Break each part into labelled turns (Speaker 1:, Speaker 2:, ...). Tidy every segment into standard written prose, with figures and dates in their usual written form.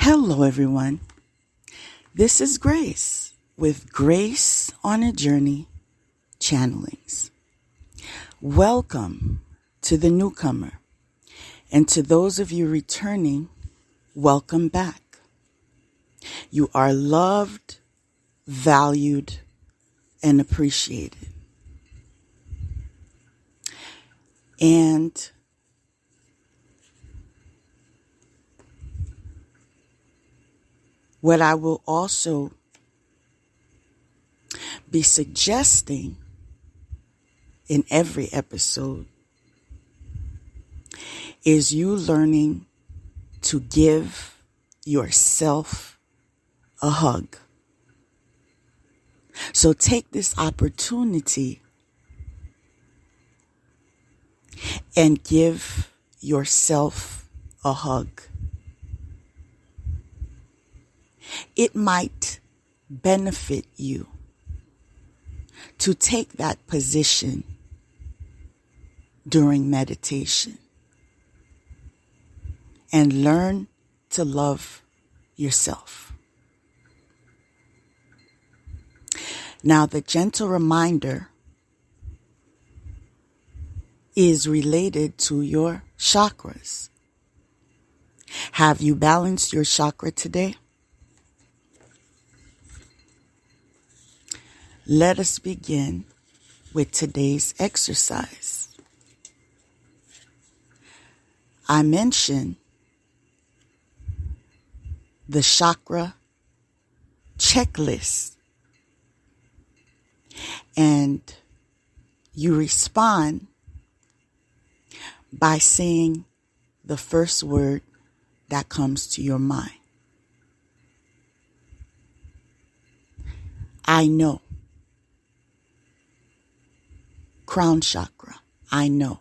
Speaker 1: Hello, everyone. This is Grace with Grace on a Journey Channelings. Welcome to the newcomer, and to those of you returning, welcome back. You are loved, valued, and appreciated. And what I will also be suggesting in every episode is you learning to give yourself a hug. So take this opportunity and give yourself a hug. It might benefit you to take that position during meditation and learn to love yourself. Now, the gentle reminder is related to your chakras. Have you balanced your chakra today? Let us begin with today's exercise. I mentioned the Chakra Checklist, and you respond by saying the first word that comes to your mind. I know. Crown chakra, I know.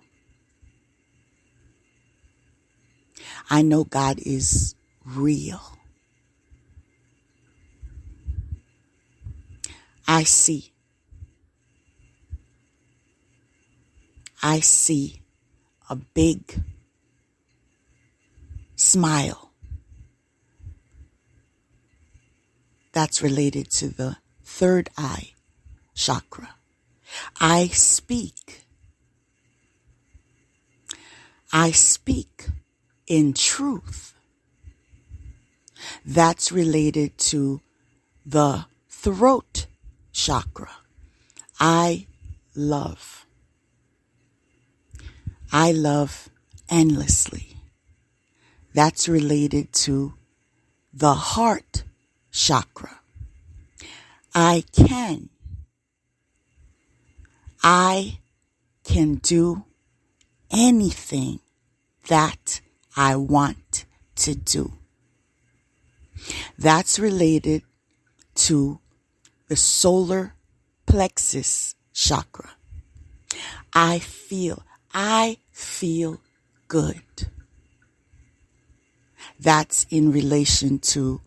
Speaker 1: I know God is real. I see. I see a big smile that's related to the third eye chakra. I speak. I speak in truth. That's related to the throat chakra. I love. I love endlessly. That's related to the heart chakra. I can. I can do anything that I want to do. That's related to the solar plexus chakra. I feel good. That's in relation to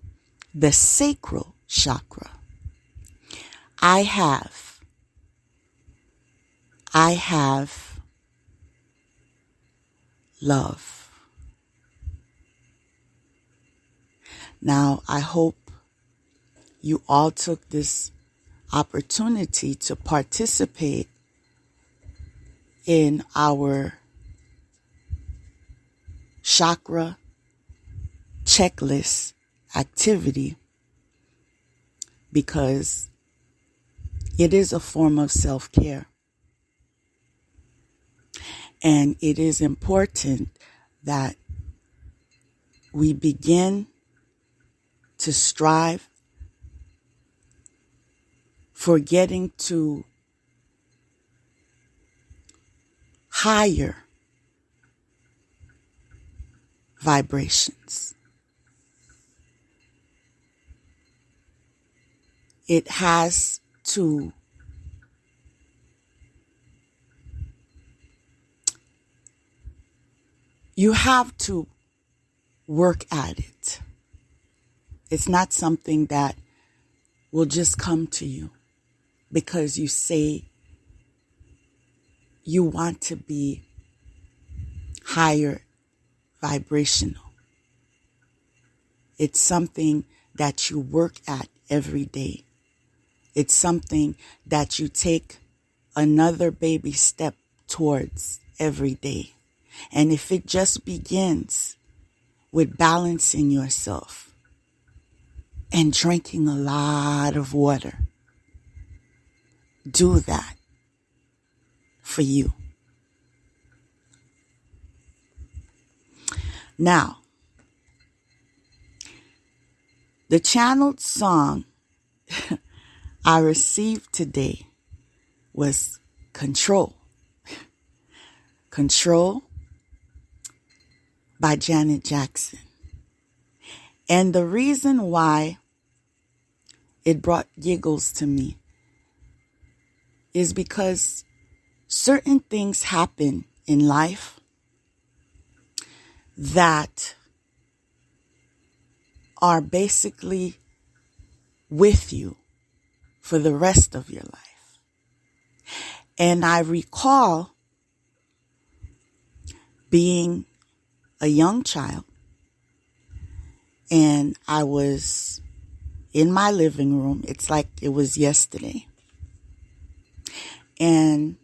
Speaker 1: the sacral chakra. I have love. Now, I hope you all took this opportunity to participate in our chakra checklist activity, because it is a form of self-care. And it is important that we begin to strive for getting to higher vibrations. It has to You have to work at it. It's not something that will just come to you because you say you want to be higher vibrational. It's something that you work at every day. It's something that you take another baby step towards every day. And if it just begins with balancing yourself and drinking a lot of water, do that for you. Now, the channeled song I received today was Control. Control by Janet Jackson. And the reason why it brought giggles to me is because certain things happen in life that are basically with you for the rest of your life. And I recall being a young child, and I was in my living room. It's like it was yesterday. And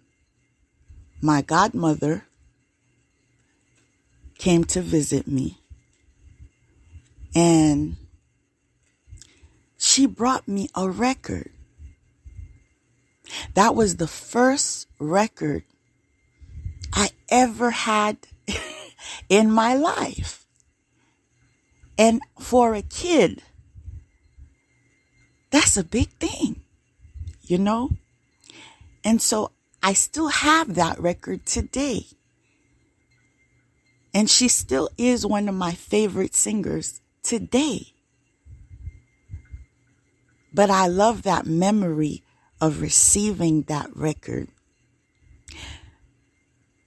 Speaker 1: my godmother came to visit me, and she brought me a record. That was the first record I ever had in my life. And for a kid, that's a big thing, you know? And so I still have that record today. And she still is one of my favorite singers today. But I love that memory of receiving that record,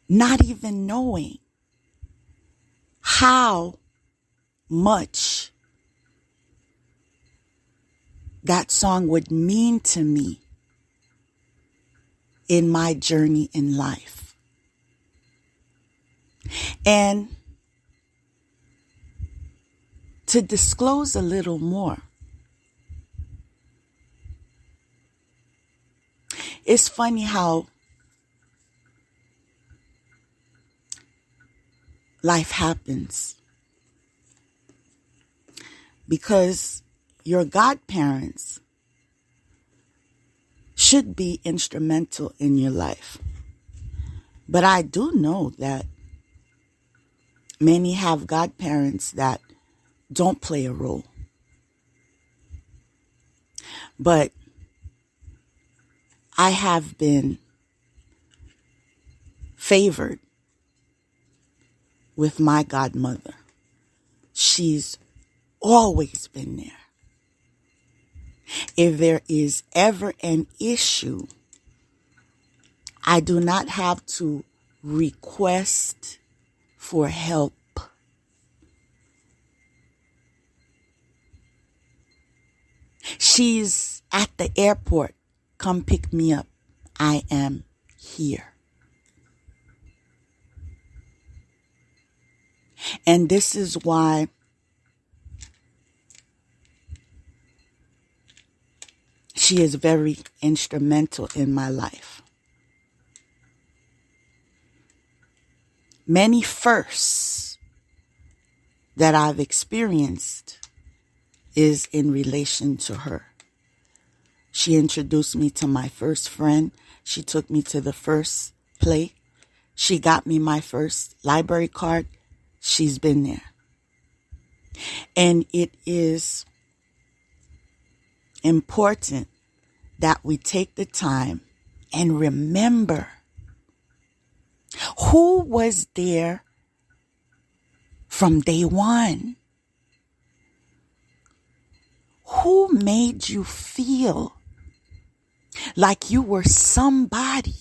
Speaker 1: not even knowing how much that song would mean to me in my journey in life. And to disclose a little more, it's funny how life happens, because your godparents should be instrumental in your life. But I do know that many have godparents that don't play a role. But I have been favored with my godmother. She's always been there. If there is ever an issue, I do not have to request for help. She's at the airport. Come pick me up. I am here. And this is why she is very instrumental in my life. Many firsts that I've experienced is in relation to her. She introduced me to my first friend. She took me to the first play. She got me my first library card. She's been there. And it is important that we take the time and remember who was there from day one. Who made you feel like you were somebody,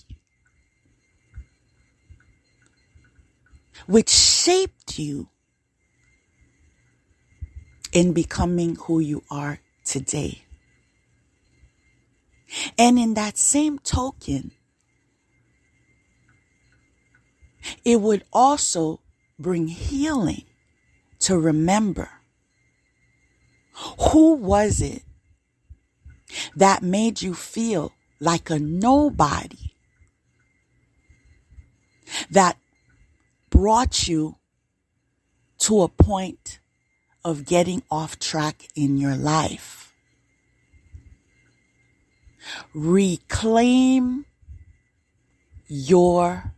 Speaker 1: which shaped you in becoming who you are today. And in that same token, it would also bring healing to remember Who was it that made you feel like a nobody, that brought you to a point of getting off track in your life? Reclaim your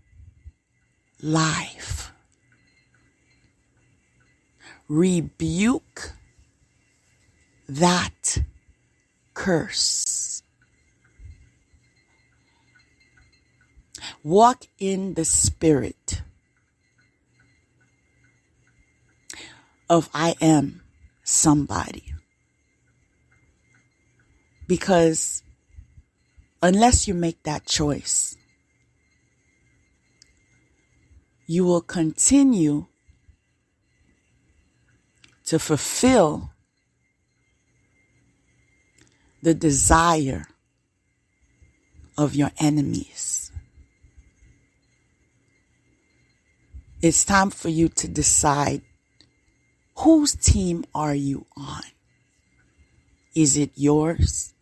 Speaker 1: life. Rebuke that curse. Walk in the spirit of I am somebody. Because unless you make that choice, you will continue to fulfill the desire of your enemies. It's time for you to decide, whose team are you on? Is it yours?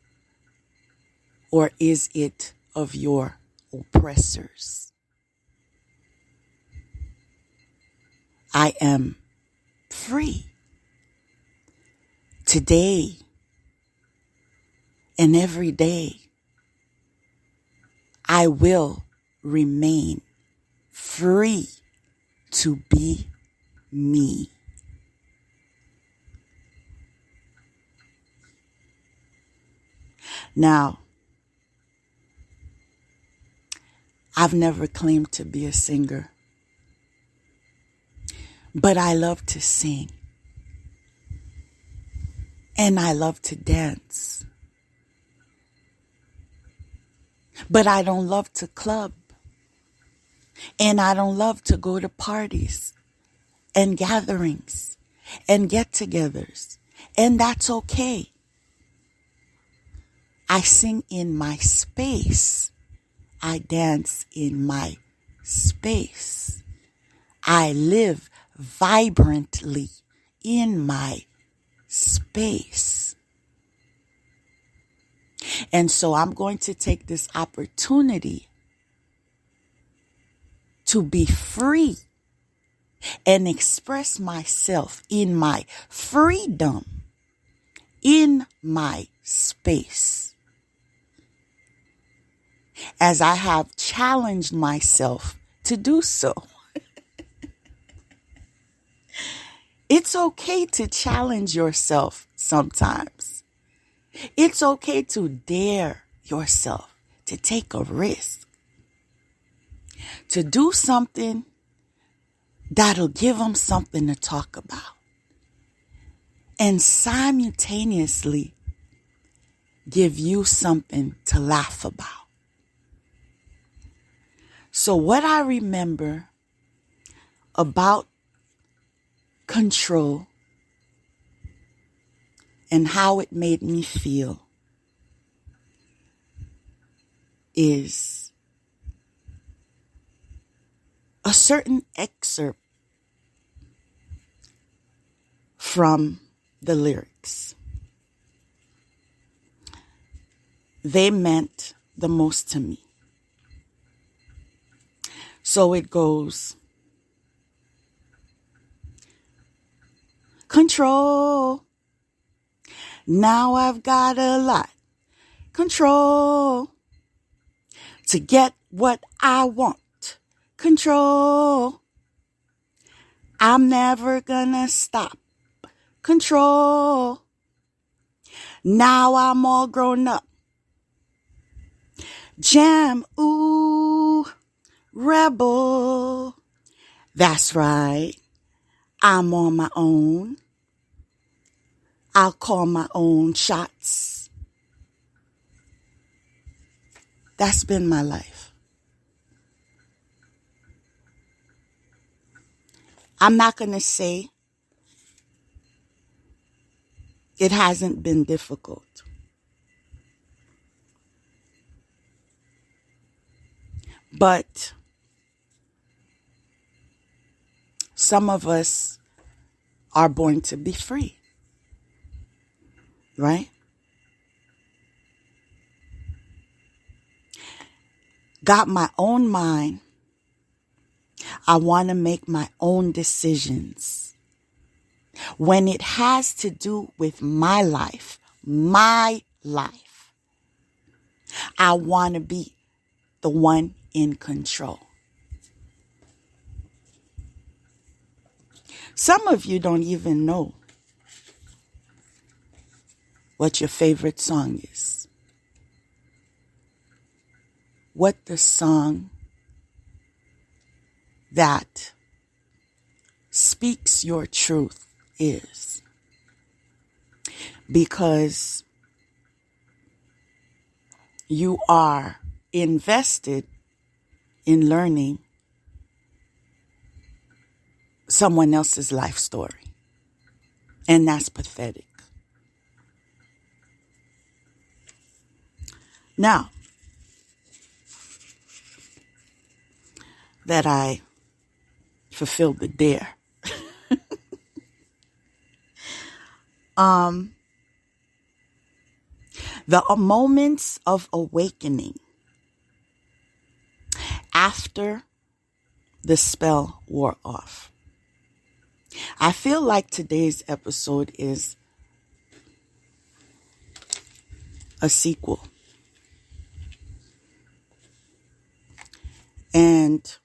Speaker 1: Or is it of your oppressors? I am free. Today and every day, I will remain free to be me. Now, I've never claimed to be a singer, but I love to sing. And I love to dance. But I don't love to club. And I don't love to go to parties and gatherings and get-togethers. And that's okay. I sing in my space. I dance in my space. I live vibrantly in my space. And so I'm going to take this opportunity to be free and express myself in my freedom, in my space. As I have challenged myself to do so. It's okay to challenge yourself sometimes. It's okay to dare yourself to take a risk, to do something that'll give them something to talk about, and simultaneously give you something to laugh about. So what I remember about control and how it made me feel is a certain excerpt from the lyrics. They meant the most to me. So it goes, control. Now I've got a lot. Control. To get what I want. Control. I'm never gonna stop. Control. Now I'm all grown up. Jam, ooh, rebel. That's right. I'm on my own. I'll call my own shots. That's been my life. I'm not going to say it hasn't been difficult. But some of us are born to be free. right? Got my own mind. I want to make my own decisions. When it has to do with my life, I want to be the one in control. Some of you don't even know what your favorite song is. What the song that speaks your truth is. Because you are invested in learning someone else's life story. And that's pathetic. Now, that I fulfilled the dare. The moments of awakening after the spell wore off. I feel like today's episode is a sequel. And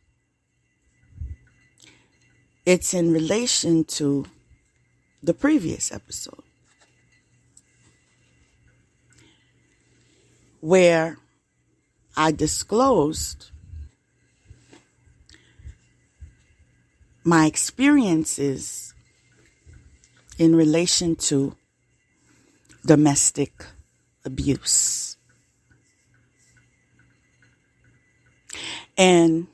Speaker 1: it's in relation to the previous episode, where I disclosed my experiences in relation to domestic abuse. And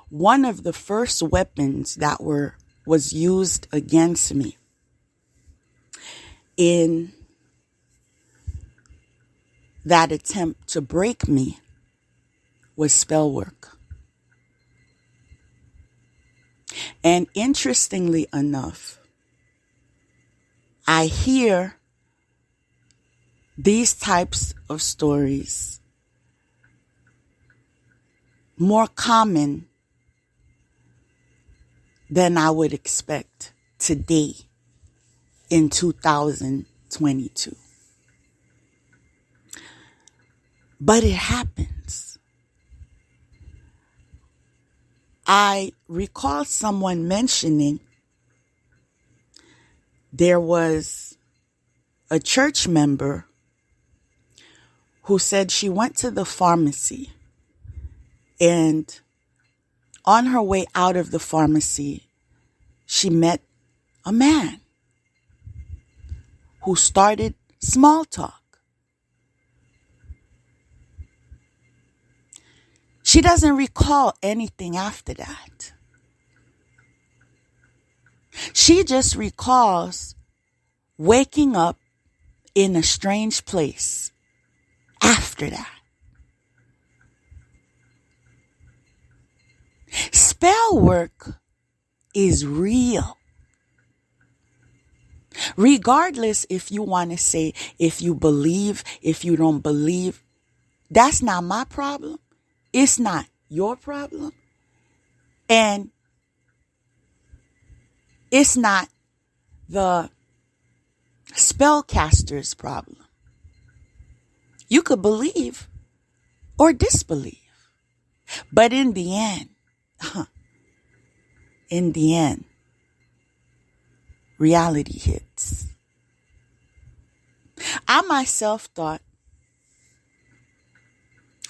Speaker 1: one of the first weapons that was used against me in that attempt to break me was spell work. And interestingly enough, I hear these types of stories more common than I would expect today in 2022. But it happens. I recall someone mentioning there was a church member who said she went to the pharmacy, and on her way out of the pharmacy, she met a man who started small talk. She doesn't recall anything after that. She just recalls waking up in a strange place after that. Spell work is real. Regardless if you want to say, if you believe, if you don't believe, that's not my problem. It's not your problem. And it's not the spellcaster's problem. You could believe or disbelieve. But in the end, reality hits. I myself thought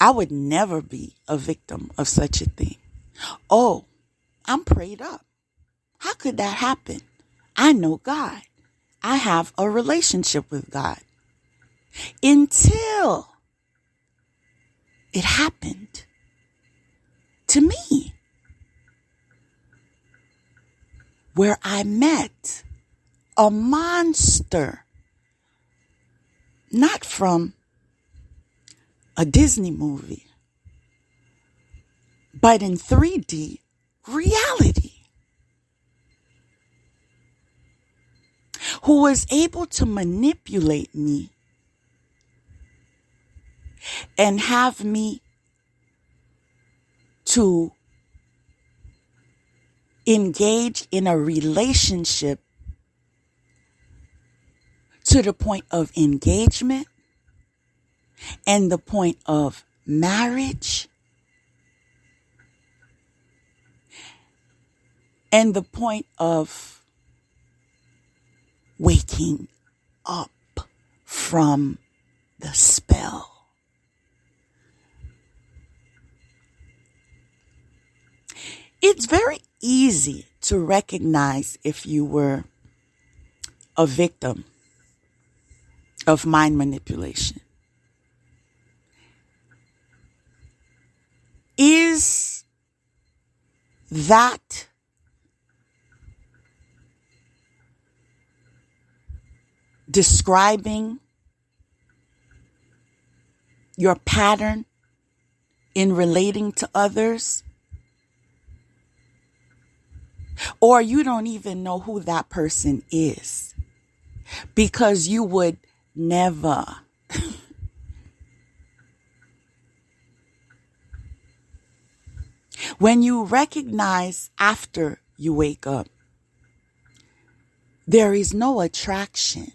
Speaker 1: I would never be a victim of such a thing. Oh, I'm prayed up. How could that happen? I know God. I have a relationship with God. Until it happened to me, where I met a monster, not from a Disney movie, but in 3D reality, who was able to manipulate me and have me to engage in a relationship to the point of engagement and the point of marriage and the point of waking up from the spell. It's very easy to recognize if you were a victim of mind manipulation. Is that describing your pattern in relating to others? Or you don't even know who that person is because you would never when you recognize after you wake up, there is no attraction.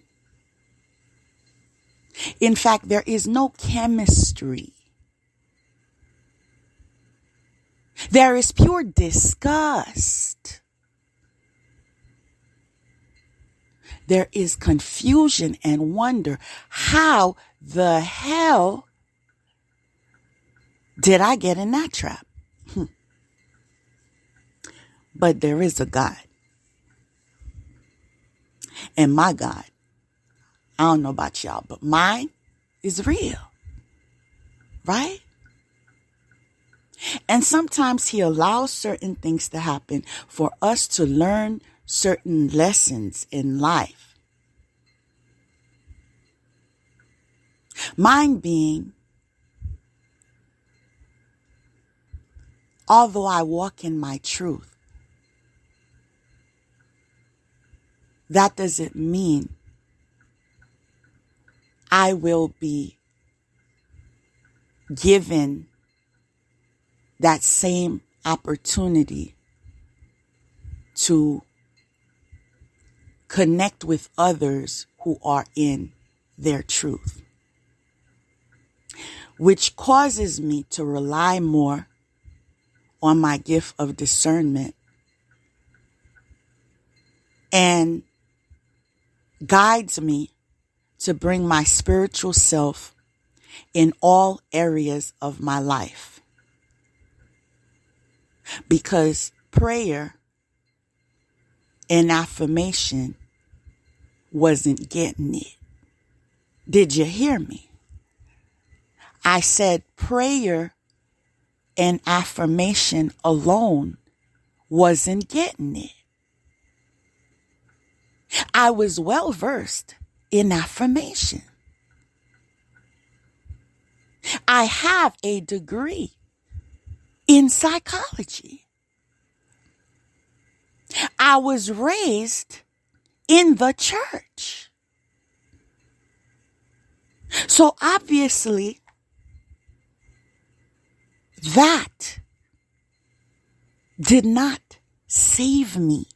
Speaker 1: In fact, there is no chemistry. There is pure disgust. There is confusion and wonder. How the hell did I get in that trap? But there is a God. And my God, I don't know about y'all, but mine is real. Right? And sometimes he allows certain things to happen for us to learn certain lessons in life. Mine being, although I walk in my truth, that doesn't mean I will be given that same opportunity to connect with others who are in their truth, which causes me to rely more on my gift of discernment and guides me to bring my spiritual self in all areas of my life. Because prayer and affirmation wasn't getting it. Did you hear me? I said prayer and affirmation alone wasn't getting it. I was well versed in affirmation. I have a degree in psychology. I was raised in the church. So obviously, that did not save me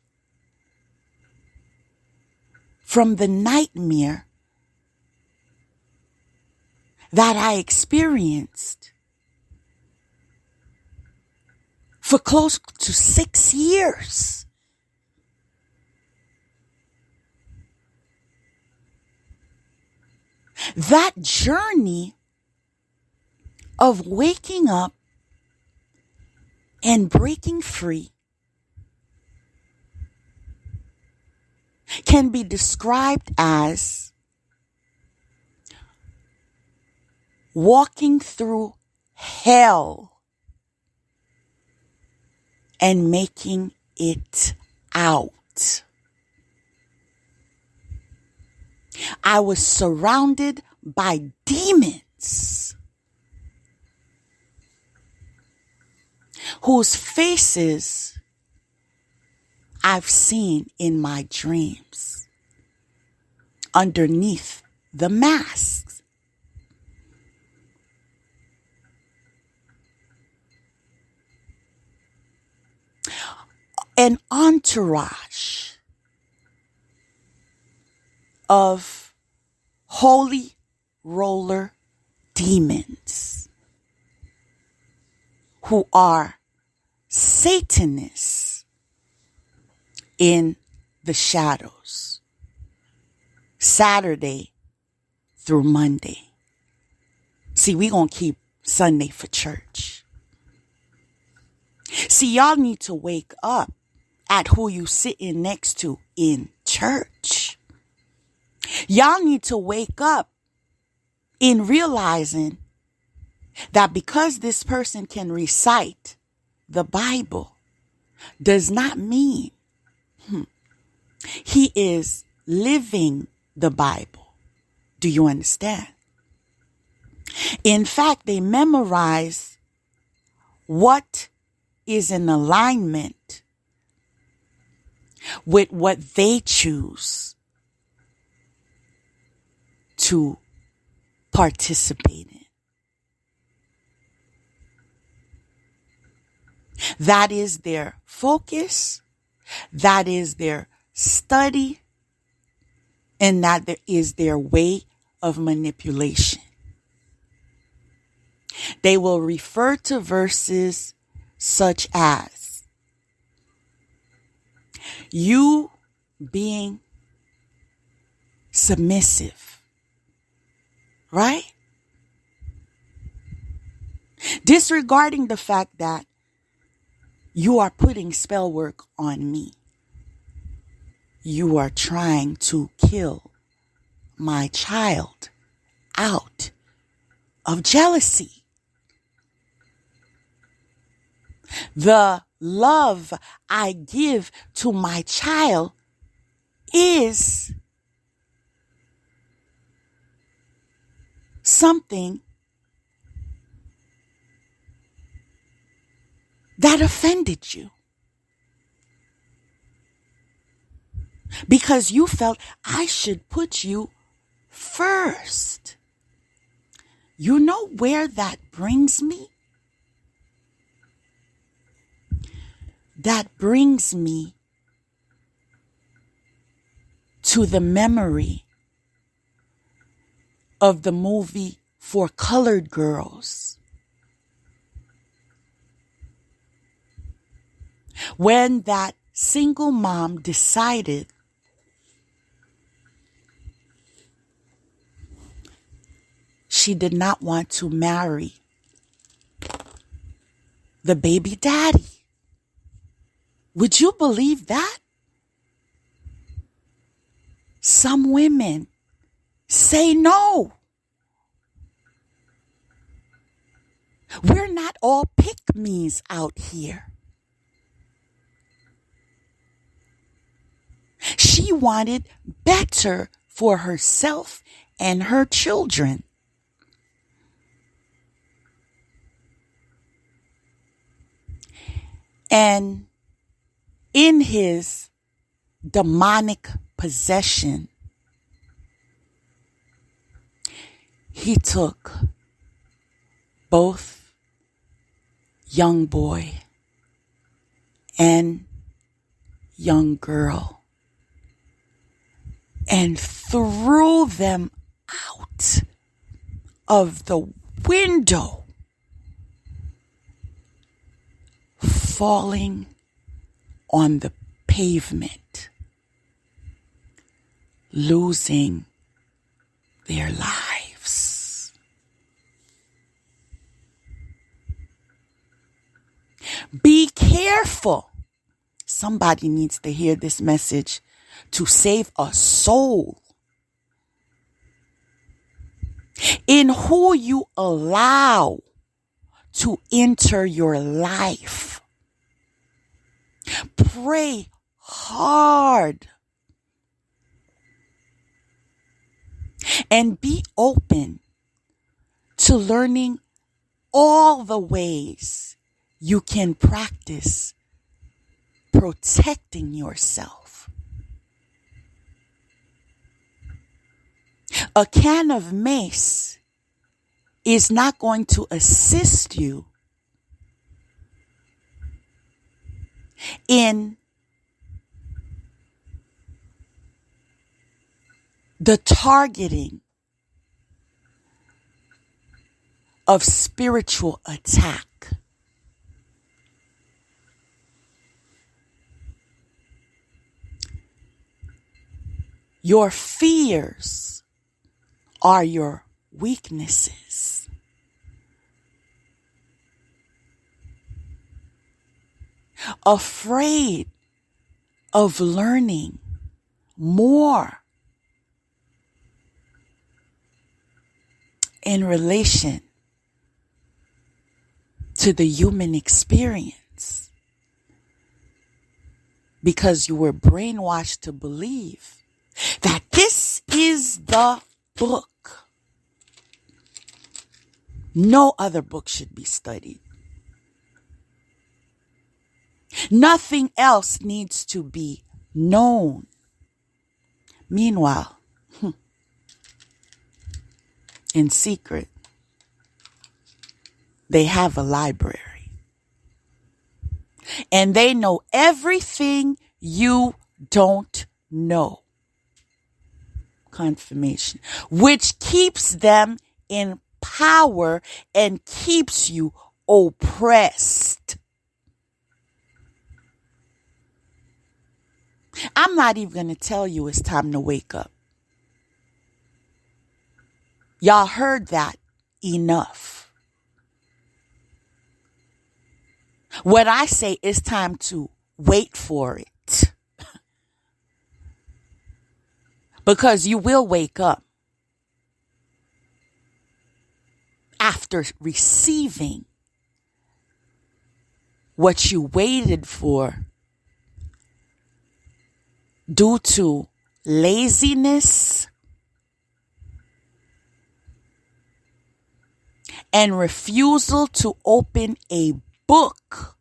Speaker 1: from the nightmare that I experienced for close to 6 years. That journey of waking up and breaking free can be described as walking through hell and making it out. I was surrounded by demons whose faces I've seen in my dreams. underneath the masks. An entourage of holy roller demons who are Satanists in the shadows, Saturday through Monday. See, we gonna keep Sunday for church. See, y'all need to wake up at who you sitting next to in church. Y'all need to wake up in realizing that because this person can recite the Bible does not mean he is living the Bible. Do you understand? In fact, they memorize what is in alignment with what they choose to participate in. That is their focus, that is their study, and that is their way of manipulation. They will refer to verses such as you being submissive, right? Disregarding the fact that you are putting spell work on me. You are trying to kill my child out of jealousy. The love I give to my child is something that offended you. Because you felt I should put you first. You know where that brings me? That brings me to the memory of the movie For Colored Girls. When that single mom decided she did not want to marry the baby daddy. Would you believe that? Some women say no. We're not all pick-me's out here. She wanted better for herself and her children. And in his demonic possession, he took both young boy and young girl and threw them out of the window, falling on the pavement, losing their lives. Be careful. Somebody needs to hear this message to save a soul. In who you allow to enter your life. Pray hard and be open to learning all the ways you can practice protecting yourself. A can of mace is not going to assist you in the targeting of spiritual attack. Your fears are your weaknesses. Afraid of learning more in relation to the human experience because you were brainwashed to believe that this is the book. No other book should be studied. Nothing else needs to be known. Meanwhile, in secret, they have a library. And they know everything you don't know. Confirmation. Which keeps them in power and keeps you oppressed. I'm not even going to tell you it's time to wake up. Y'all heard that enough. When I say it's time to wait for it, because you will wake up after receiving what you waited for due to laziness and refusal to open a book.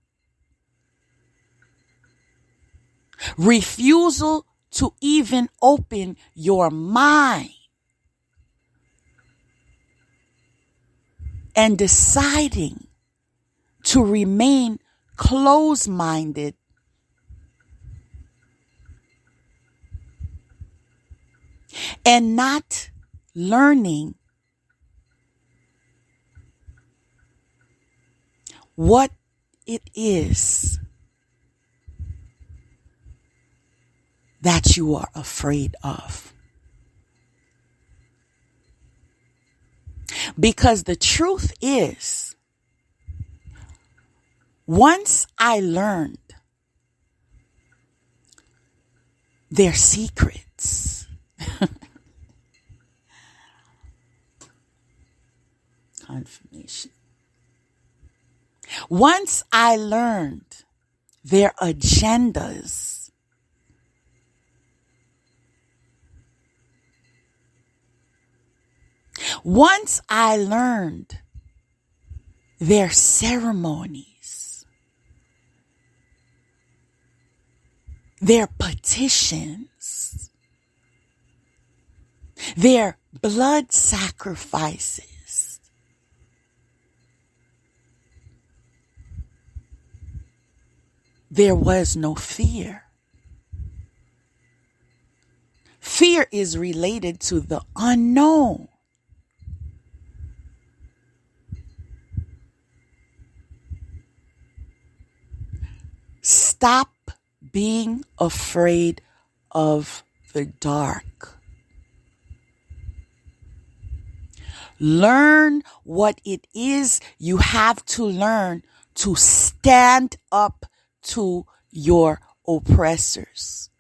Speaker 1: Refusal to even open your mind. And deciding to remain close-minded and not learning what it is that you are afraid of. Because the truth is, once I learned their secrets, confirmation. Once I learned their agendas, once I learned their ceremonies, their petitions, their blood sacrifices, there was no fear. Fear is related to the unknown. Stop being afraid of the dark. Learn what it is you have to learn to stand up to your oppressors.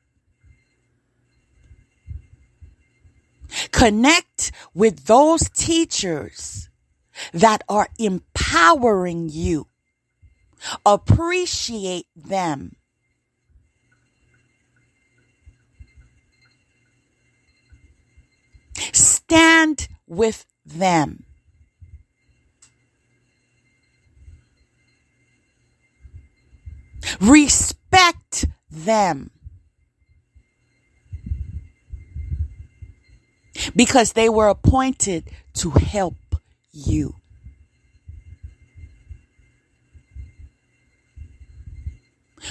Speaker 1: Connect with those teachers that are empowering you. Appreciate them. Stand with them. Respect them. because they were appointed to help you.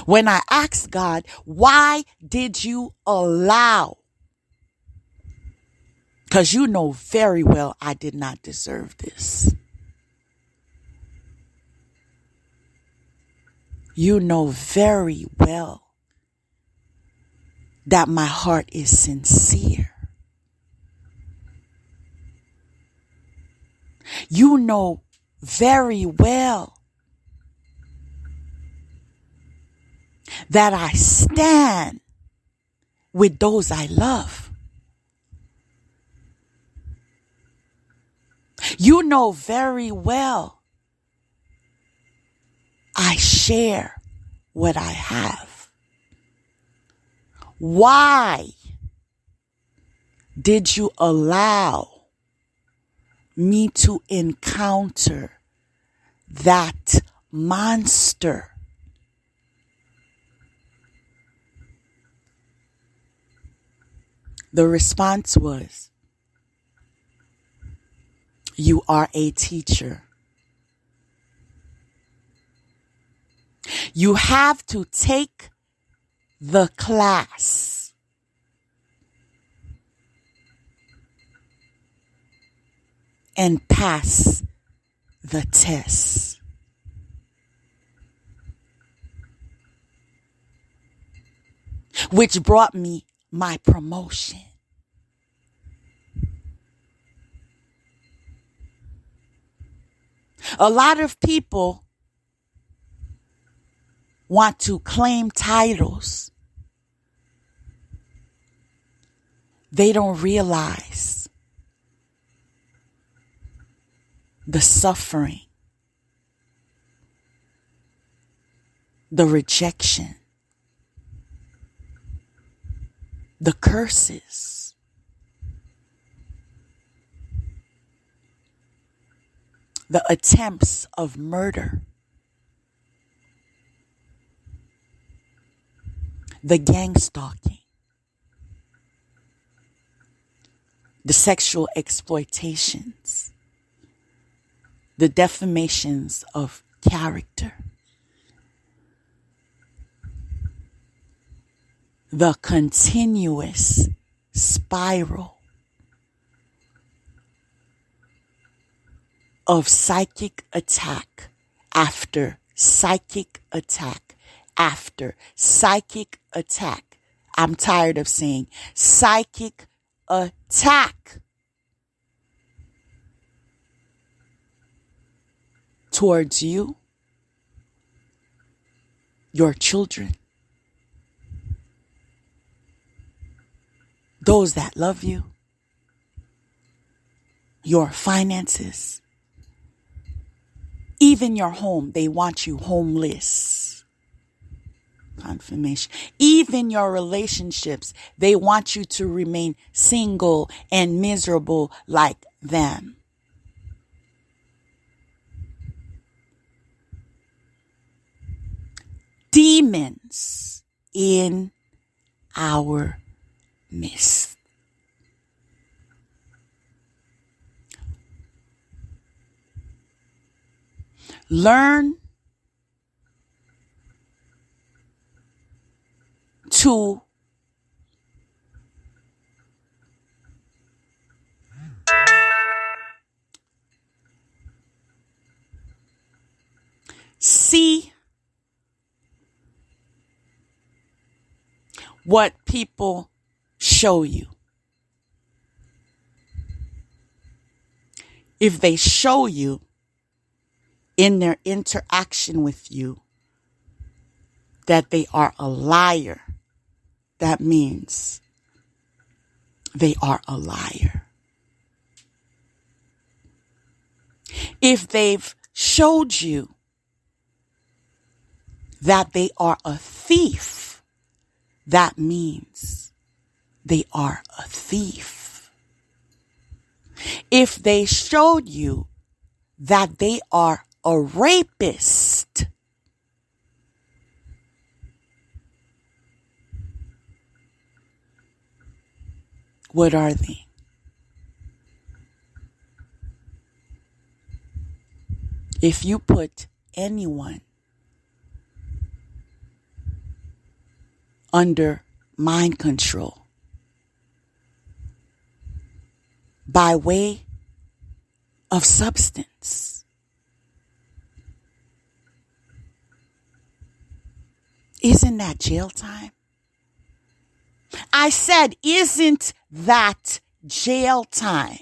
Speaker 1: When I asked God, why did you allow? Because you know very well I did not deserve this. You know very well that my heart is sincere. You know very well that I stand with those I love. You know very well I share what I have. Why did you allow me to encounter that monster? The response was, you are a teacher. You have to take the class. And pass the test. Which brought me my promotion. A lot of people want to claim titles. They don't realize the suffering, the rejection, the curses, the attempts of murder, the gang stalking, the sexual exploitations, the defamations of character, the continuous spiral of psychic attack after psychic attack after psychic attack. I'm tired of saying psychic attack towards you, your children, those that love you, your finances, even your home. They want you homeless. Confirmation. Even your relationships, they want you to remain single and miserable like them. Demons in our midst. Learn to see what people show you. If they show you in their interaction with you that they are a liar, that means they are a liar. If they've showed you that they are a thief, that means they are a thief. If they showed you that they are a rapist, what are they? if you put anyone under mind control by way of substance, isn't that jail time? I said, isn't that jail time?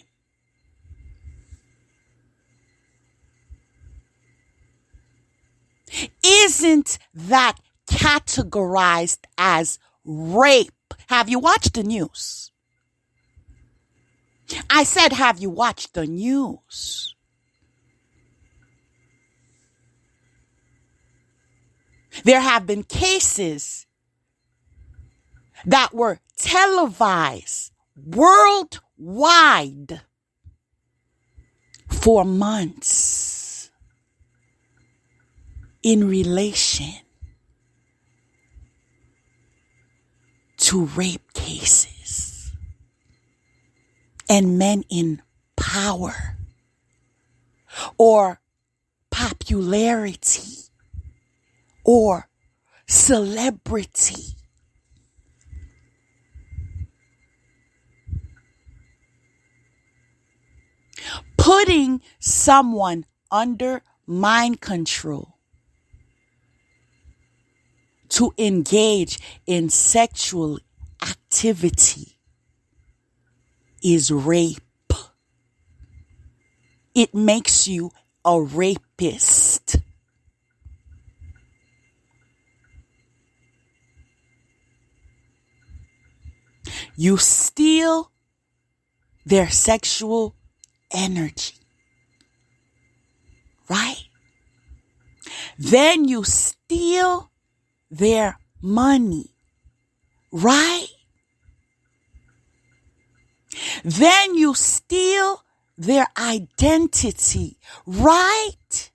Speaker 1: Isn't that categorized as rape? Have you watched the news? I said, have you watched the news? There have been cases that were televised worldwide for months in relation to rape cases and men in power or popularity or celebrity. Putting someone under mind control to engage in sexual activity is rape. It makes you a rapist. You steal their sexual energy, right? Then you steal their money, right? Then you steal their identity, right?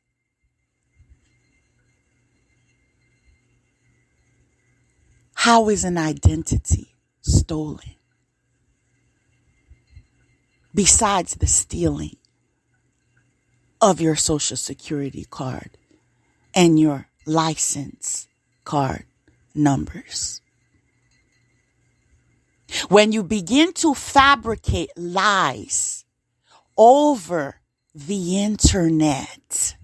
Speaker 1: How is an identity stolen? Besides the stealing of your social security card and your license card numbers. When you begin to fabricate lies over the internet,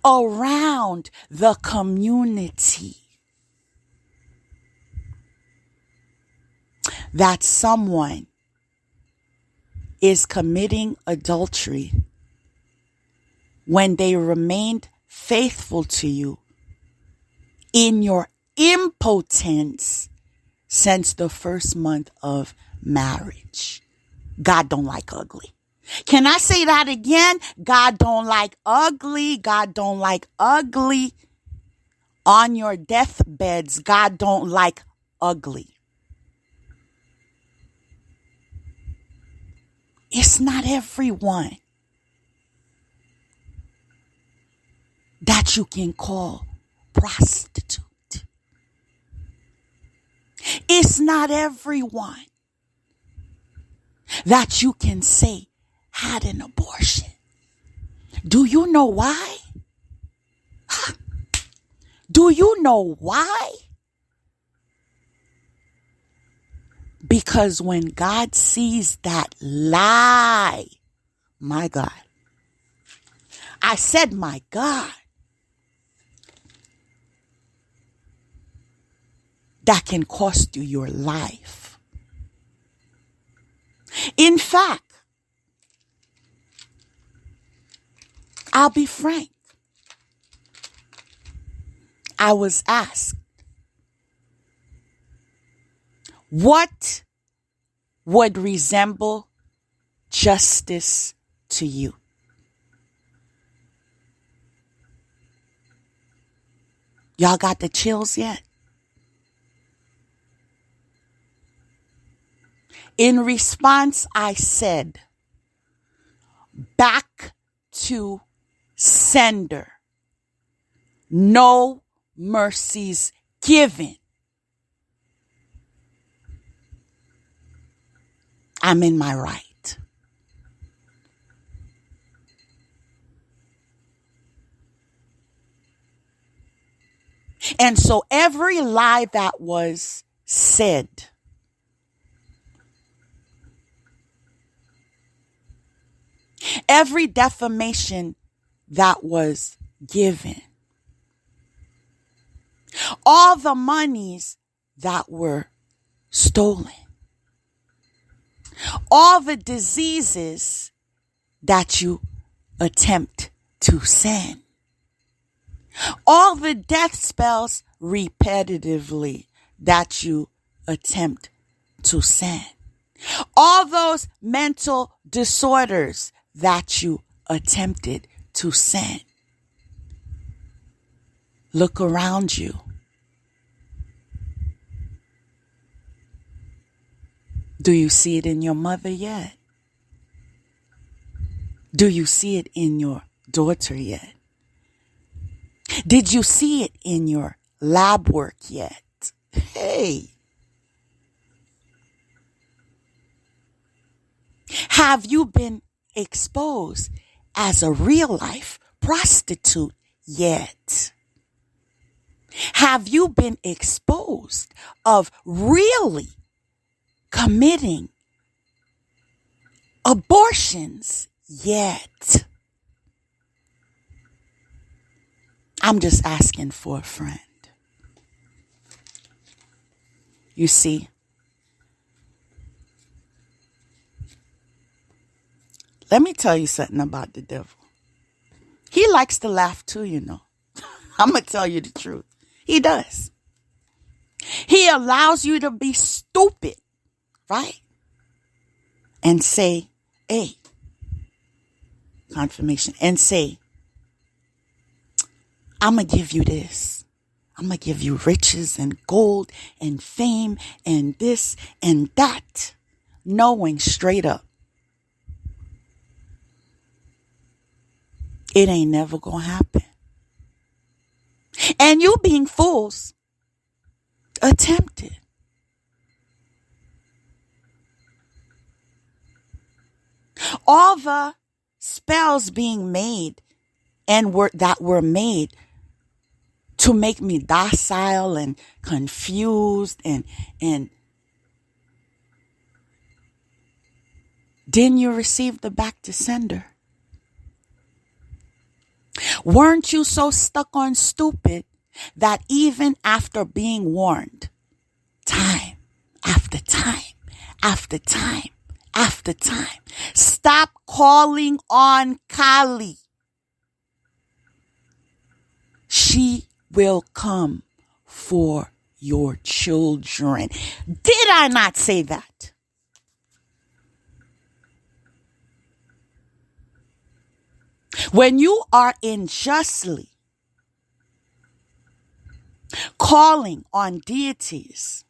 Speaker 1: around the community, that someone is committing adultery when they remained faithful to you in your impotence since the first month of marriage. God don't like ugly. Can I say that again? God don't like ugly. God don't like ugly. On your deathbeds, God don't like ugly. It's not everyone that you can call prostitute. It's not everyone that you can say had an abortion. Do you know why? Do you know why? Because when God sees that lie, my God, I said, my God, that can cost you your life. In fact, I'll be frank. I was asked, what would resemble justice to you? Y'all got the chills yet? In response, I said, back to sender. No mercies given. I'm in my right. And so every lie that was said, every defamation that was given, all the monies that were stolen, all the diseases that you attempt to send, all the death spells repetitively that you attempt to send, all those mental disorders that you attempted to send. Look around you. Do you see it in your mother yet? Do you see it in your daughter yet? Did you see it in your lab work yet? Hey. Have you been exposed as a real life prostitute yet? Have you been exposed of really committing abortions yet? I'm just asking for a friend. You see, let me tell you something about the devil. He likes to laugh too, you know. I'm going to tell you the truth. He does. He allows you to be stupid, right? And say, hey, confirmation, and say, I'm going to give you this. I'm going to give you riches and gold and fame and this and that, knowing straight up it ain't never going to happen. And you being fools attempted. All the spells being made and that were made to make me docile and confused and didn't you receive the back to sender? Weren't you so stuck on stupid that even after being warned, time after time after time after time, stop calling on Kali. She will come for your children. Did I not say that? When you are unjustly calling on deities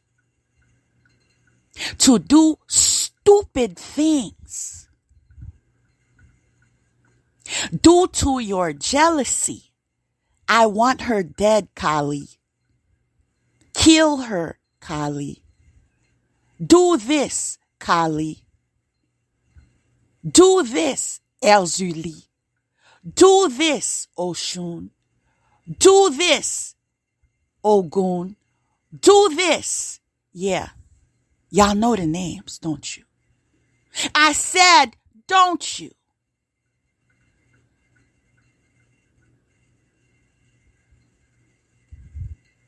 Speaker 1: to do stupid things due to your jealousy, I want her dead, Kali. Kill her, Kali. Do this, Kali. Do this, Elzuli. Do this, Oshun. Do this, Ogun. Do this. Yeah. Y'all know the names, don't you? I said, don't you?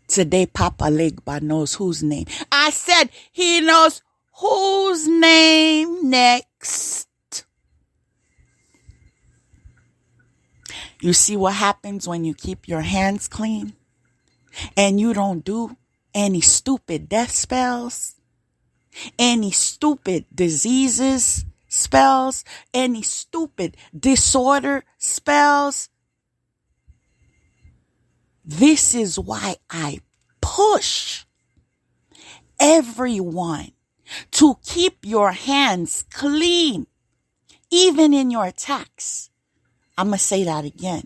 Speaker 1: Today, Papa Legba knows whose name. I said he knows whose name next. You see what happens when you keep your hands clean and you don't do any stupid death spells, any stupid diseases spells, any stupid disorder spells. This is why I push everyone to keep your hands clean, even in your attacks. I'm going to say that again,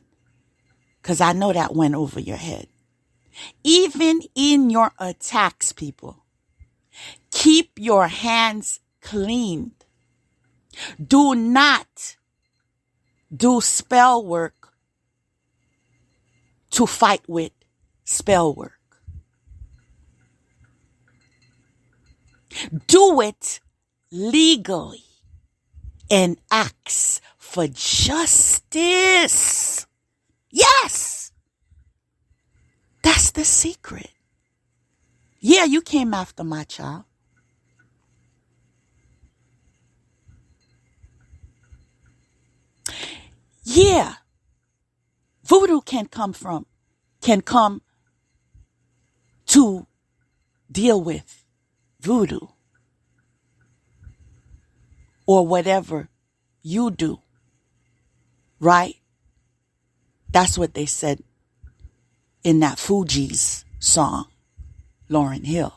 Speaker 1: because I know that went over your head. Even in your attacks, people, keep your hands cleaned. Do not do spell work to fight with spell work. Do it legally and ask for justice. Yes, that's the secret. Yeah, you came after my child. Yeah, voodoo can come to deal with voodoo or whatever you do, right? That's what they said in that Fugees song, Lauryn Hill.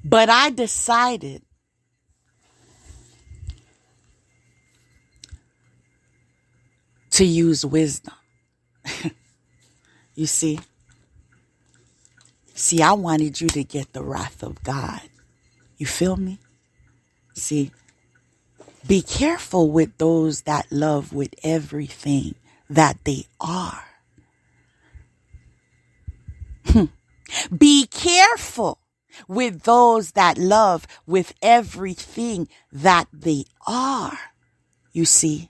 Speaker 1: But I decided to use wisdom. You see? See, I wanted you to get the wrath of God. You feel me? See, be careful with those that love with everything that they are. Be careful with those that love with everything that they are. You see?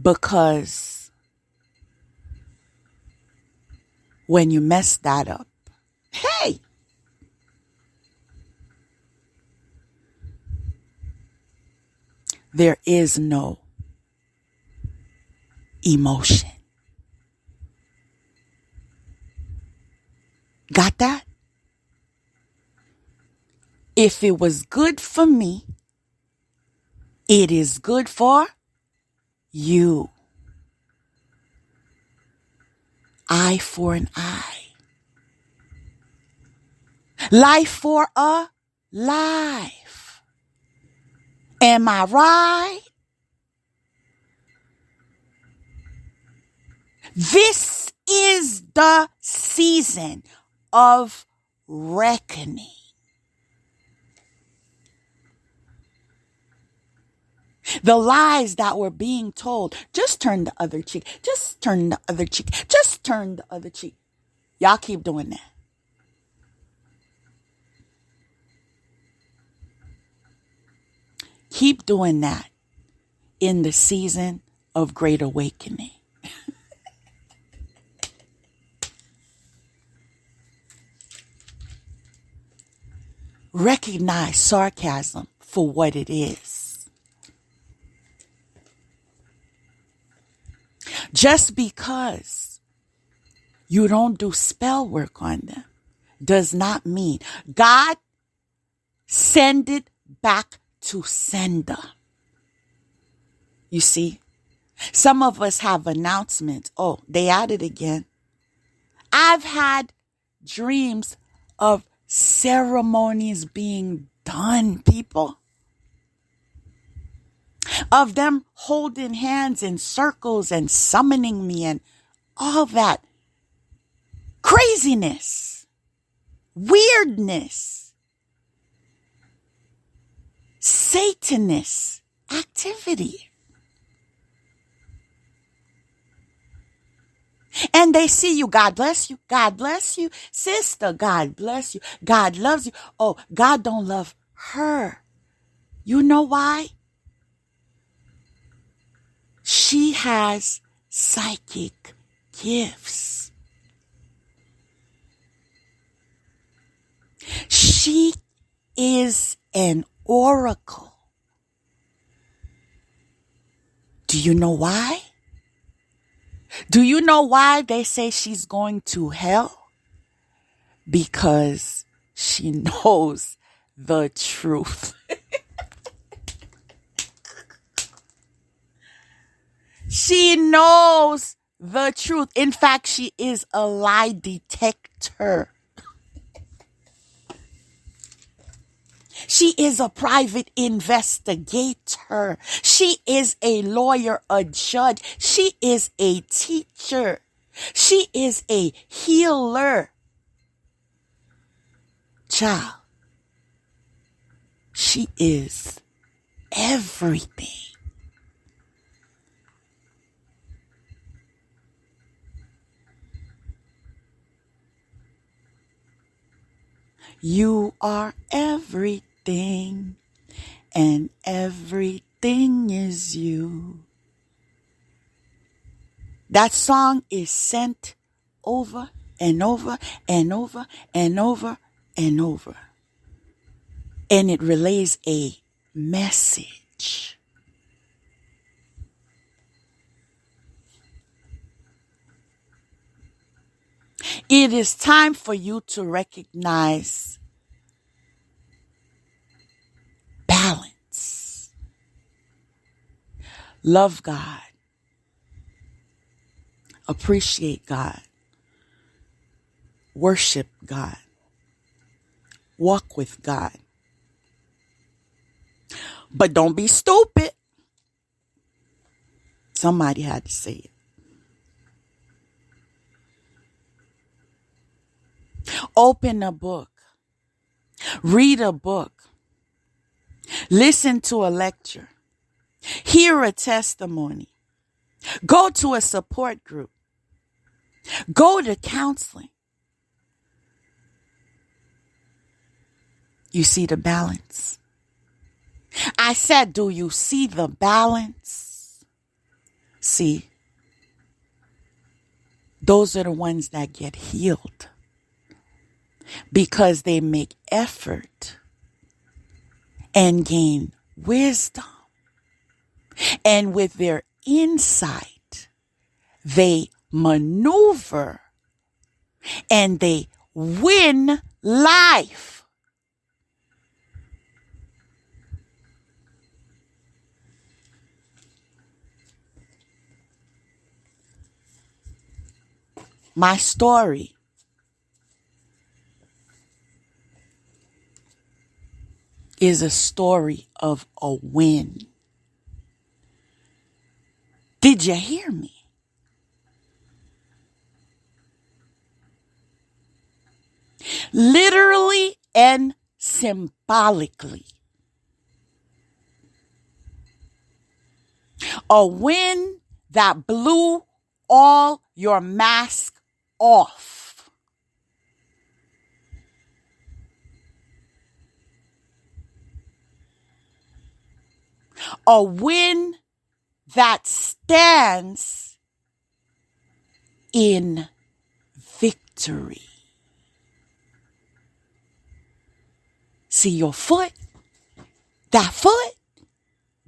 Speaker 1: Because when you mess that up, hey, there is no emotion. Got that? If it was good for me, it is good for you. Eye for an eye. Life for a life. Am I right? This is the season of reckoning. The lies that were being told, just turn the other cheek, just turn the other cheek, just turn the other cheek. Y'all keep doing that. Keep doing that in the season of great awakening. Recognize sarcasm for what it is. Just because you don't do spell work on them does not mean God send it back to sender. You see, some of us have announcements. Oh, they at it again. I've had dreams of ceremonies being done, people. Of them holding hands in circles and summoning me and all that craziness, weirdness, Satanist activity. And they see you. God bless you. God bless you. Sister, God bless you. God loves you. Oh, God don't love her. You know why? She has psychic gifts. She is an oracle. Do you know why? Do you know why they say she's going to hell? Because she knows the truth. She knows the truth. In fact, she is a lie detector. She is a private investigator. She is a lawyer, a judge. She is a teacher. She is a healer. Child, she is everything. You are everything, and everything is you. That song is sent over and over and over and over and over. And it relays a message. It is time for you to recognize balance. Love God. Appreciate God. Worship God. Walk with God. But don't be stupid. Somebody had to say it. Open a book. Read a book. Listen to a lecture. Hear a testimony. Go to a support group. Go to counseling. You see the balance? I said, do you see the balance? See, those are the ones that get healed because they make effort and gain wisdom. And with their insight, they maneuver and they win life. My story is a story of a win. Did you hear me? Literally and symbolically. A win that blew all your mask off. A win that stands in victory. See your foot? That foot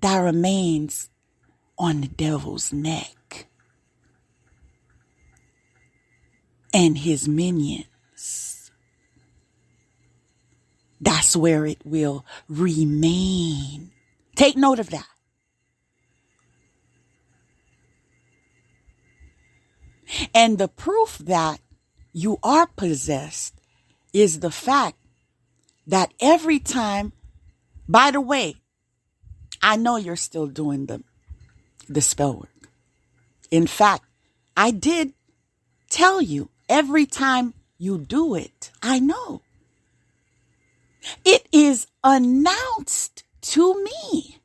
Speaker 1: that remains on the devil's neck and his minions. That's where it will remain. Take note of that. And the proof that you are possessed is the fact that every time, by the way, I know you're still doing the spell work. In fact, I did tell you every time you do it, I know. It is announced to me.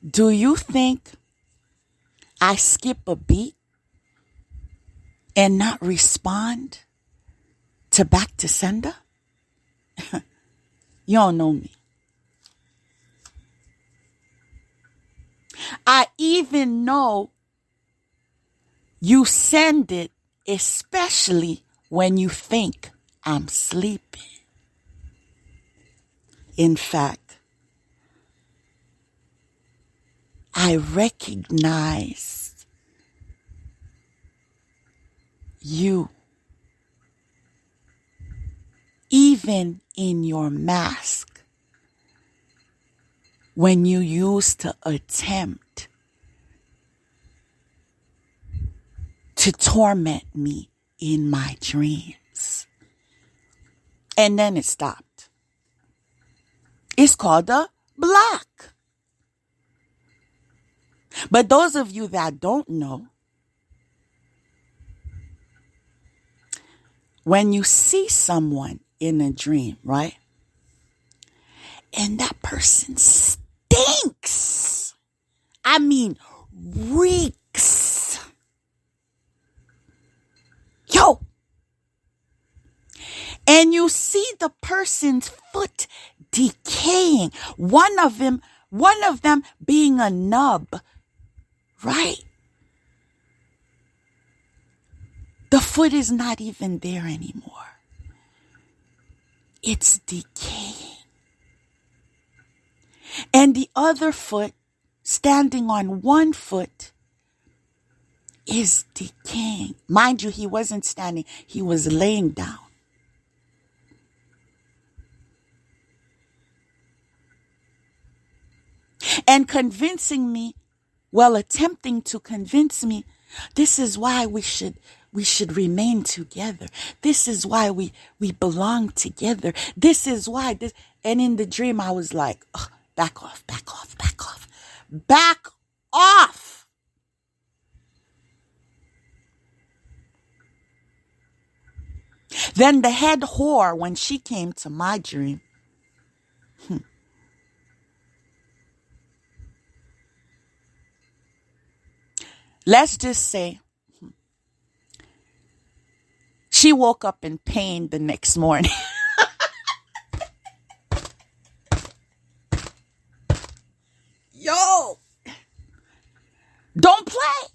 Speaker 1: Do you think I skip a beat and not respond to back to sender? You don't know me. I even know you send it especially when you think I'm sleeping. In fact, I recognize you even in your mask when you used to attempt to torment me in my dreams. And then it stopped. It's called a block. But those of you that don't know, when you see someone in a dream, right? And that person stinks. I mean, reeks when you see the person's foot decaying, one of them being a nub, right? The foot is not even there anymore. It's decaying. And the other foot, standing on one foot, is decaying. Mind you, he wasn't standing, he was laying down. And attempting to convince me, this is why we should remain together. This is why we belong together. This is why this. And in the dream, I was like, oh, back off, back off, back off, back off. Then the head whore, when she came to my dream, let's just say she woke up in pain the next morning. Yo, don't play.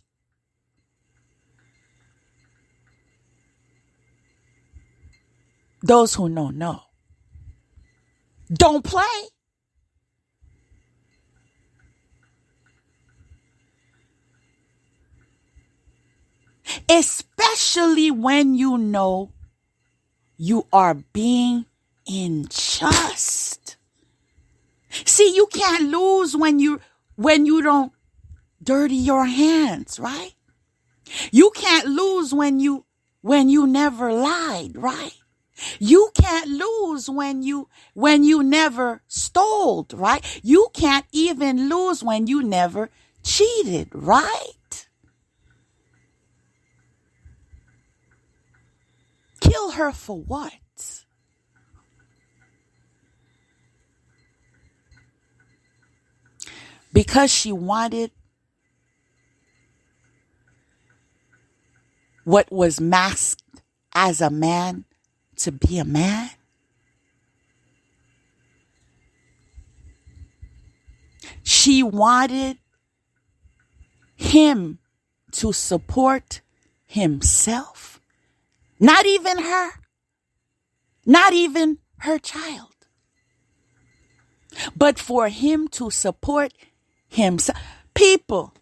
Speaker 1: Those who know. Don't play. Especially when you know you are being unjust. See, you can't lose when you don't dirty your hands, right? You can't lose when you never lied, right? You can't lose when you never stole, right? You can't even lose when you never cheated, right? Kill her for what? Because she wanted what was masked as a man to be a man? She wanted him to support himself. Not even her. Not even her child. But for him to support himself. People.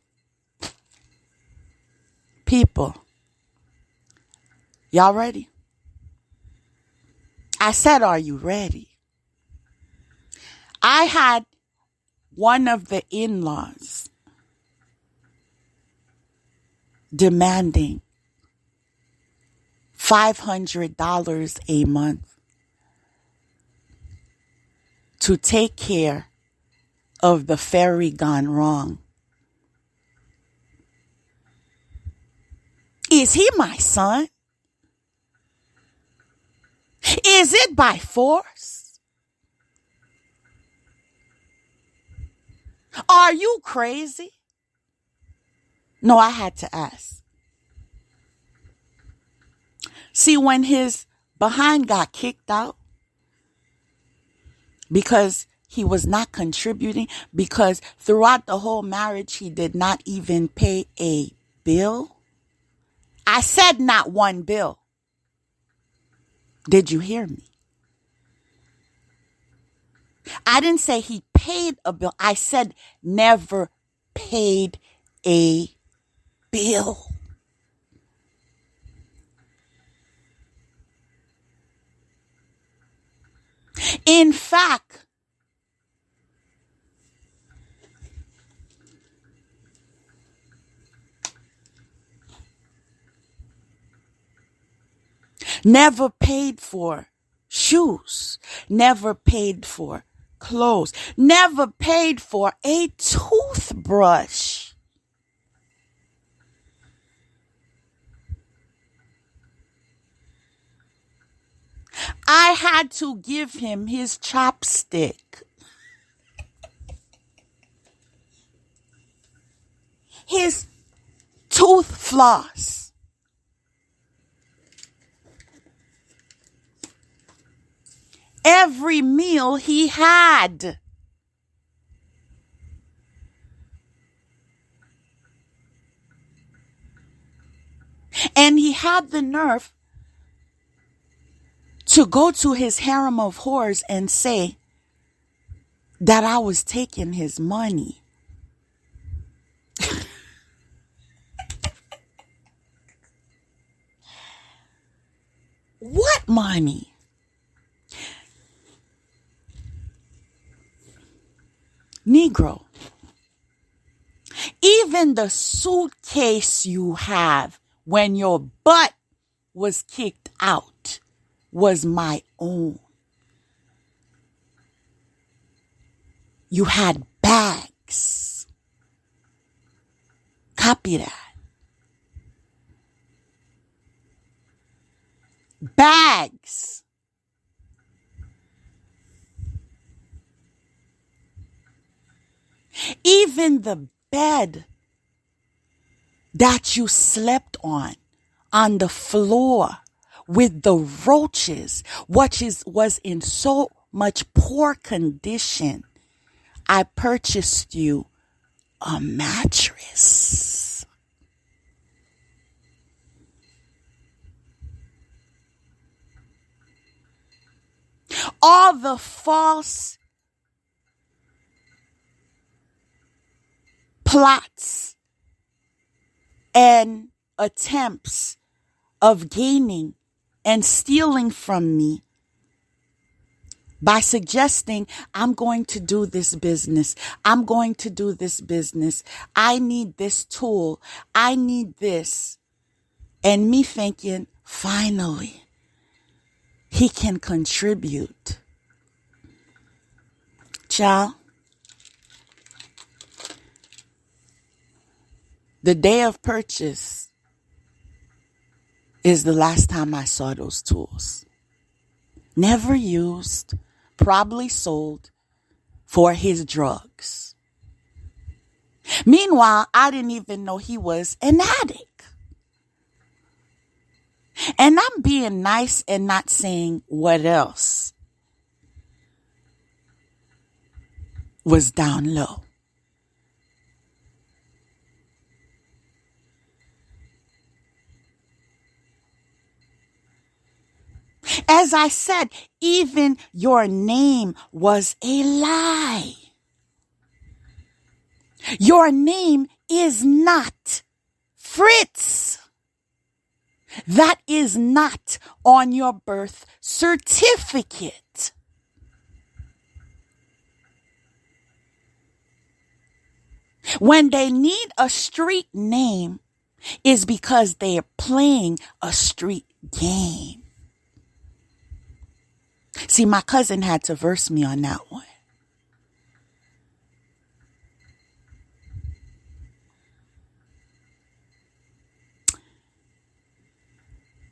Speaker 1: Y'all ready? I said, are you ready? I had one of the in-laws demanding $500 a month to take care of the ferry gone wrong. Is he my son? Is it by force? Are you crazy? No, I had to ask. See, when his behind got kicked out because he was not contributing, because throughout the whole marriage he did not even pay a bill. I said not one bill. Did you hear me? I didn't say he paid a bill. I said never paid a bill. In fact, never paid for shoes, never paid for clothes, never paid for a toothbrush. I had to give him his chopstick. His tooth floss. every meal he had. And he had the nerve to go to his harem of whores and say that I was taking his money. What money? Negro, even the suitcase you have when your butt was kicked out was my own. You had bags. Copy that. Bags. Even the bed that you slept on the floor with the roaches, was in so much poor condition, I purchased you a mattress. All the false plots and attempts of gaining and stealing from me by suggesting, I'm going to do this business. I'm going to do this business. I need this tool. I need this. And me thinking, finally, he can contribute. Child, the day of purchase is the last time I saw those tools. Never used, probably sold for his drugs. Meanwhile, I didn't even know he was an addict. And I'm being nice and not saying what else was down low. As I said, even your name was a lie. Your name is not Fritz. That is not on your birth certificate. When they need a street name, is because they are playing a street game. See, my cousin had to verse me on that one.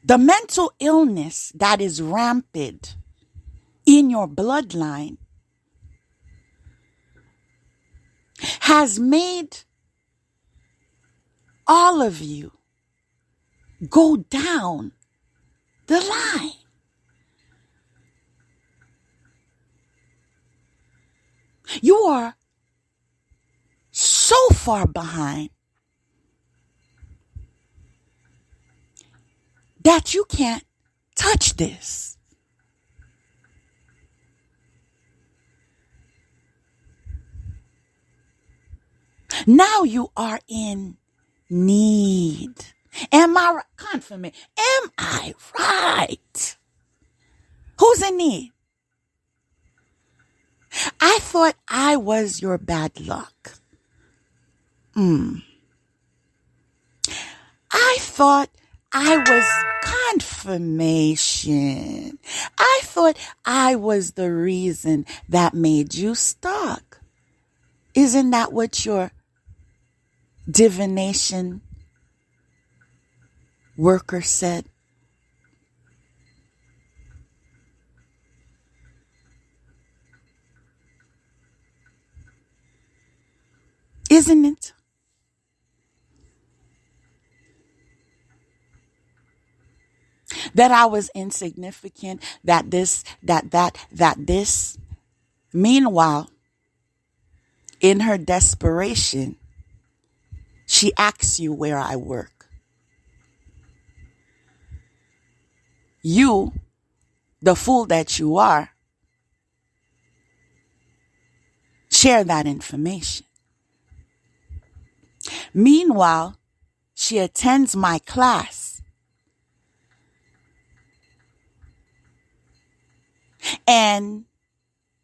Speaker 1: The mental illness that is rampant in your bloodline has made all of you go down the line. You are so far behind that you can't touch this. Now you are in need. Am I right? Confirmation. Am I right? Who's in need? I thought I was your bad luck. I thought I was confirmation. I thought I was the reason that made you stuck. Isn't that what your divination worker said? Isn't it? that I was insignificant, that this, that this. Meanwhile, in her desperation, she asks you where I work. You, the fool that you are, share that information. Meanwhile, she attends my class and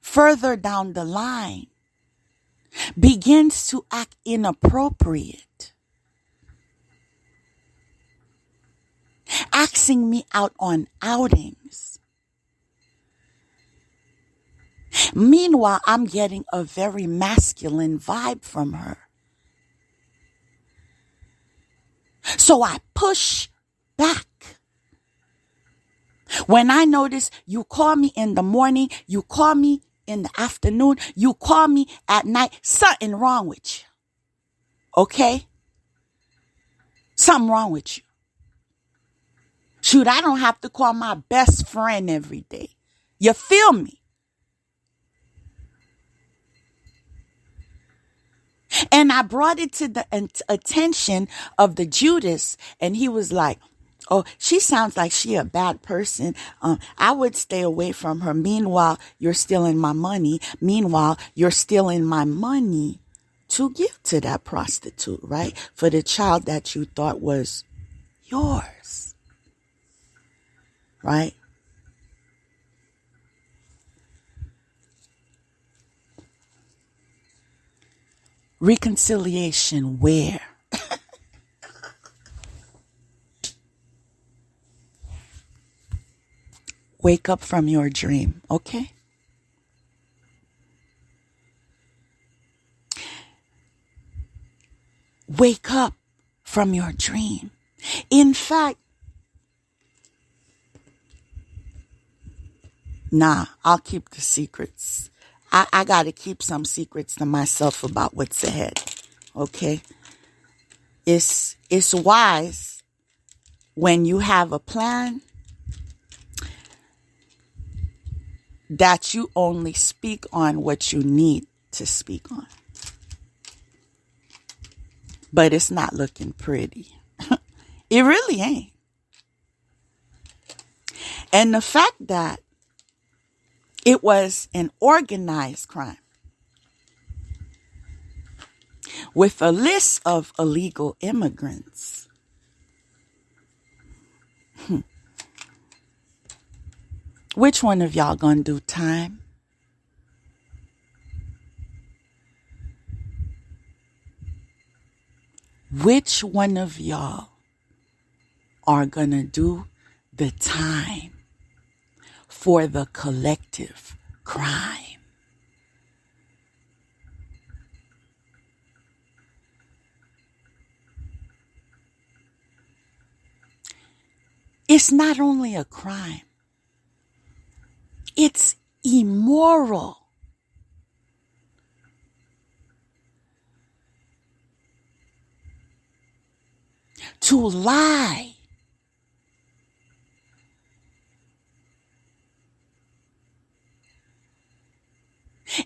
Speaker 1: further down the line begins to act inappropriate, asking me out on outings. Meanwhile, I'm getting a very masculine vibe from her. So I push back. When I notice you call me in the morning, you call me in the afternoon, you call me at night, something wrong with you. Okay? Something wrong with you. Shoot, I don't have to call my best friend every day. You feel me? And I brought it to the attention of the Judas, and he was like, oh, she sounds like she a bad person. I would stay away from her. Meanwhile, you're stealing my money. Meanwhile, you're stealing my money to give to that prostitute, right? For the child that you thought was yours, right? Reconciliation where? Wake up from your dream, okay? Wake up from your dream. In fact, I'll keep the secrets. I got to keep some secrets to myself about what's ahead, okay? It's wise when you have a plan that you only speak on what you need to speak on. But it's not looking pretty. It really ain't. And the fact that it was an organized crime with a list of illegal immigrants. Which one of y'all gonna do time? Which one of y'all are gonna do the time for the collective crime? It's not only a crime, it's immoral to lie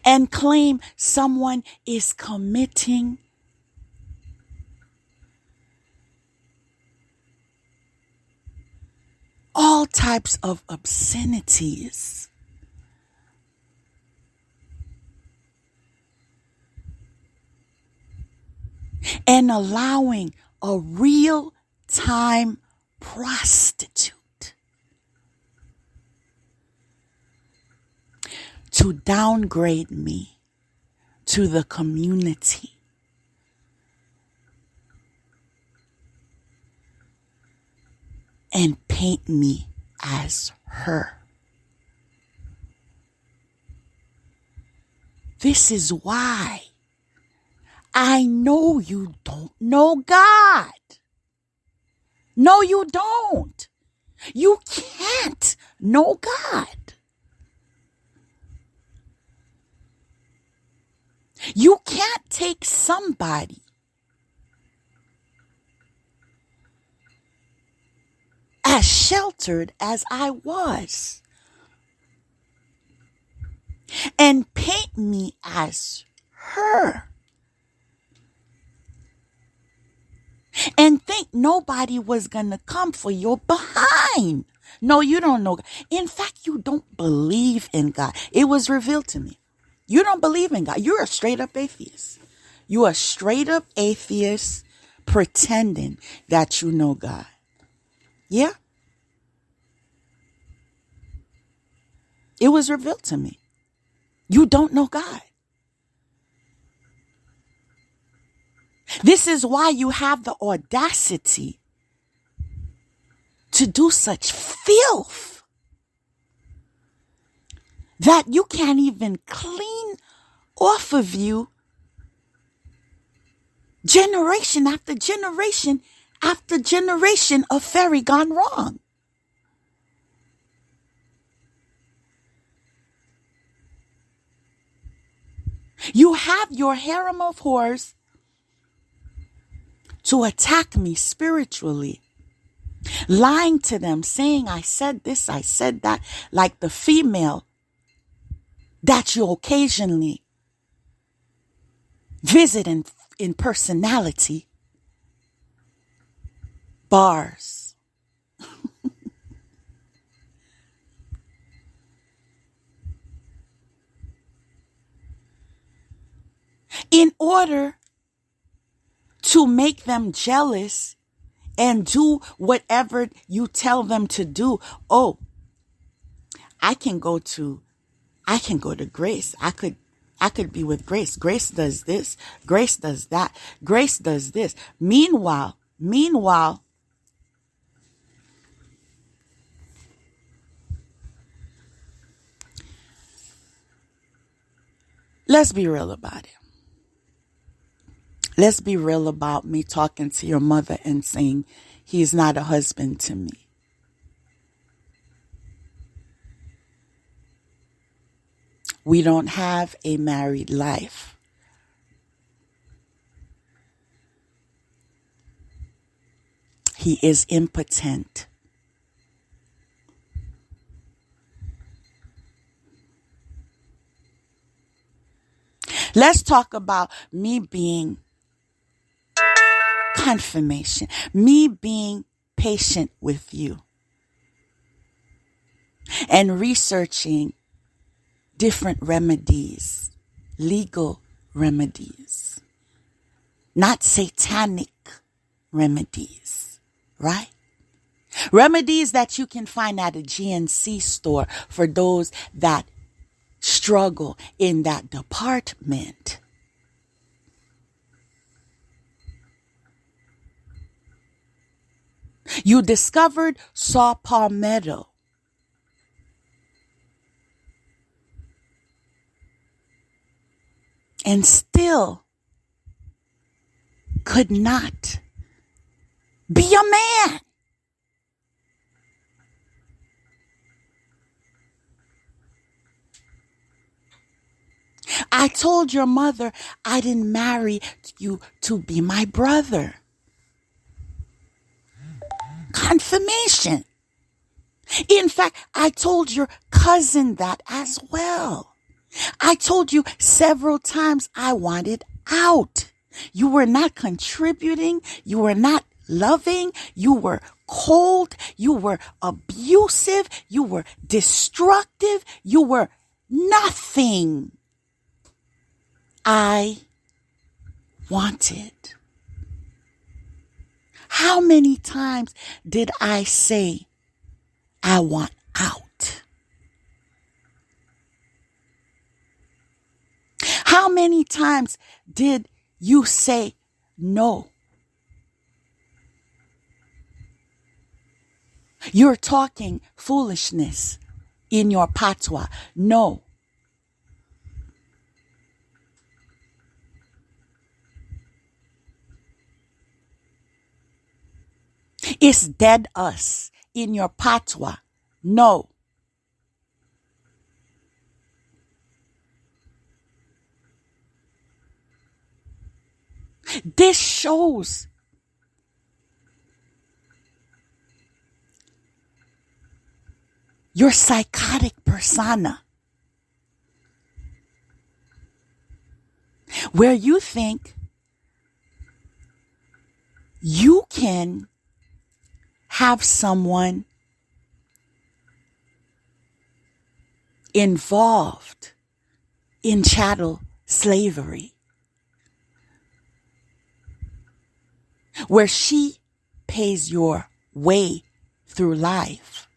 Speaker 1: and claim someone is committing all types of obscenities. And allowing a real-time prostitute to downgrade me to the community. And paint me as her. This is why I know you don't know God. No, you don't. You can't know God. You can't take somebody as sheltered as I was, and paint me as her, and think nobody was going to come for your behind. No, you don't know. In fact, you don't believe in God. It was revealed to me. You don't believe in God. You're a straight up atheist. You're a straight up atheist pretending that you know God. Yeah. It was revealed to me. You don't know God. This is why you have the audacity to do such filth that you can't even clean off of you generation after generation after generation of fairy gone wrong. You have your harem of whores to attack me spiritually, lying to them, saying I said this, I said that, like the female that you occasionally visit in personality. Bars. In order to make them jealous and do whatever you tell them to do. Oh, I can go to Grace. I could be with Grace. Grace does this. Grace does that. Grace does this. Meanwhile, let's be real about it. Let's be real about me talking to your mother and saying he's not a husband to me. We don't have a married life. He is impotent. Let's talk about me being confirmation, me being patient with you and researching different remedies, legal remedies, not satanic remedies, right? Remedies that you can find at a GNC store for those that struggle in that department. You discovered saw palmetto. And still could not be a man. I told your mother I didn't marry you to be my brother. Confirmation. In fact, I told your cousin that as well. I told you several times I wanted out. You were not contributing. You were not loving. You were cold. You were abusive. You were destructive. You were nothing I wanted. How many times did I say I want out? How many times did you say no? You're talking foolishness in your patois. No. It's dead us in your patois. No. This shows your psychotic persona, where you think you can have someone involved in chattel slavery, where she pays your way through life,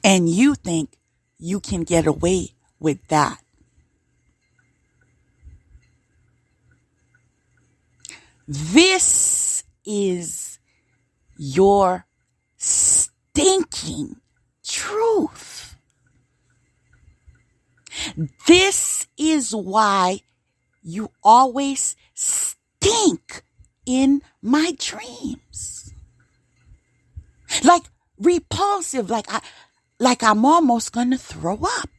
Speaker 1: and you think you can get away with that. This is your stinking truth. This is why you always stink in my dreams. Like repulsive, like I'm almost gonna throw up.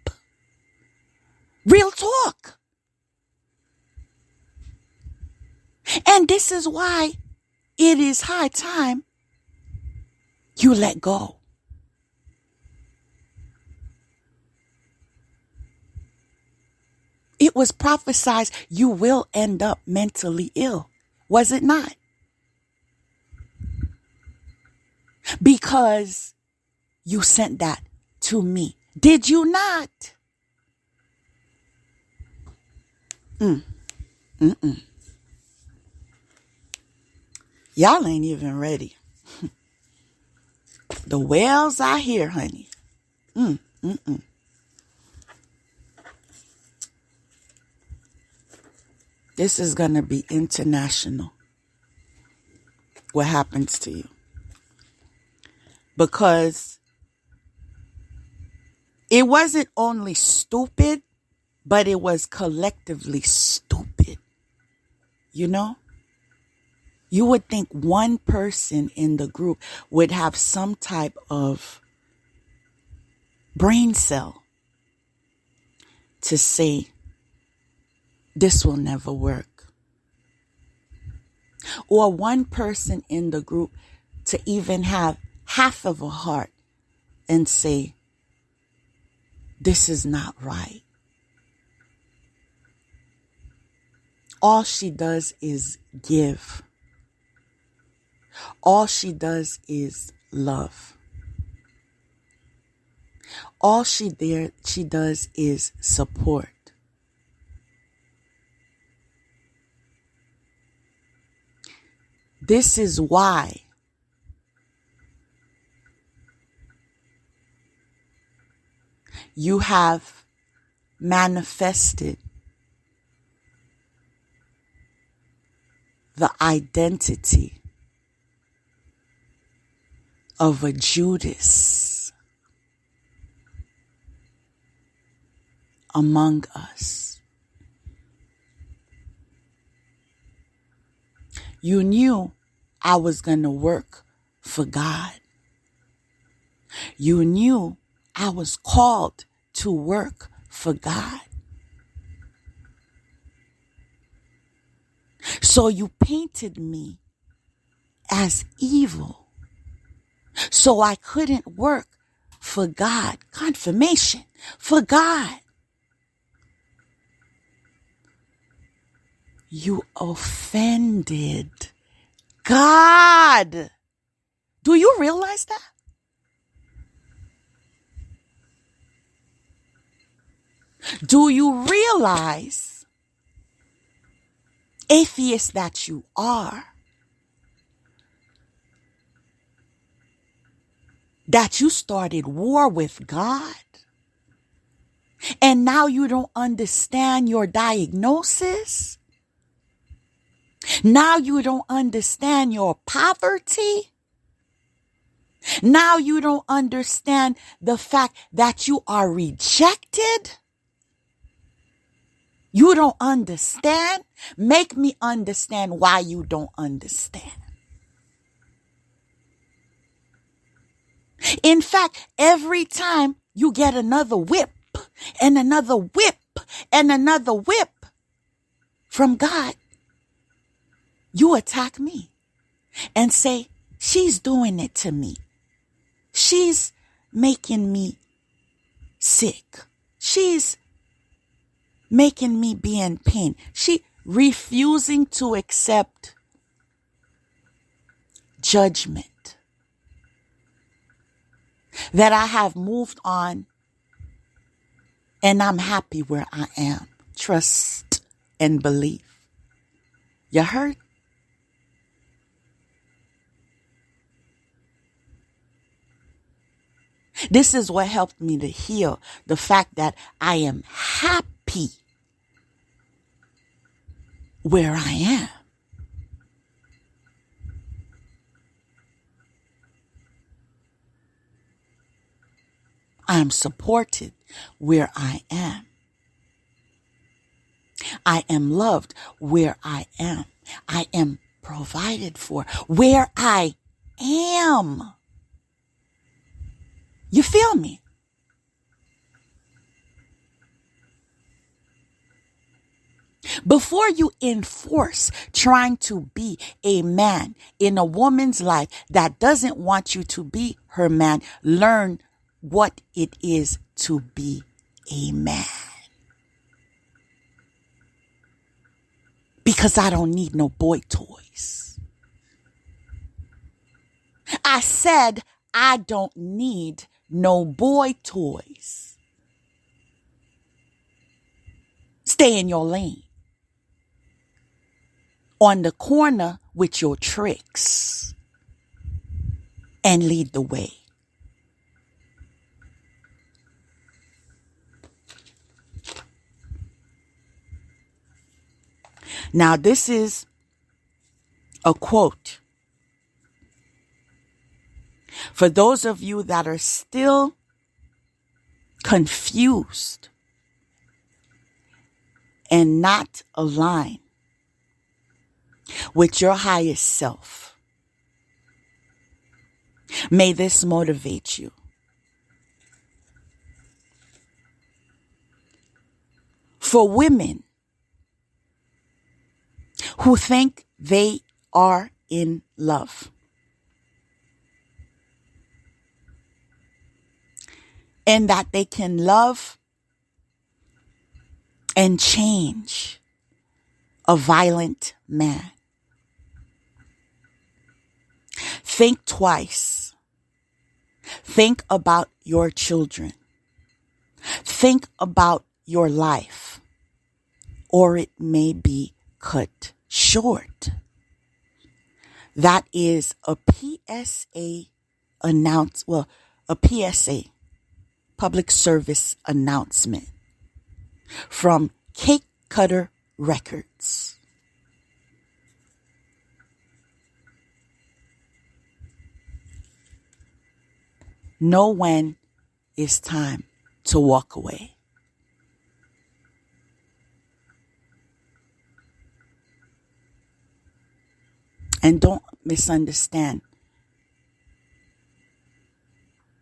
Speaker 1: Real talk. And this is why it is high time you let go. It was prophesied you will end up mentally ill, was it not? Because you sent that to me. Did you not? Y'all ain't even ready. The whales are here, honey. This is going to be international. What happens to you? Because it wasn't only stupid, but it was collectively stupid. You know? You would think one person in the group would have some type of brain cell to say, this will never work. Or one person in the group to even have half of a heart and say, this is not right. All she does is give. All she does is love. All she does is support. This is why you have manifested the identity of a Judas among us. You knew I was going to work for God. You knew I was called to work for God. So you painted me as evil. So I couldn't work for God. Confirmation for God. You offended God. Do you realize that? Do you realize, atheist that you are, that you started war with God? And now you don't understand your diagnosis? Now you don't understand your poverty? Now you don't understand the fact that you are rejected? You don't understand? Make me understand why you don't understand. In fact, every time you get another whip and another whip and another whip from God, you attack me and say, She's doing it to me. She's making me sick. She's making me be in pain. She refusing to accept judgment. That I have moved on and I'm happy where I am. Trust and belief. You heard? This is what helped me to heal. The fact that I am happy where I am. I am supported where I am. I am loved where I am. I am provided for where I am. You feel me? Before you enforce trying to be a man in a woman's life that doesn't want you to be her man, learn what it is to be a man. Because I don't need no boy toys. I said I don't need no boy toys. Stay in your lane. On the corner with your tricks. And lead the way. Now this is a quote. For those of you that are still confused and not aligned with your highest self, may this motivate you. For women who think they are in love, and that they can love and change a violent man. Think twice. Think about your children. Think about your life, or it may be cut short. That is a PSA a PSA, public service announcement from Cake Cutter Records. Know when it's time to walk away. And don't misunderstand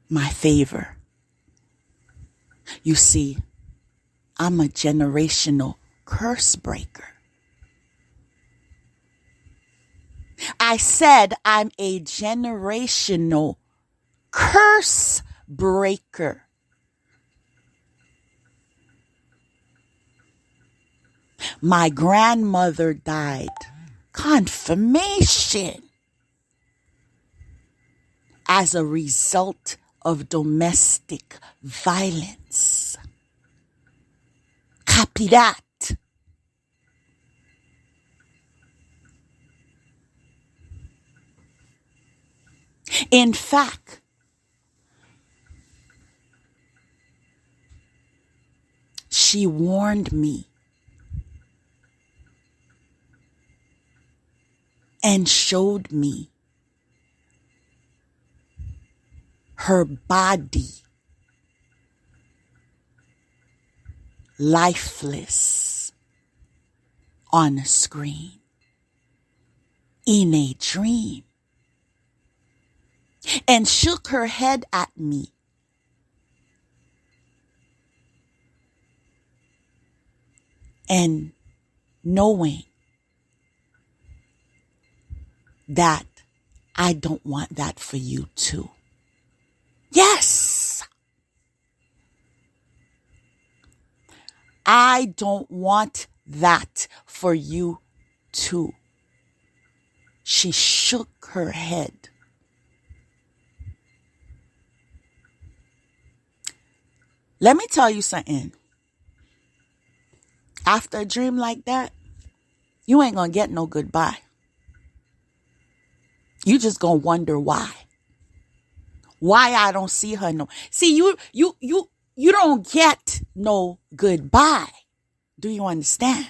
Speaker 1: my favor. You see, I'm a generational curse breaker. I said I'm a generational curse breaker. My grandmother died. Confirmation. As a result of domestic violence. Copy that. In fact, she warned me and showed me her body lifeless on a screen in a dream, and shook her head at me and knowing that I don't want that for you too. Yes. I don't want that for you too. She shook her head. Let me tell you something. After a dream like that, you ain't gonna get no goodbye. You just gonna wonder why. Why I don't see her no. See, you don't get no goodbye. Do you understand?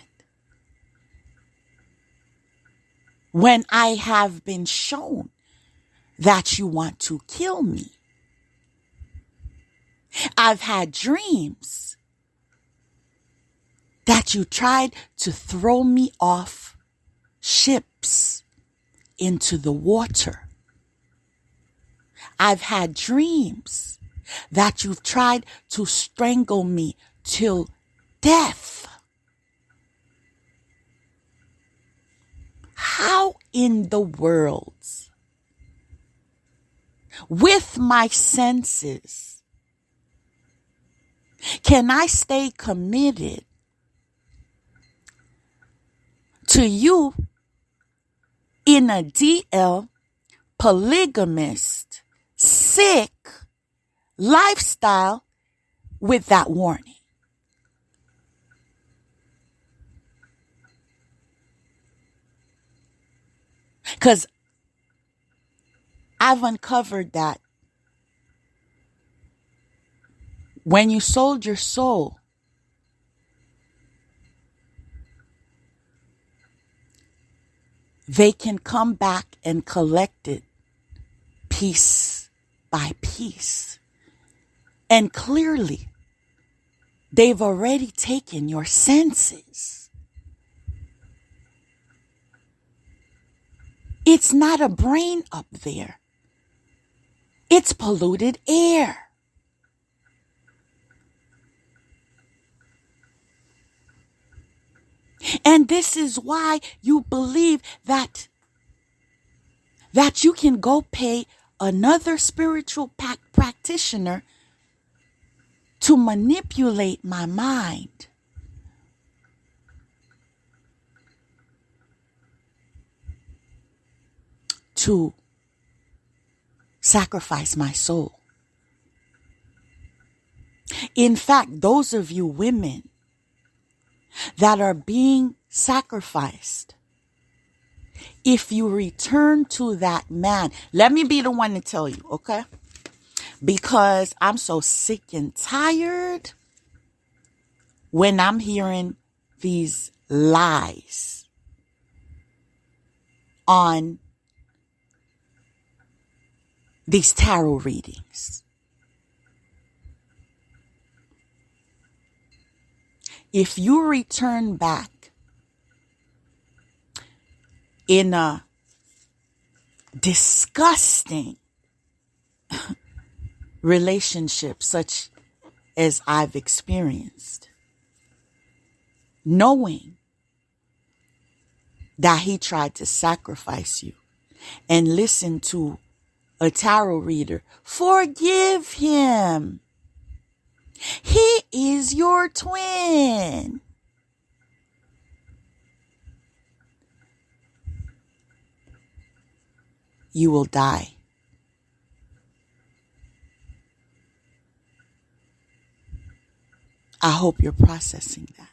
Speaker 1: When I have been shown that you want to kill me. I've had dreams that you tried to throw me off ships into the water. I've had dreams that you've tried to strangle me till death. How in the world, with my senses, can I stay committed to you in a DL, polygamist, sick lifestyle with that warning? Because I've uncovered that when you sold your soul, they can come back and collect it piece by piece. And clearly, they've already taken your senses. It's not a brain up there. It's polluted air. And this is why you believe that you can go pay another spiritual practitioner to manipulate my mind. To sacrifice my soul. In fact, those of you women that are being sacrificed, if you return to that man, let me be the one to tell you, okay? Because I'm so sick and tired when I'm hearing these lies on these tarot readings. If you return back in a disgusting relationship such as I've experienced, knowing that he tried to sacrifice you, and listen to a tarot reader, forgive him. He is your twin. You will die. I hope you're processing that.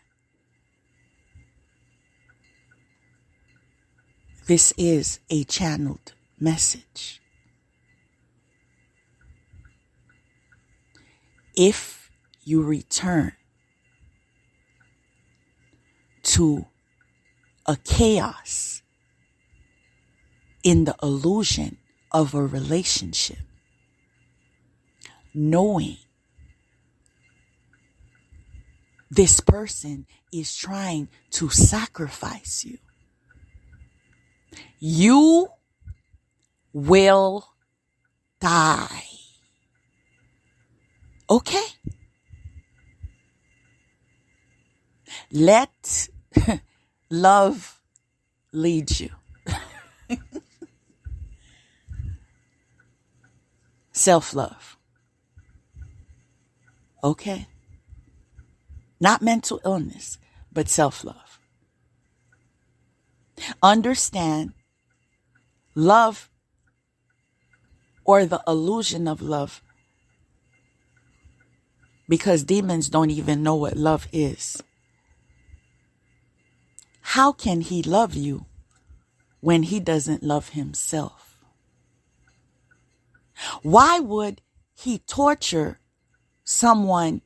Speaker 1: This is a channeled message. If you return to a chaos in the illusion of a relationship, knowing this person is trying to sacrifice you, you will die. Okay? Let love lead you. Self-love. Okay? Not mental illness, but self-love. Understand love, or the illusion of love, because demons don't even know what love is. How can he love you when he doesn't love himself? Why would he torture someone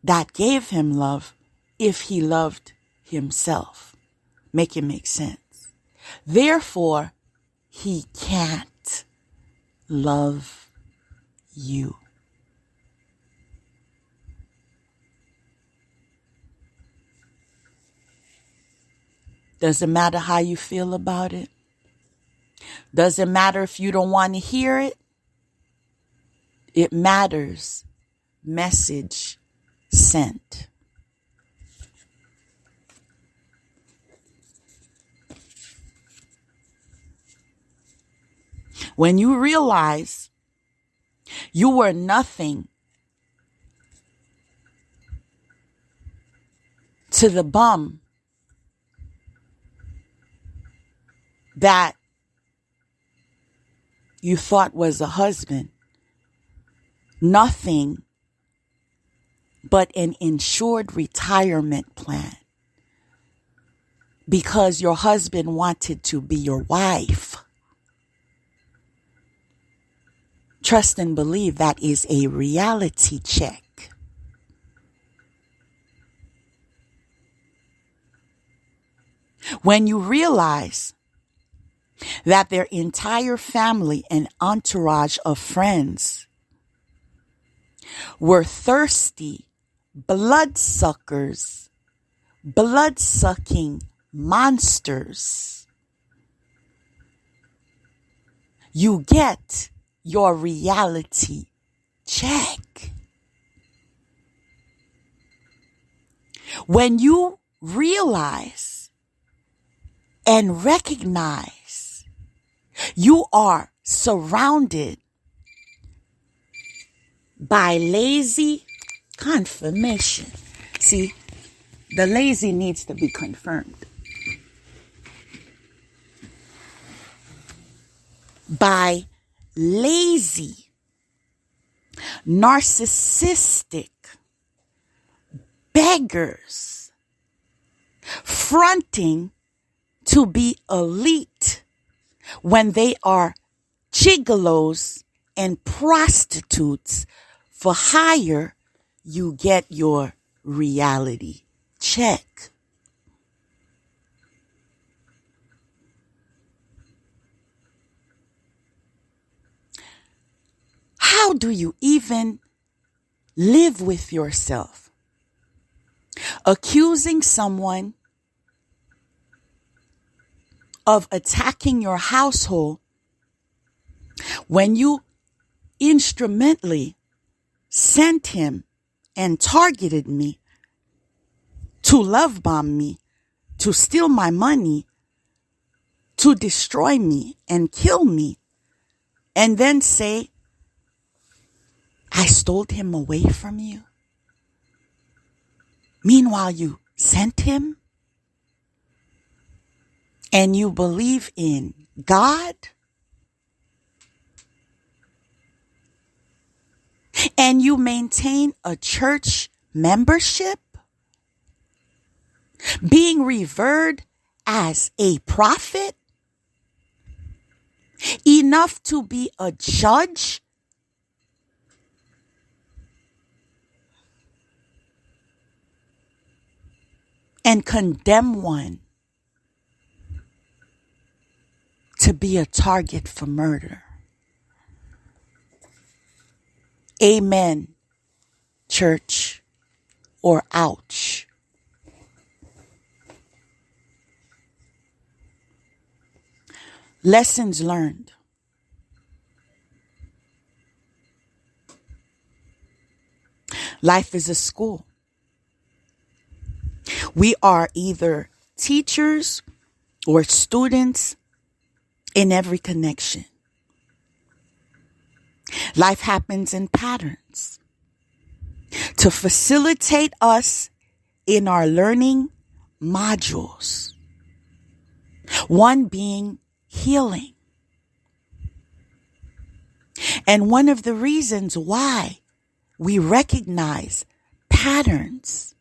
Speaker 1: that gave him love if he loved himself? Make it make sense. Therefore, he can't love you. Doesn't matter how you feel about it. Doesn't matter if you don't want to hear it. It matters. Message sent. When you realize you were nothing to the bum that you thought was a husband, nothing but an insured retirement plan because your husband wanted to be your wife. Trust and believe that is a reality check. When you realize that their entire family and entourage of friends were thirsty bloodsuckers, blood-sucking monsters, you get your reality check. When you realize and recognize you are surrounded by lazy confirmation. See, the lazy needs to be confirmed. By lazy, narcissistic beggars fronting to be elite when they are gigolos and prostitutes for hire, you get your reality check. How do you even live with yourself? Accusing someone of attacking your household when you instrumentally sent him and targeted me to love bomb me, to steal my money, to destroy me and kill me, and then say, I stole him away from you. Meanwhile, you sent him and you believe in God and you maintain a church membership, being revered as a prophet, enough to be a judge and condemn one to be a target for murder. Amen, church, or ouch. Lessons learned. Life is a school. We are either teachers or students in every connection. Life happens in patterns to facilitate us in our learning modules. One being healing. And one of the reasons why we recognize patterns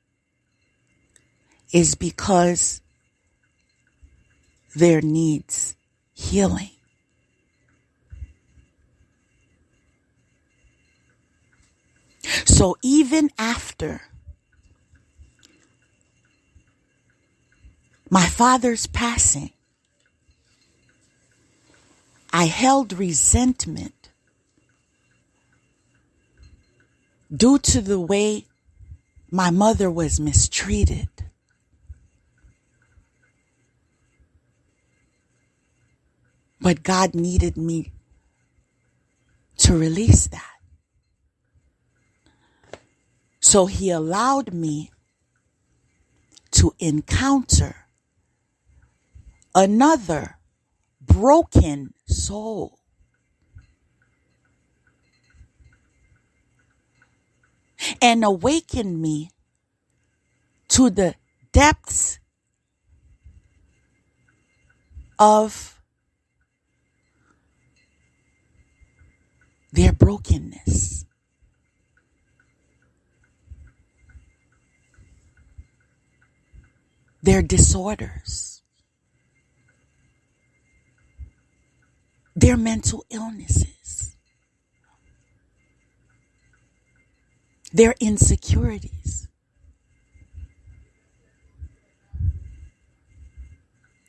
Speaker 1: is because there needs healing. So even after my father's passing, I held resentment due to the way my mother was mistreated. But God needed me to release that. So he allowed me to encounter another broken soul. And awakened me to the depths of their brokenness. Their disorders. Their mental illnesses. Their insecurities.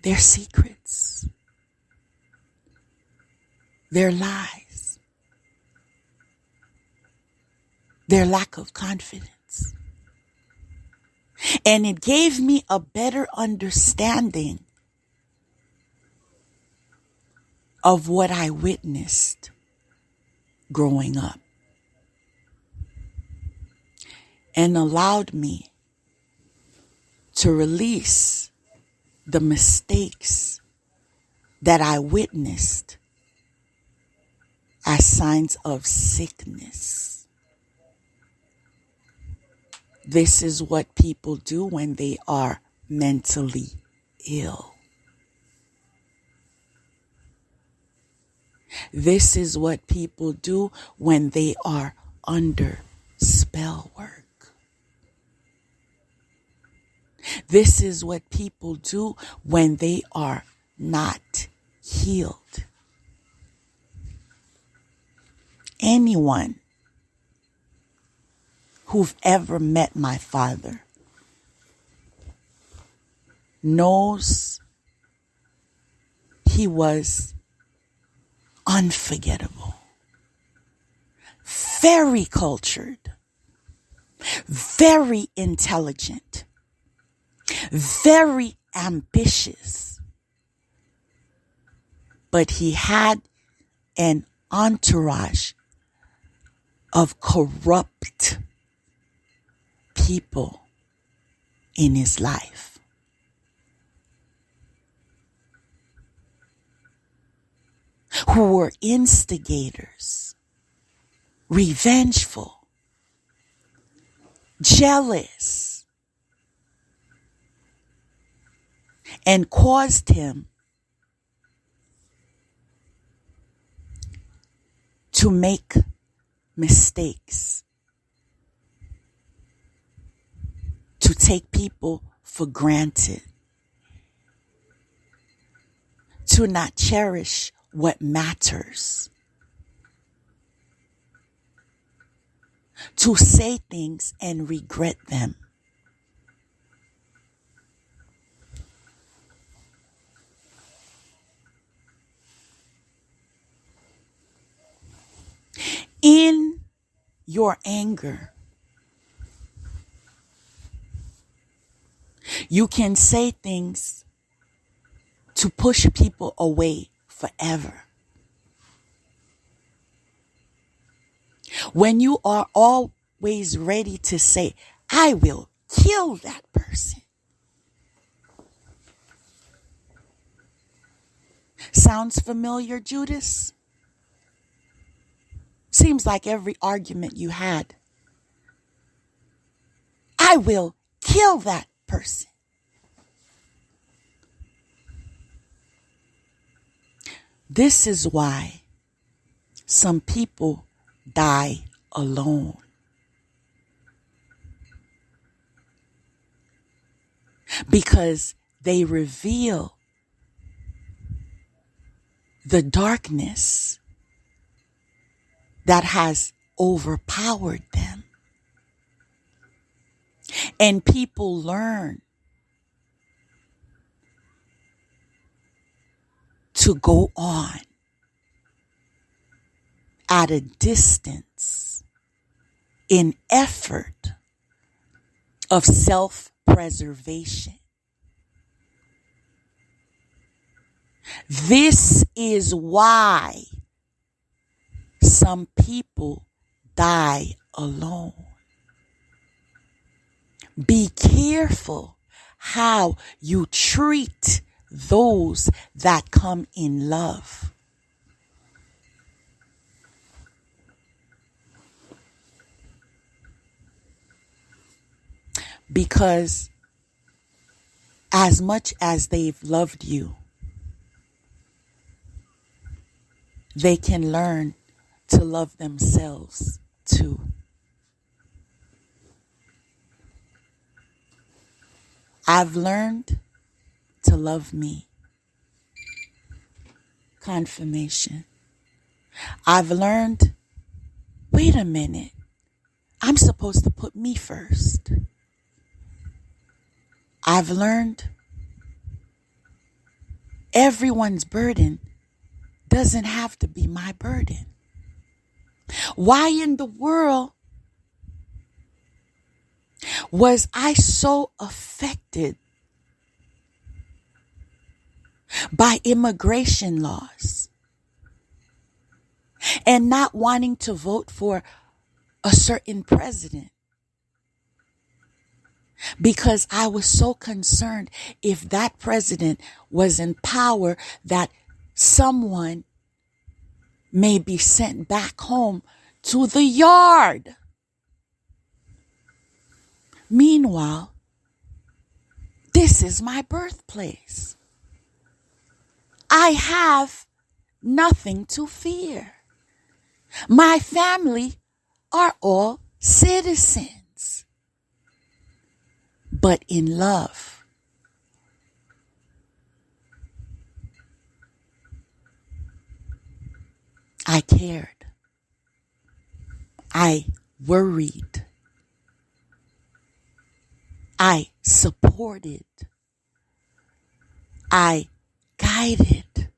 Speaker 1: Their secrets. Their lies. Their lack of confidence. And it gave me a better understanding of what I witnessed growing up. And allowed me to release the mistakes that I witnessed as signs of sickness. This is what people do when they are mentally ill. This is what people do when they are under spell work. This is what people do when they are not healed. Anyone who've ever met my father knows he was unforgettable, very cultured, very intelligent, very ambitious, but he had an entourage of corrupt people in his life. Who were instigators, revengeful, jealous, and caused him to make mistakes, to take people for granted, to not cherish what matters, to say things and regret them. In your anger, you can say things to push people away forever. When you are always ready to say, I will kill that person. Sounds familiar, Judas? Seems like every argument you had, I will kill that person. This is why some people die alone. Because they reveal the darkness that has overpowered them. And people learn to go on at a distance in effort of self-preservation. This is why some people die alone. Be careful how you treat those that come in love. Because as much as they've loved you, they can learn to love themselves too. I've learned to love me. Confirmation. I've learned, wait a minute, I'm supposed to put me first. I've learned everyone's burden doesn't have to be my burden. Why in the world was I so affected by immigration laws and not wanting to vote for a certain president? Because I was so concerned if that president was in power that someone may be sent back home to the yard. Meanwhile, this is my birthplace. I have nothing to fear. My family are all citizens. But in love, I cared. I worried. I supported. I guided.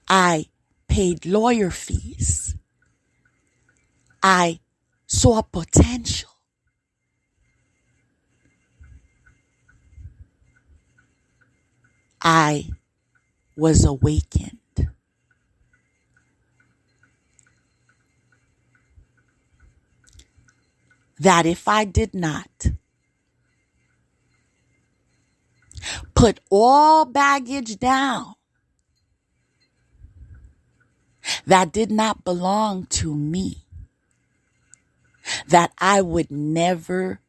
Speaker 1: I paid lawyer fees. I saw potential. I was awakened. That if I did not put all baggage down that did not belong to me, that I would never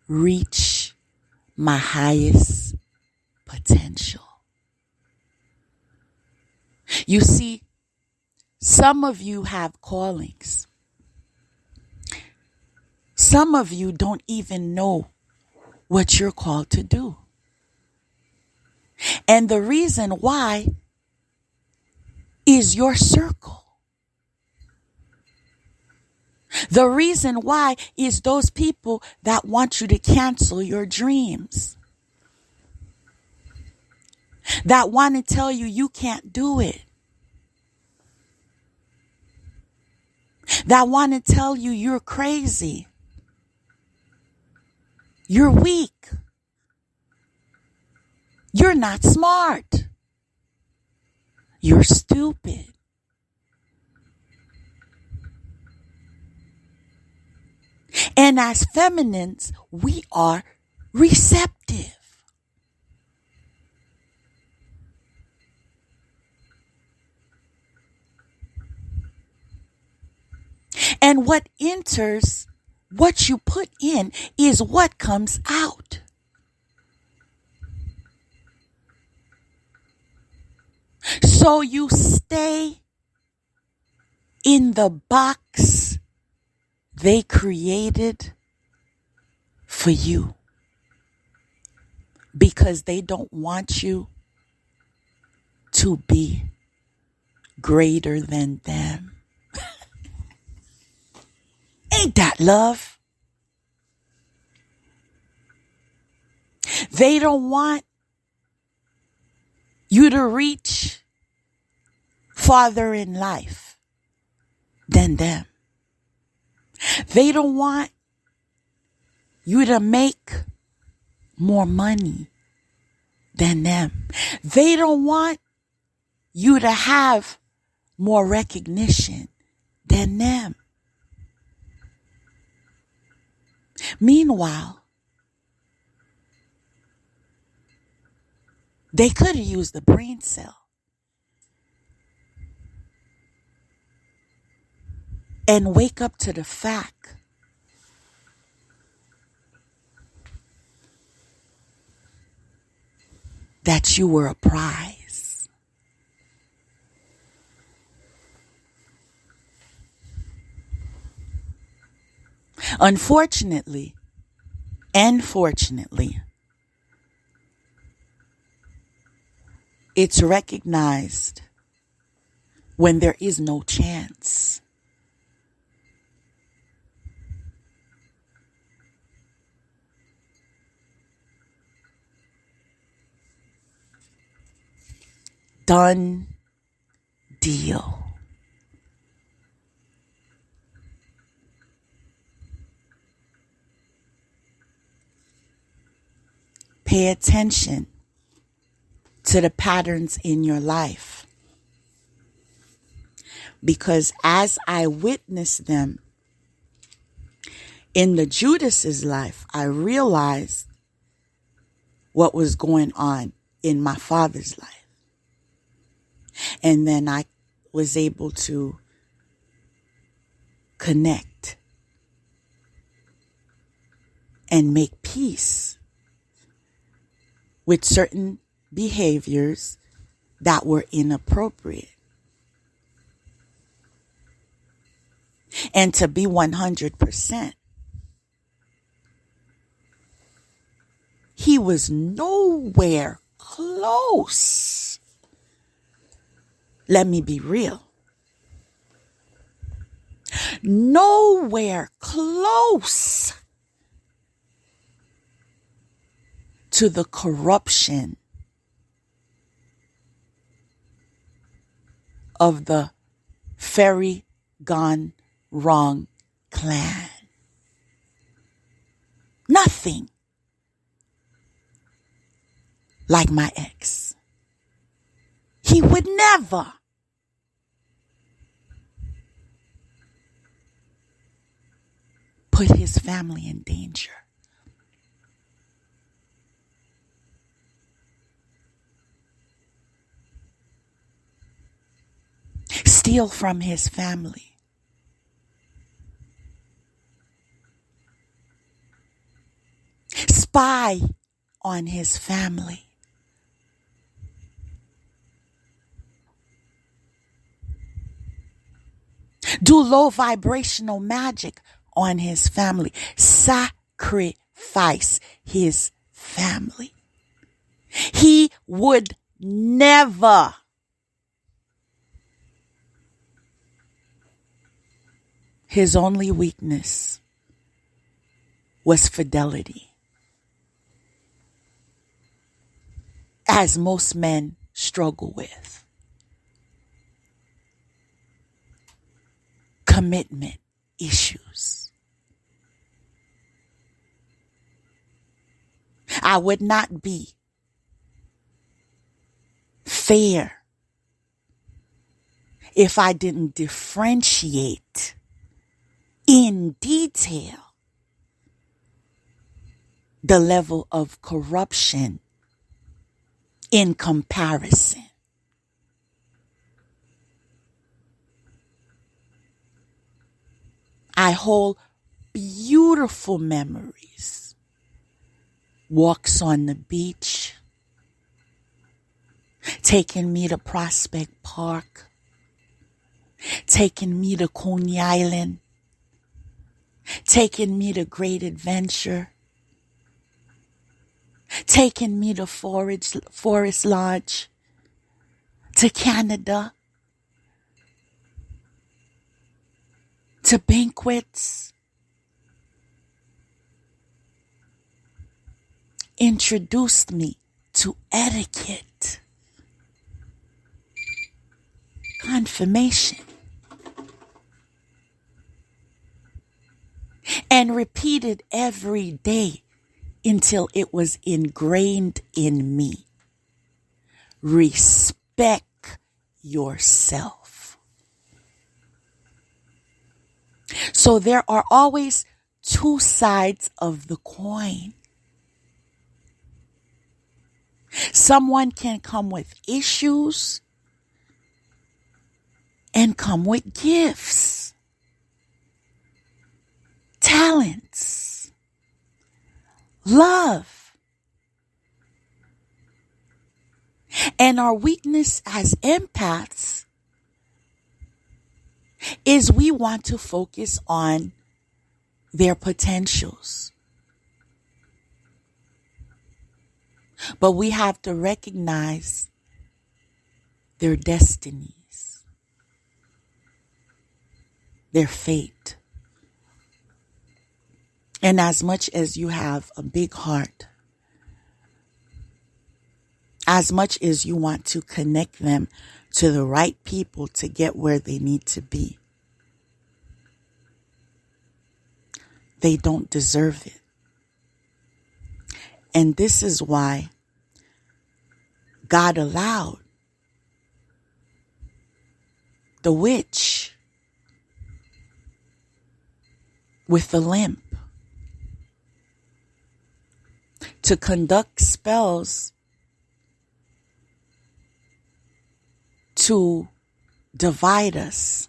Speaker 1: reach my highest potential. You see, some of you have callings. Some of you don't even know what you're called to do. And the reason why is your circle. The reason why is those people that want you to cancel your dreams. That want to tell you you can't do it. That want to tell you you're crazy. You're weak. You're not smart. You're stupid. And as feminines, we are receptive. And what enters, what you put in, is what comes out. So you stay in the box they created for you because they don't want you to be greater than them. Ain't that love? They don't want you to reach farther in life than them. They don't want you to make more money than them. They don't want you to have more recognition than them. Meanwhile, they could have used the brain cell and wake up to the fact that you were a prize. Unfortunately, and fortunately, it's recognized when there is no chance. Done deal. Pay attention to the patterns in your life, because as I witnessed them in the Judas's life, I realized what was going on in my father's life. And then I was able to connect and make peace with certain behaviors that were inappropriate. And to be 100%, he was nowhere close. Let me be real. Nowhere close to the corruption of the fairy gone wrong clan. Nothing like my ex. He would never put his family in danger. Steal from his family. Spy on his family. Do low vibrational magic on his family. Sacrifice his family. He would never his only weakness was fidelity. As most men struggle with. Commitment issues. I would not be fair if I didn't differentiate in detail the level of corruption in comparison. I hold beautiful memories. Walks on the beach, taking me to Prospect Park, taking me to Coney Island, taking me to Great Adventure, taking me to Forest Lodge, to Canada, to banquets, introduced me to etiquette, confirmation, and repeated every day until it was ingrained in me. Respect yourself. So there are always two sides of the coin. Someone can come with issues and come with gifts, talents, love. And our weakness as empaths is we want to focus on their potentials. But we have to recognize their destinies, their fate. And as much as you have a big heart, as much as you want to connect them to the right people to get where they need to be, they don't deserve it. And this is why God allowed the witch with the limp to conduct spells to divide us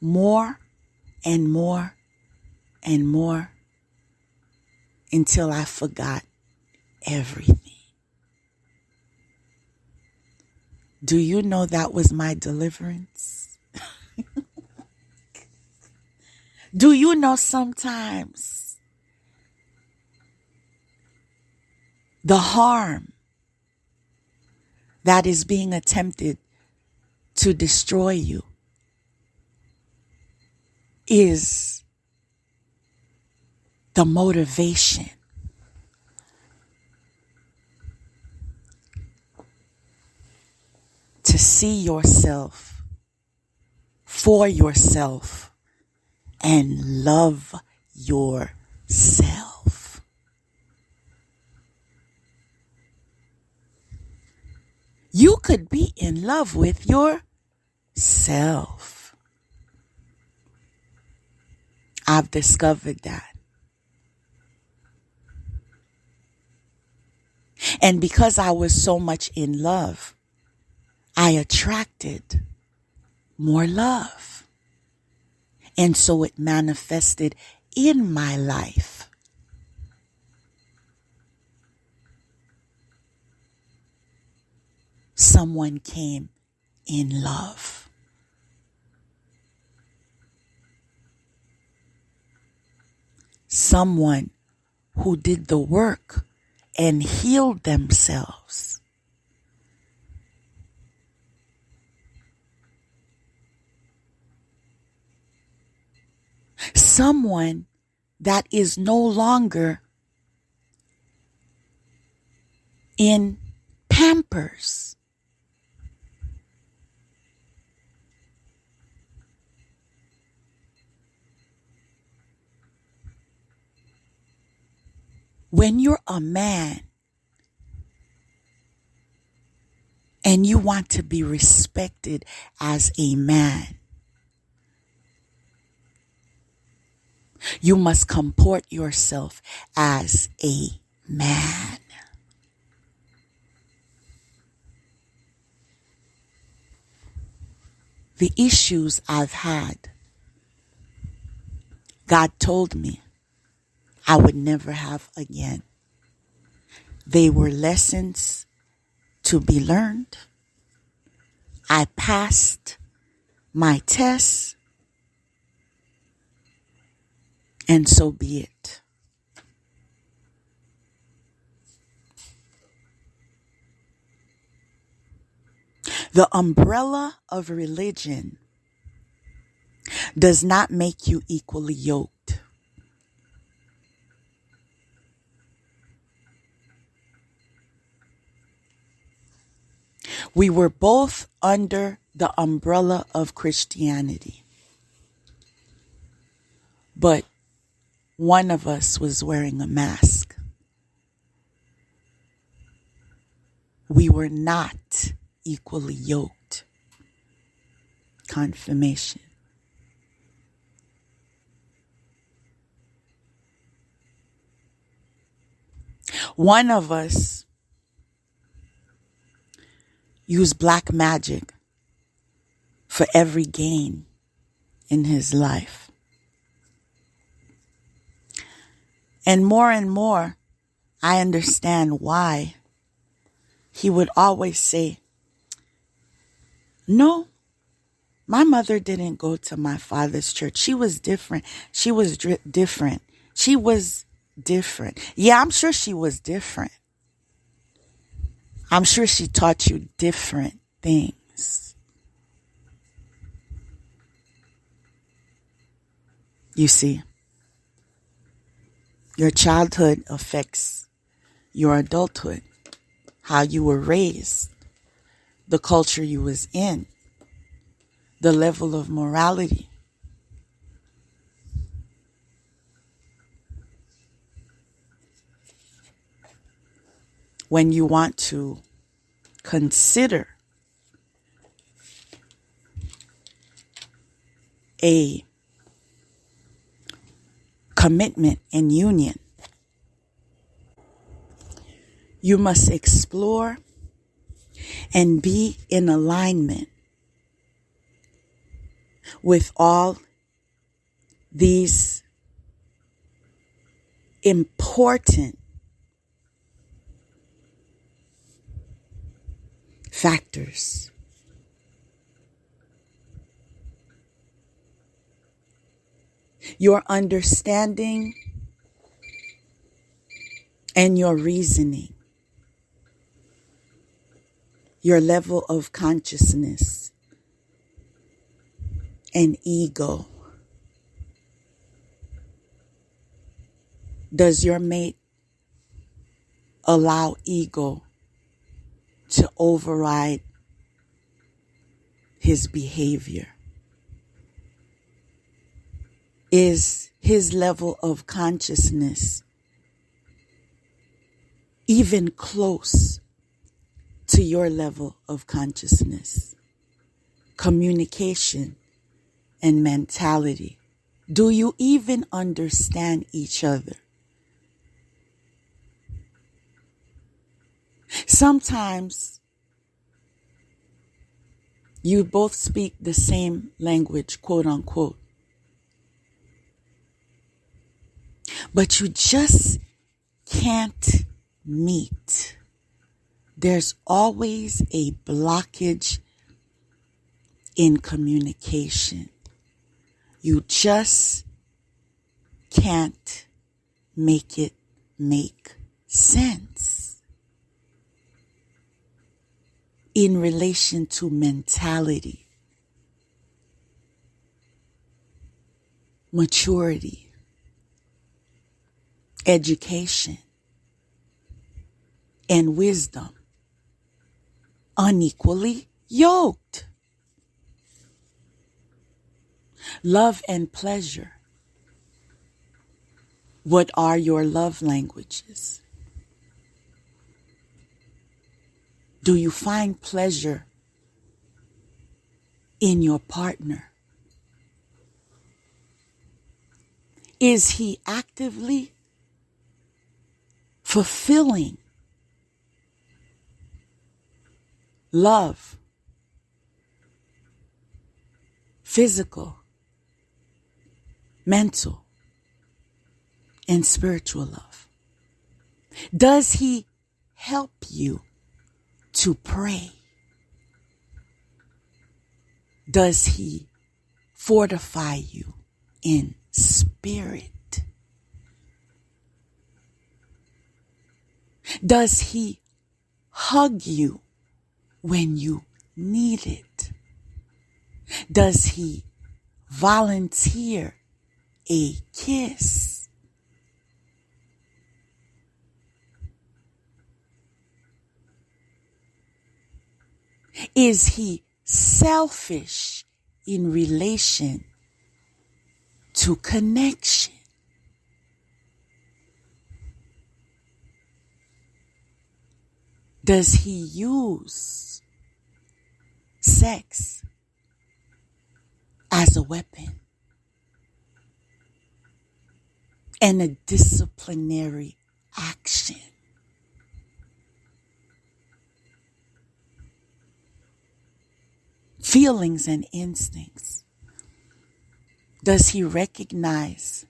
Speaker 1: more and more and more until I forgot everything. Do you know that was my deliverance? Do you know sometimes the harm that is being attempted to destroy you is the motivation to see yourself for yourself and love yourself. You could be in love with yourself. I've discovered that. And because I was so much in love, I attracted more love. And so it manifested in my life. Someone came in love. Someone who did the work and healed themselves. Someone that is no longer in Pampers. When you're a man and you want to be respected as a man, you must comport yourself as a man. The issues I've had God told me I would never have again. They were lessons to be learned. I passed my tests, and so be it. The umbrella of religion does not make you equally yoked. We were both under the umbrella of Christianity, but one of us was wearing a mask. We were not equally yoked. Confirmation. One of us used black magic for every gain in his life. And more, I understand why he would always say, no, my mother didn't go to my father's church. She was different. She was different. She was different. Yeah, I'm sure she was different. I'm sure she taught you different things. You see, your childhood affects your adulthood, how you were raised, the culture you was in, the level of morality. When you want to consider a commitment and union, you must explore and be in alignment with all these important factors. Your understanding and your reasoning, your level of consciousness and ego. Does your mate allow ego to override his behavior? Is his level of consciousness even close to your level of consciousness? Communication and mentality. Do you even understand each other? Sometimes you both speak the same language, quote unquote, but you just can't meet. There's always a blockage in communication. You just can't make it make sense in relation to mentality, maturity, education, and wisdom. Unequally yoked. Love and pleasure. What are your love languages? Do you find pleasure in your partner? Is he actively fulfilling love, physical, mental, and spiritual love? Does he help you to pray? Does he fortify you in spirit? Does he hug you when you need it? Does he volunteer a kiss? Is he selfish in relation to connection? Does he use sex as a weapon and a disciplinary action? Feelings and instincts. Does he recognize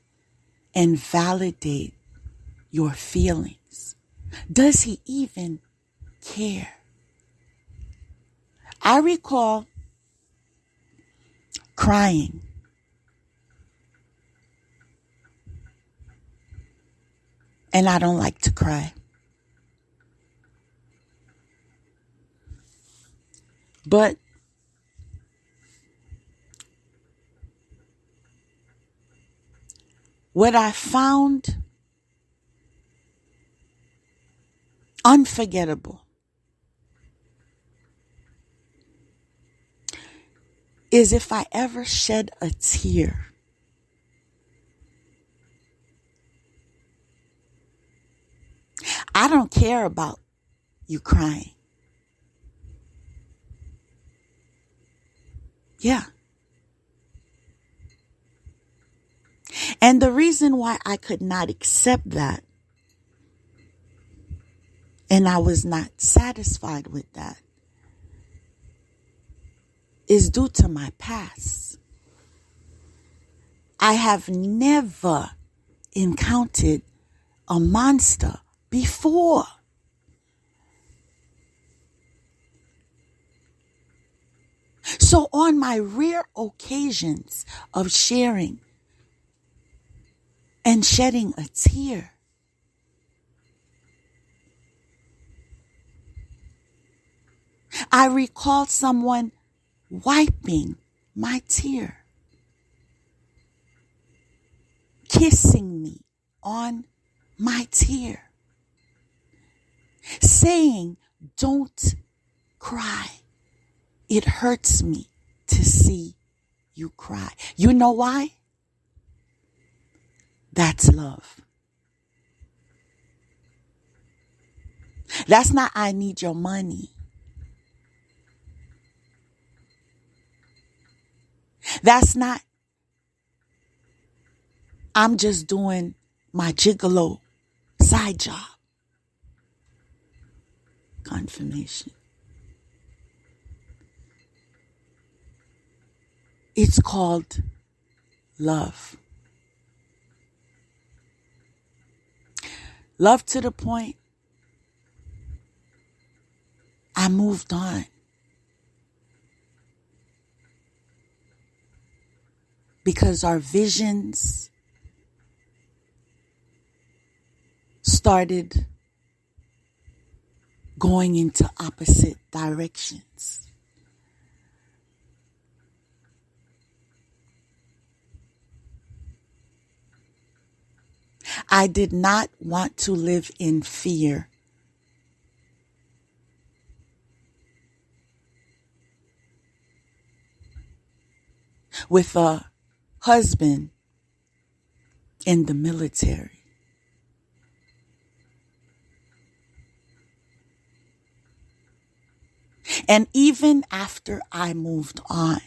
Speaker 1: and validate your feelings? Does he even care? I recall crying and I don't like to cry. But what I found unforgettable is if I ever shed a tear, I don't care about you crying. Yeah. And the reason why I could not accept that, and I was not satisfied with that, is due to my past. I have never encountered a monster before. So on my rare occasions of sharing and shedding a tear, I recall someone wiping my tear, kissing me on my tear, saying, "Don't cry. It hurts me to see you cry." You know why? That's love. That's not, "I need your money." That's not, "I'm just doing my gigolo side job." Confirmation. It's called love. Love to the point I moved on. Because our visions started going into opposite directions. I did not want to live in fear. With a husband in the military. And even after I moved on,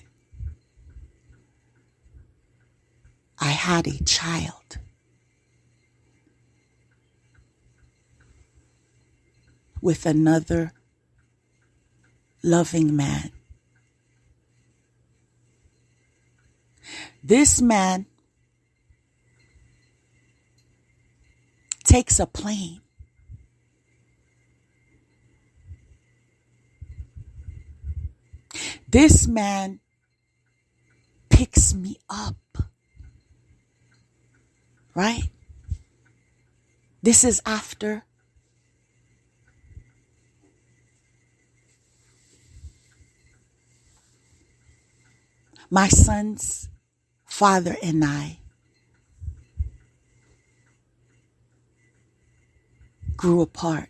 Speaker 1: I had a child with another loving man. This man takes a plane. This man picks me up, right? This is after my son's father and I grew apart.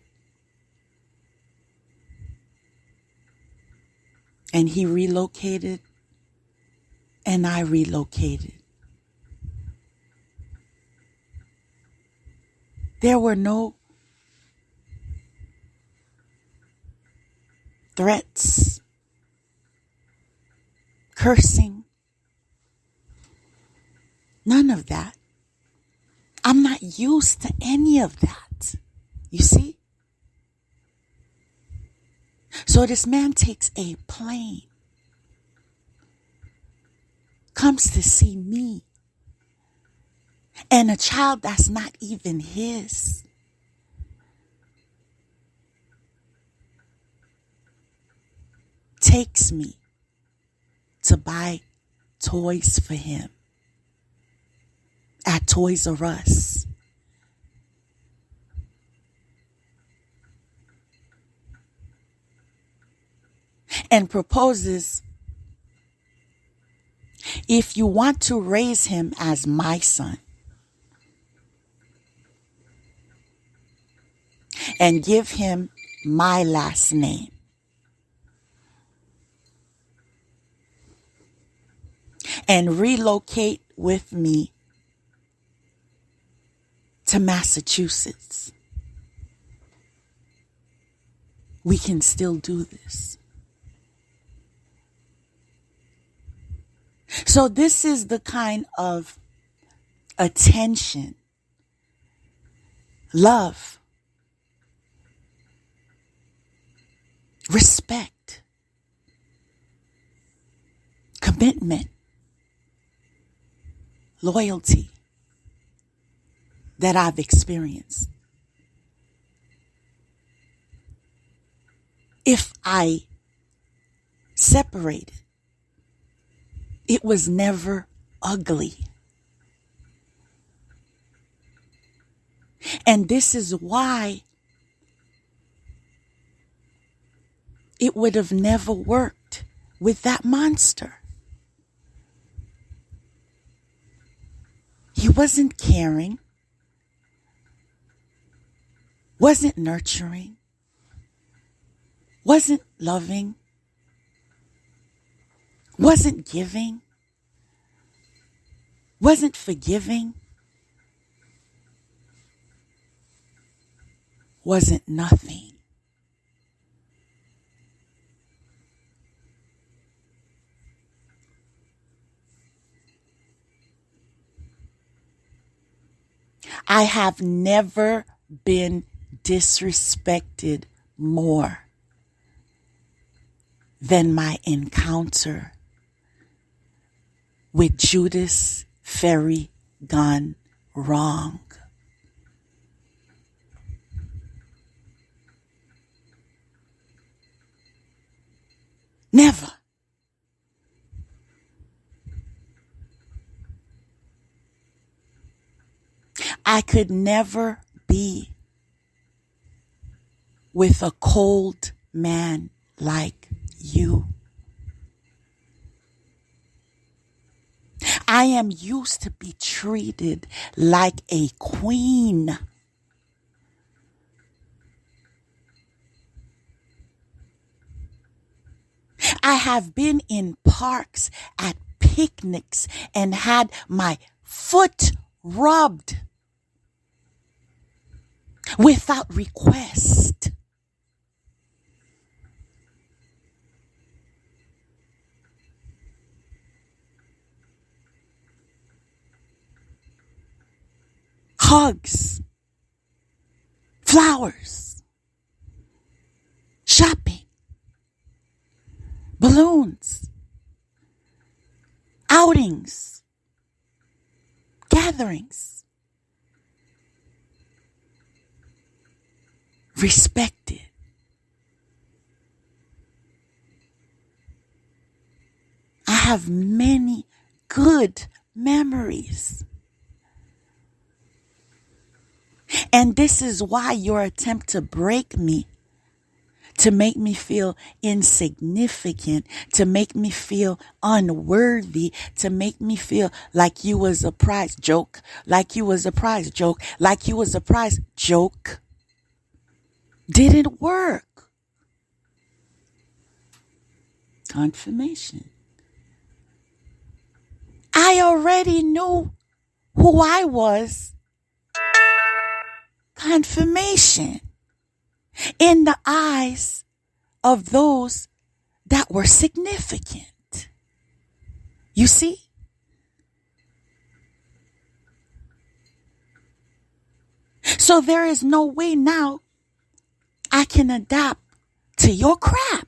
Speaker 1: And he relocated and I relocated. There were no threats, cursing, none of that. I'm not used to any of that. You see? So this man takes a plane, comes to see me, and a child that's not even his. Takes me to buy toys for him at Toys R Us. And proposes, if you want to raise him as my son and give him my last name, and relocate with me to Massachusetts, we can still do this. So this is the kind of attention, love, respect, commitment, loyalty that I've experienced. If I separated, it was never ugly. And this is why it would have never worked with that monster. He wasn't caring, wasn't nurturing, wasn't loving, wasn't giving, wasn't forgiving, wasn't nothing. I have never been disrespected more than my encounter with Judas Ferry gone wrong. Never. I could never be with a cold man like you. I am used to be treated like a queen. I have been in parks, at picnics, and had my foot rubbed without request. Hugs, flowers, shopping, balloons, outings, gatherings. respected. I have many good memories. And this is why your attempt to break me, to make me feel insignificant, to make me feel unworthy, to make me feel like you was a prize joke, like you was a prize joke, like you was a prize joke, didn't work. Confirmation. I already knew who I was. Confirmation. In the eyes of those that were significant. You see? So there is no way now I can adapt to your crap.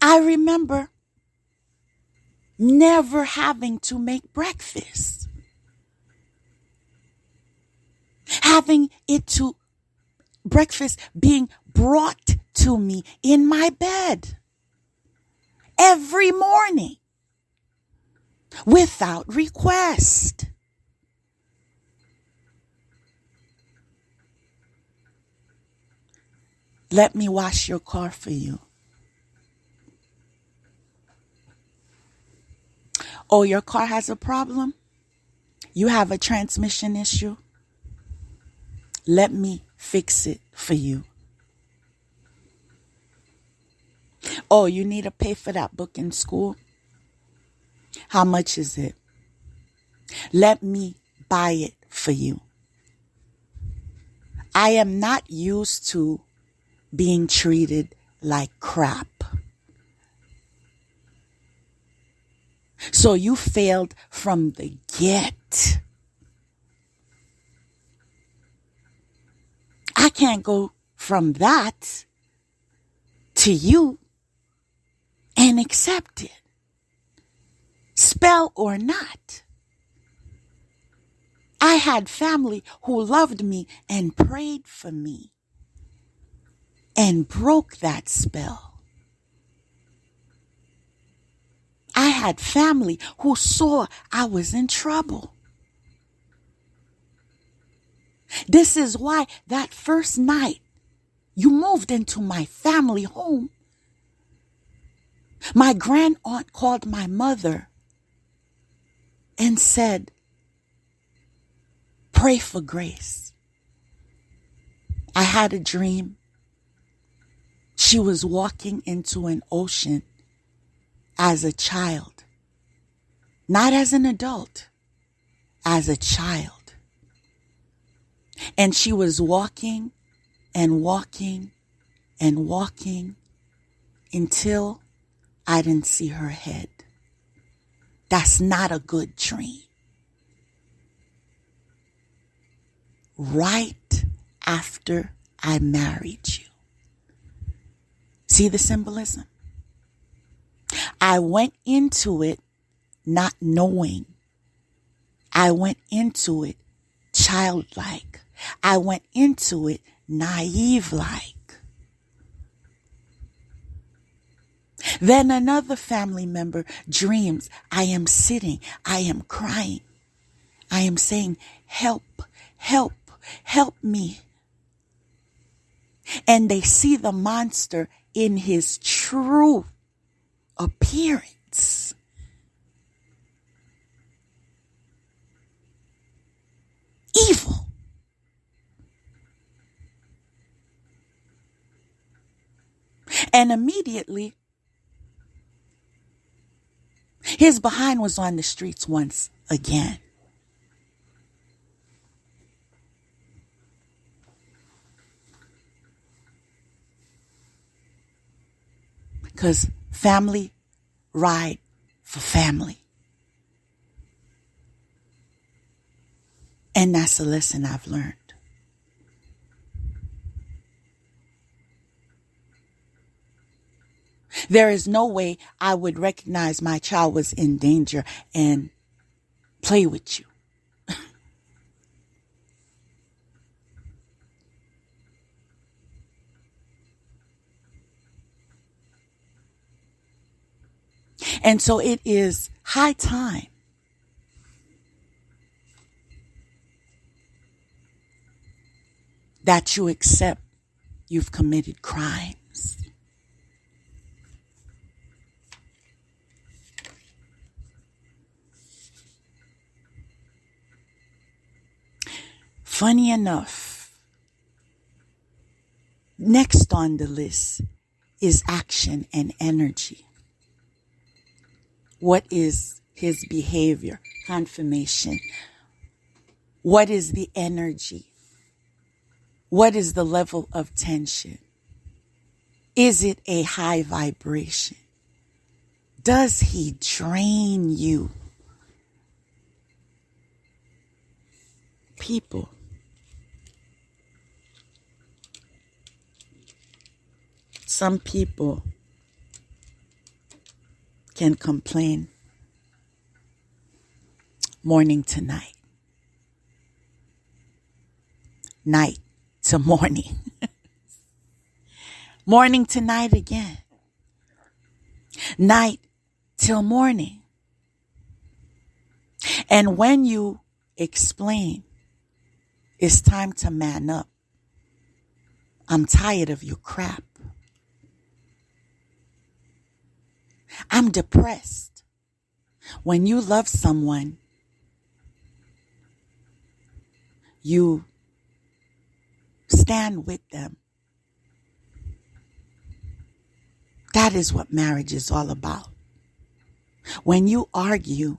Speaker 1: I remember never having to make breakfast. Having it to breakfast being brought to me in my bed every morning without request. Let me wash your car for you. Oh, your car has a problem? You have a transmission issue? Let me fix it for you. Oh, you need to pay for that book in school? How much is it? Let me buy it for you. I am not used to being treated like crap. So you failed from the get. I can't go from that to you and accept it. Spell or not. I had family who loved me and prayed for me and broke that spell. I had family who saw I was in trouble. This is why that first night you moved into my family home, my grand aunt called my mother and said, "Pray for Grace." I had a dream. She was walking into an ocean as a child, not as an adult, as a child. And she was walking and walking and walking until I didn't see her head. That's not a good dream. Right after I married you. See the symbolism? I went into it not knowing. I went into it childlike. I went into it naive-like. Then another family member dreams. I am sitting. I am crying. I am saying, "Help, help, help me." And they see the monster in his true appearance. Evil. And immediately, his behind was on the streets once again. Because family ride for family. And that's a lesson I've learned. There is no way I would recognize my child was in danger and play with you. And so it is high time that you accept you've committed crimes. Funny enough, next on the list is action and energy. What is his behavior? Confirmation. What is the energy? What is the level of tension? Is it a high vibration? Does he drain you? People. Some people can complain morning to night, night to morning, morning to night again, night till morning. And when you explain, it's time to man up. I'm tired of your crap. I'm depressed. When you love someone, you stand with them. That is what marriage is all about. When you argue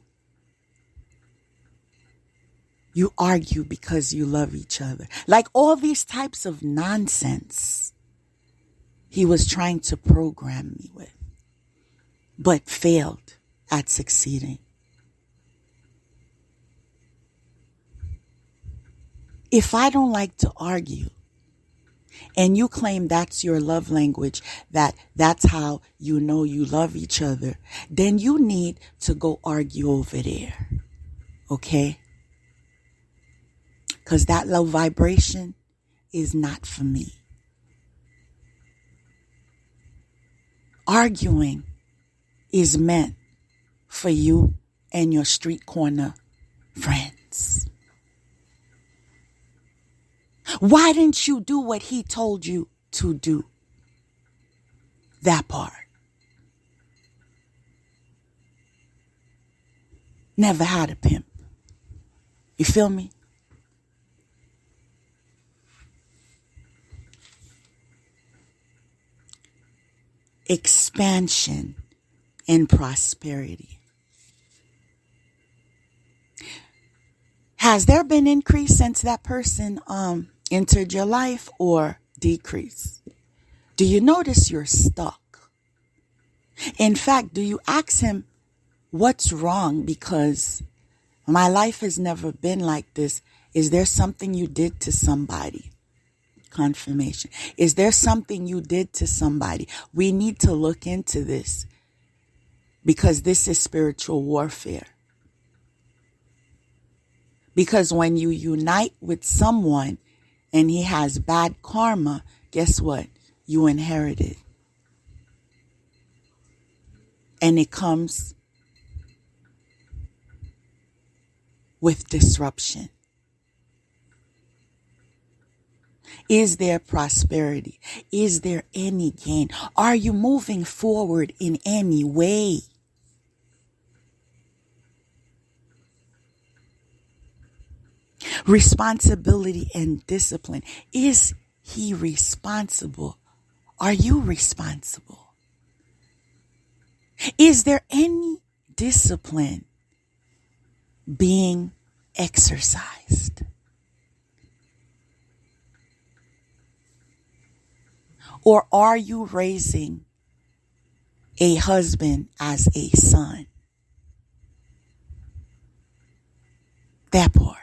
Speaker 1: because you love each other. Like all these types of nonsense he was trying to program me with, but failed at succeeding. If I don't like to argue, and you claim that's your love language, that's how you know you love each other, then you need to go argue over there. Okay? Because that low vibration is not for me. Arguing is meant for you and your street corner friends. Why didn't you do what he told you to do? That part. Never had a pimp. You feel me? Expansion and prosperity. Has there been increase since that person entered your life, or decrease? Do you notice you're stuck? In fact, do you ask him what's wrong? Because my life has never been like this. Is there something you did to somebody? Confirmation. Is there something you did to somebody? We need to look into this, because this is spiritual warfare. Because when you unite with someone and he has bad karma, guess what? You inherit it. And it comes with disruption. Is there prosperity? Is there any gain? Are you moving forward in any way? Responsibility and discipline. Is he responsible? Are you responsible? Is there any discipline being exercised? Or are you raising a husband as a son? That part.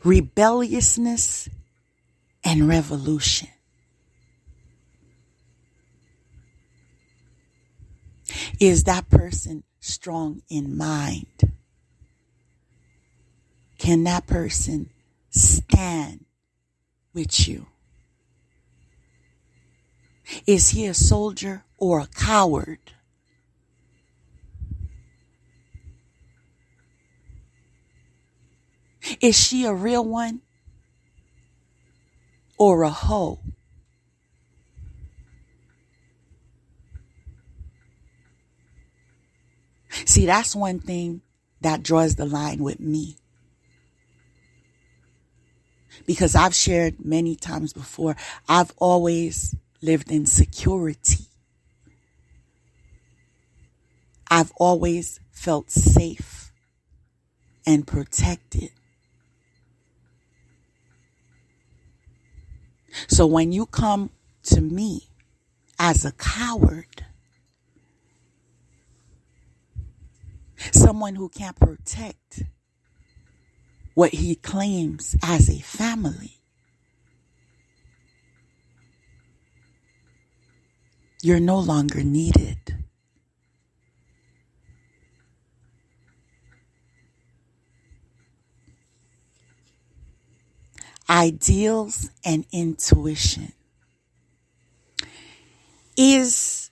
Speaker 1: Rebelliousness and revolution. Is that person strong in mind? Can that person stand with you? Is he a soldier or a coward? Is she a real one or a hoe? See, that's one thing that draws the line with me. Because I've shared many times before, I've always lived in security. I've always felt safe and protected. So when you come to me as a coward, someone who can't protect what he claims as a family, you're no longer needed. Ideals and intuition. Is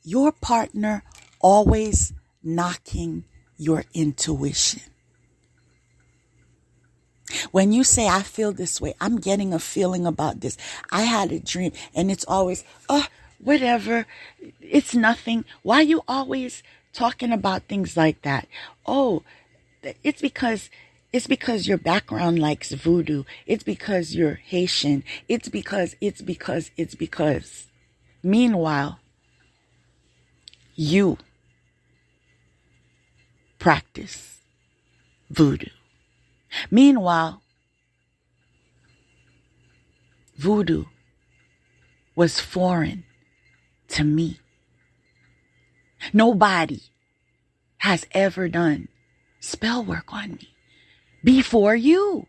Speaker 1: your partner always knocking your intuition? When you say, I feel this way, I'm getting a feeling about this, I had a dream, and it's always, oh, whatever, it's nothing. Why are you always talking about things like that? Oh, it's because your background likes voodoo. It's because you're Haitian. It's because. Meanwhile, you practice voodoo. Meanwhile, voodoo was foreign to me. Nobody has ever done spell work on me before you.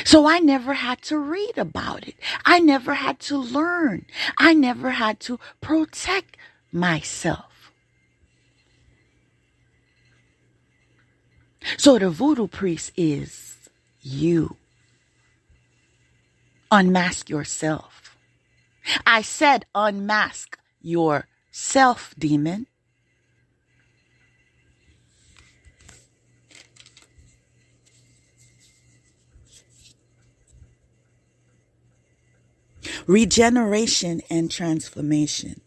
Speaker 1: So I never had to read about it. I never had to learn. I never had to protect myself. So the voodoo priest is you. Unmask yourself. I said unmask yourself, demon. Regeneration and transformation.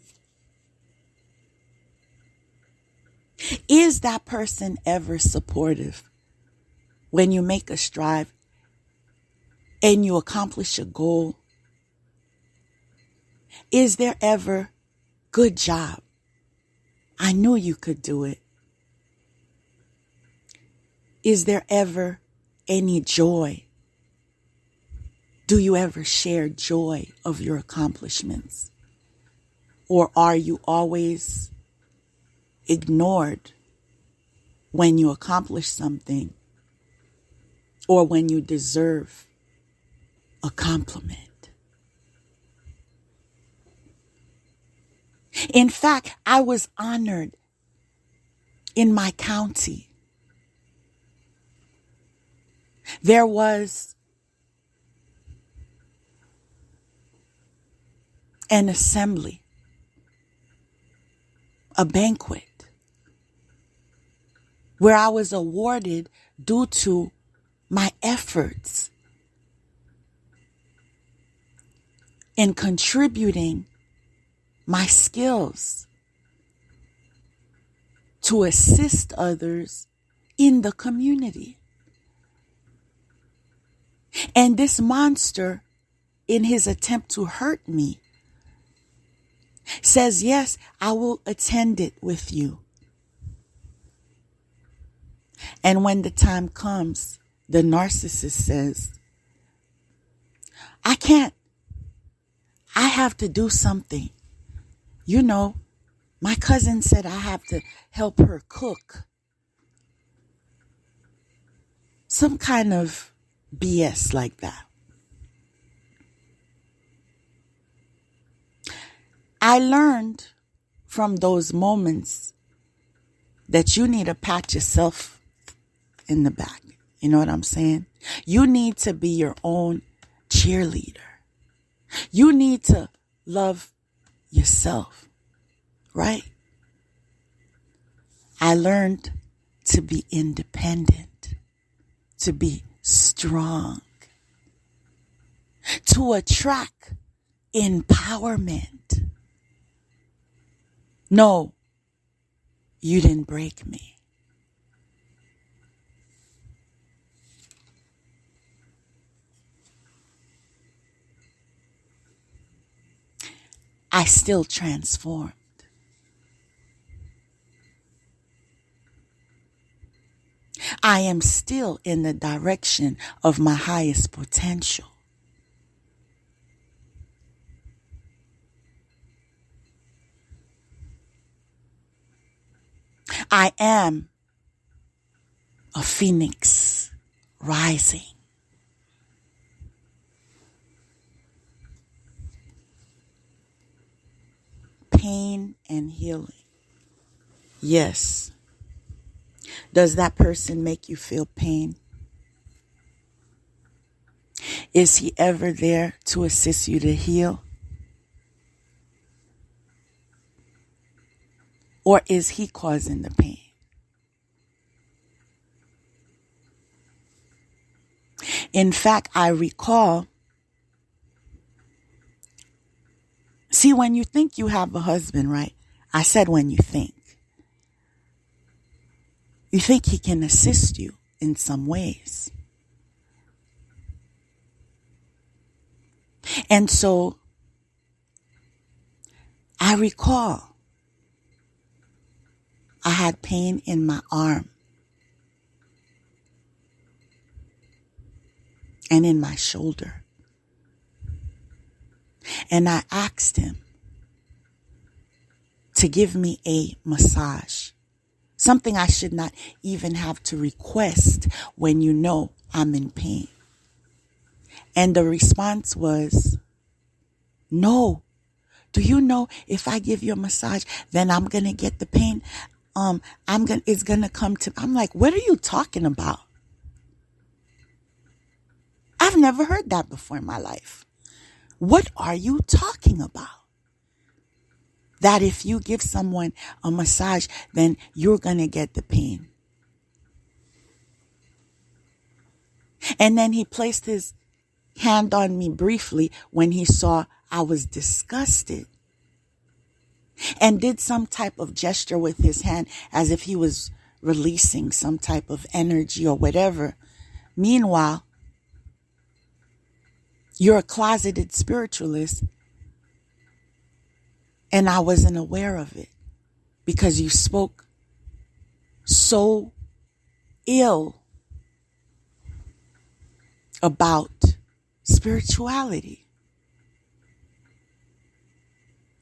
Speaker 1: Is that person ever supportive when you make a strive and you accomplish a goal? Is there ever good job? I knew you could do it. Is there ever any joy? Do you ever share joy of your accomplishments? Or are you always ignored when you accomplish something or when you deserve a compliment? In fact, I was honored in my county. There was an assembly, a banquet, where I was awarded due to my efforts in contributing my skills to assist others in the community. And this monster, in his attempt to hurt me, says, yes, I will attend it with you. And when the time comes, the narcissist says, I can't. I have to do something. You know, my cousin said I have to help her cook. Some kind of BS like that. I learned from those moments that you need to pat yourself in the back. You know what I'm saying? You need to be your own cheerleader. You need to love yourself, right? I learned to be independent, to be strong, to attract empowerment. No, you didn't break me. I still transformed. I am still in the direction of my highest potential. I am a phoenix rising. Pain and healing. Yes. Does that person make you feel pain? Is he ever there to assist you to heal? Or is he causing the pain? In fact, I recall, see, when you think you have a husband, right? I said when you think. You think he can assist you in some ways. And so I recall I had pain in my arm and in my shoulder. And I asked him to give me a massage. Something I should not even have to request when you know I'm in pain. And the response was, no. Do you know if I give you a massage, then I'm going to get the pain? It's going to come to, I'm like, what are you talking about? I've never heard that before in my life. What are you talking about? That if you give someone a massage, then you're going to get the pain. And then he placed his hand on me briefly when he saw I was disgusted, and did some type of gesture with his hand as if he was releasing some type of energy or whatever. Meanwhile, you're a closeted spiritualist, and I wasn't aware of it because you spoke so ill about spirituality.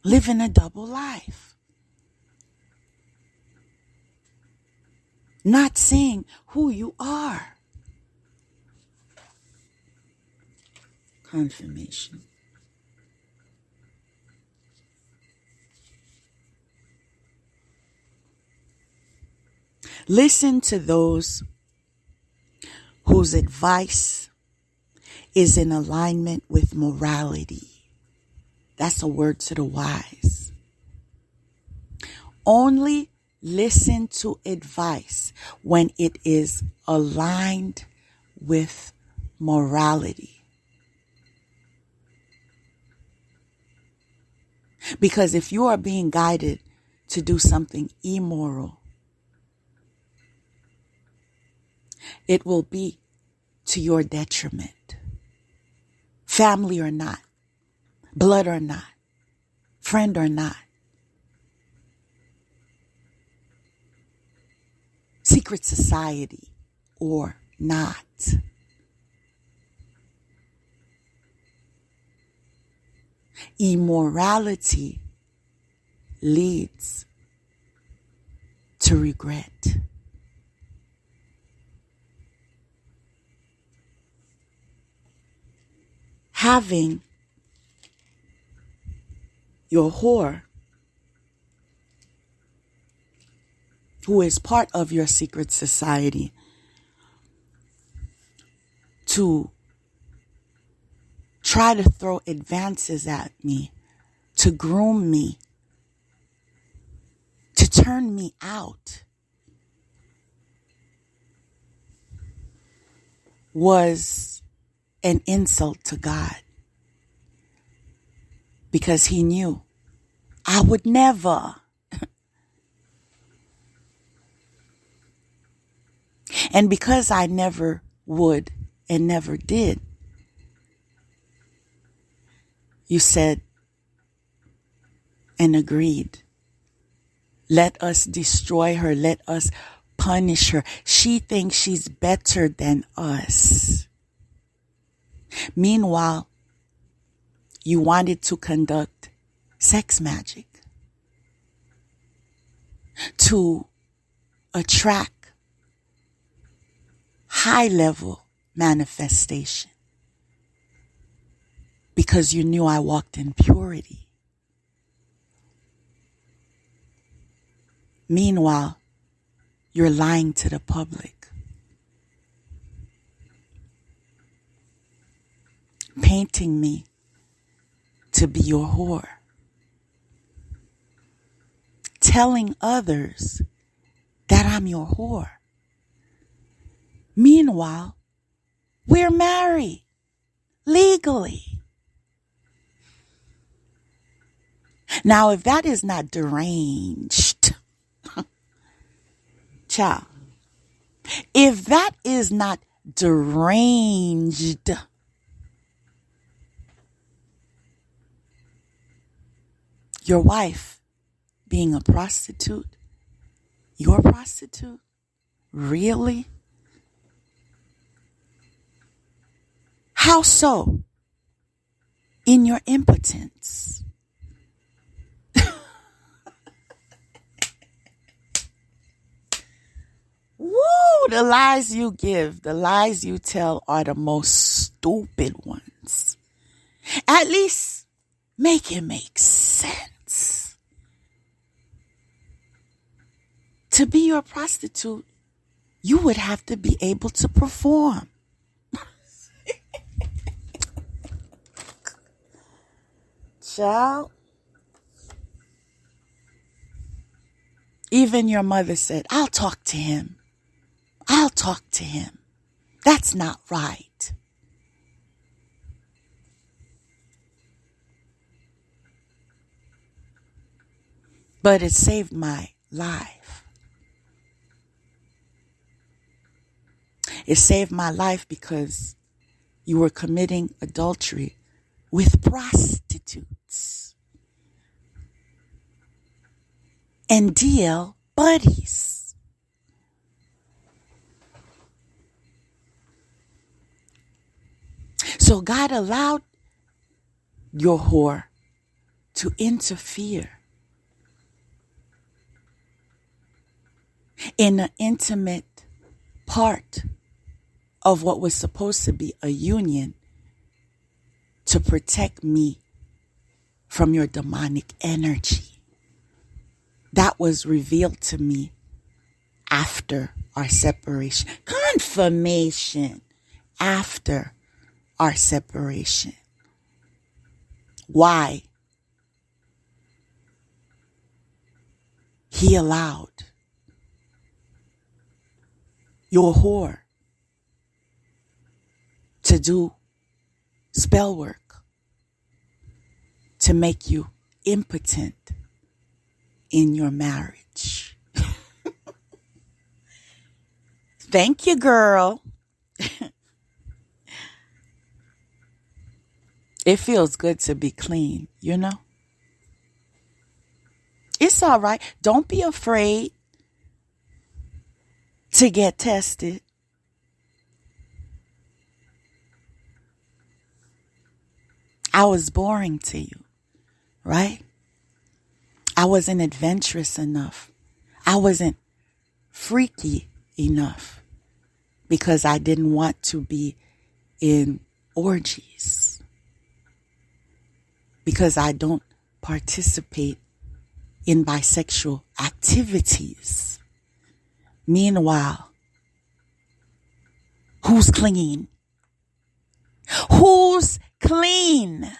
Speaker 1: Living a double life. Not seeing who you are. Confirmation. Listen to those whose advice is in alignment with morality. That's a word to the wise. Only listen to advice when it is aligned with morality. Because if you are being guided to do something immoral, it will be to your detriment. Family or not, blood or not, friend or not, secret society or not. Immorality leads to regret. Having your whore, who is part of your secret society, to try to throw advances at me, to groom me, to turn me out, was an insult to God, because he knew I would never. And because I never would and never did, you said and agreed, let us destroy her, let us punish her. She thinks she's better than us. Meanwhile, you wanted to conduct sex magic to attract high level manifestation, because you knew I walked in purity. Meanwhile, you're lying to the public, painting me to be your whore, telling others that I'm your whore. Meanwhile, we're married legally. Now, if that is not deranged, child, if that is not deranged, your wife being a prostitute, your prostitute, really? How so? In your impotence. Woo! The lies you give, the lies you tell are the most stupid ones. At least make it make sense. To be your prostitute, you would have to be able to perform. Child. Even your mother said, I'll talk to him. I'll talk to him. That's not right. But it saved my life. It saved my life because you were committing adultery with prostitutes and DL buddies. So God allowed your whore to interfere in an intimate part of what was supposed to be a union to protect me from your demonic energy. That was revealed to me after our separation. Confirmation after our separation. Why? He allowed your whore to do spell work to make you impotent in your marriage. Thank you, girl. It feels good to be clean, you know? It's all right. Don't be afraid to get tested. I was boring to you, right? I wasn't adventurous enough. I wasn't freaky enough because I didn't want to be in orgies. Because I don't participate in bisexual activities. Meanwhile, who's clean? Who's clean?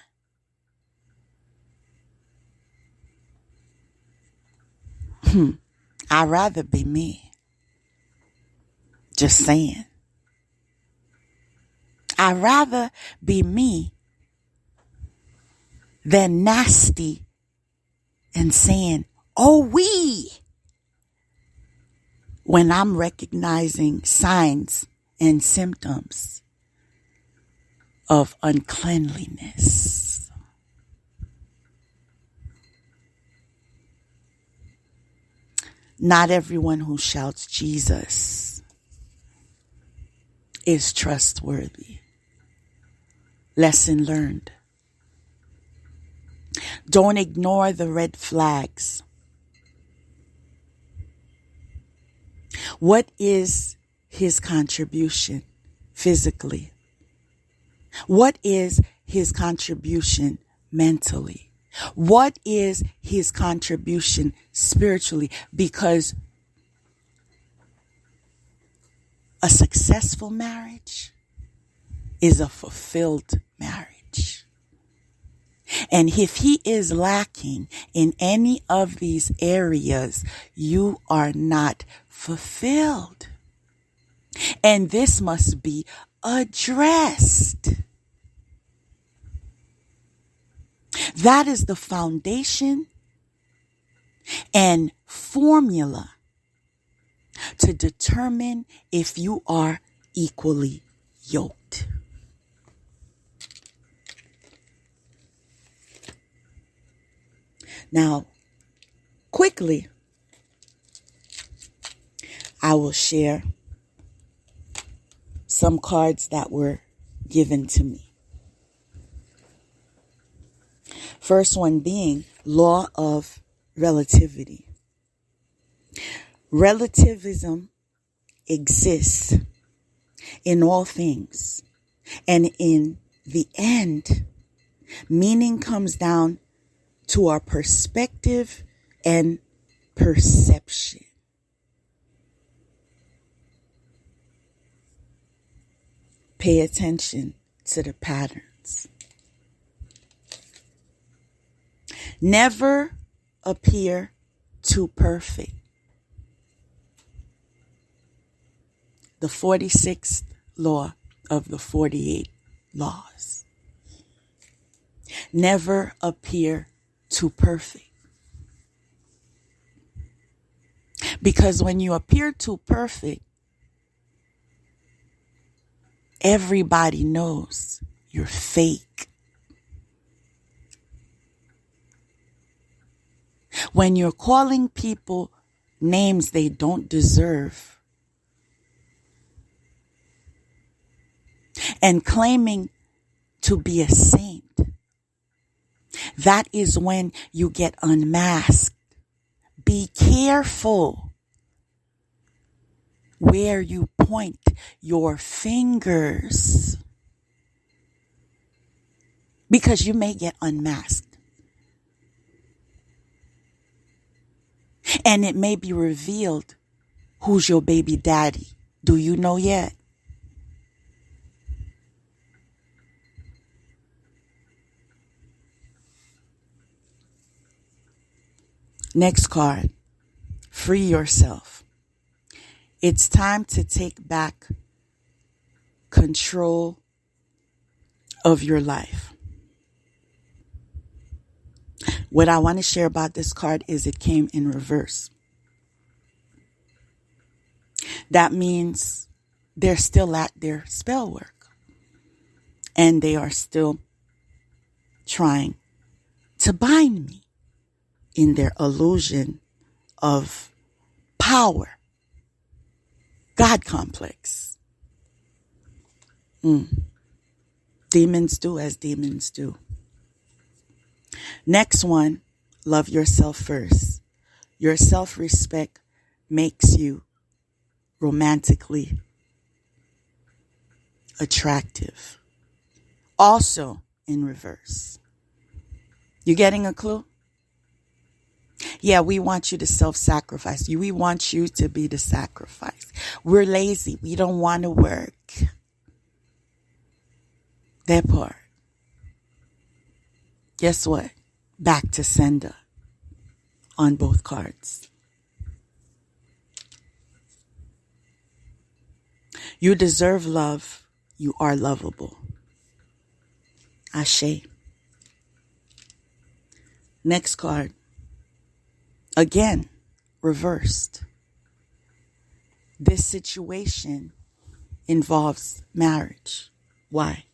Speaker 1: I'd rather be me. Just saying. I'd rather be me than nasty and saying, oh, we, when I'm recognizing signs and symptoms of uncleanliness. Not everyone who shouts Jesus is trustworthy. Lesson learned. Don't ignore the red flags. What is his contribution physically? What is his contribution mentally? What is his contribution spiritually? Because a successful marriage is a fulfilled marriage. And if he is lacking in any of these areas, you are not fulfilled. And this must be addressed. That is the foundation and formula to determine if you are equally yoked. Now, quickly, I will share some cards that were given to me. First one being Law of Relativity. Relativism exists in all things. And in the end, meaning comes down to our perspective and perception. Pay attention to the patterns. Never appear too perfect. The 46th law of the 48 laws. Never appear too perfect. Because when you appear too perfect, everybody knows you're fake. When you're calling people names they don't deserve and claiming to be a saint, that is when you get unmasked. Be careful where you point your fingers, because you may get unmasked. And it may be revealed who's your baby daddy. Do you know yet? Next card. Free yourself. It's time to take back control of your life. What I want to share about this card is it came in reverse. That means they're still at their spell work. And they are still trying to bind me in their illusion of power. God complex. Demons do as demons do. Next one, love yourself first. Your self-respect makes you romantically attractive. Also in reverse. You getting a clue? Yeah, we want you to self-sacrifice. We want you to be the sacrifice. We're lazy. We don't want to work. That part. Guess what? Back to sender on both cards. You deserve love. You are lovable. Ashe. Next card. Again, reversed. This situation involves marriage. Why?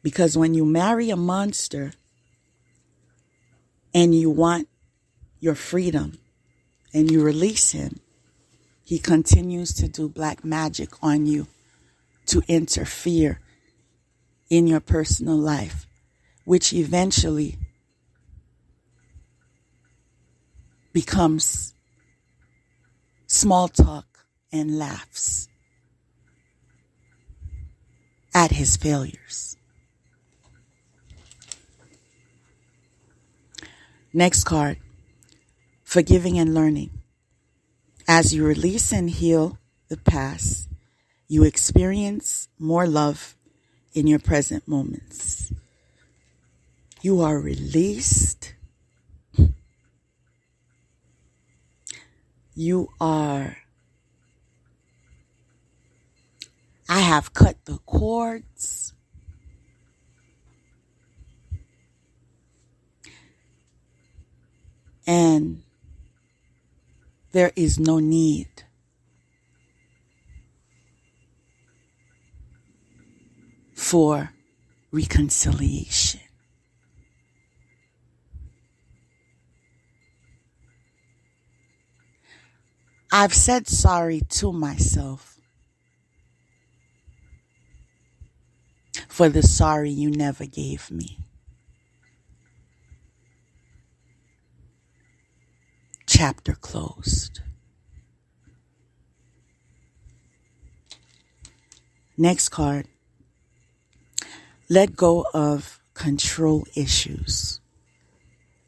Speaker 1: Because when you marry a monster and you want your freedom and you release him, he continues to do black magic on you to interfere in your personal life, which eventually becomes small talk and laughs at his failures. Next card, forgiving and learning. As you release and heal the past, you experience more love in your present moments. You are released. I have cut the cords. And there is no need for reconciliation. I've said sorry to myself for the sorry you never gave me. Chapter closed. Next card. Let go of control issues.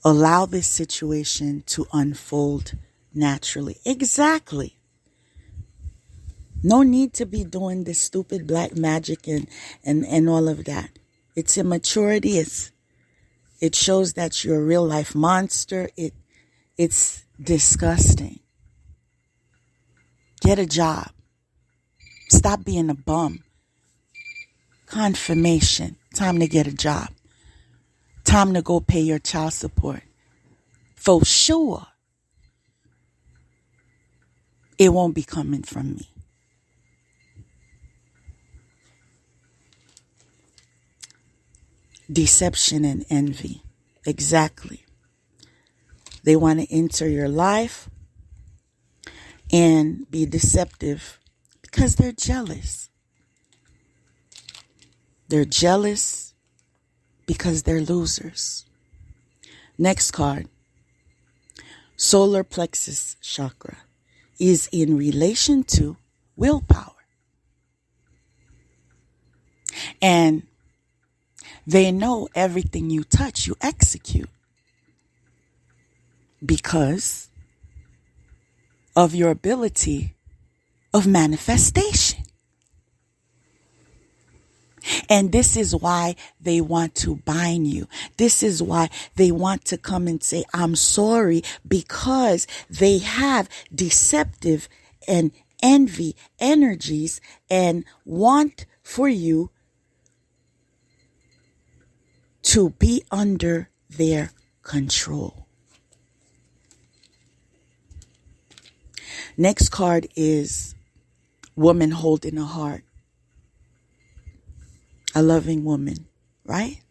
Speaker 1: Allow this situation to unfold naturally. Exactly. No need to be doing this stupid black magic and all of that. It's immaturity. It shows that you're a real life monster. It's disgusting. Get a job. Stop being a bum. Confirmation. Time to get a job. Time to go pay your child support. For sure. It won't be coming from me. Deception and envy. Exactly. They want to enter your life and be deceptive because they're jealous. They're jealous because they're losers. Next card. Solar plexus chakra is in relation to willpower. And they know everything you touch, you execute. Because of your ability of manifestation. And this is why they want to bind you. This is why they want to come and say, I'm sorry, because they have deceptive and envy energies and want for you to be under their control. Next card is woman holding a heart. A loving woman, right?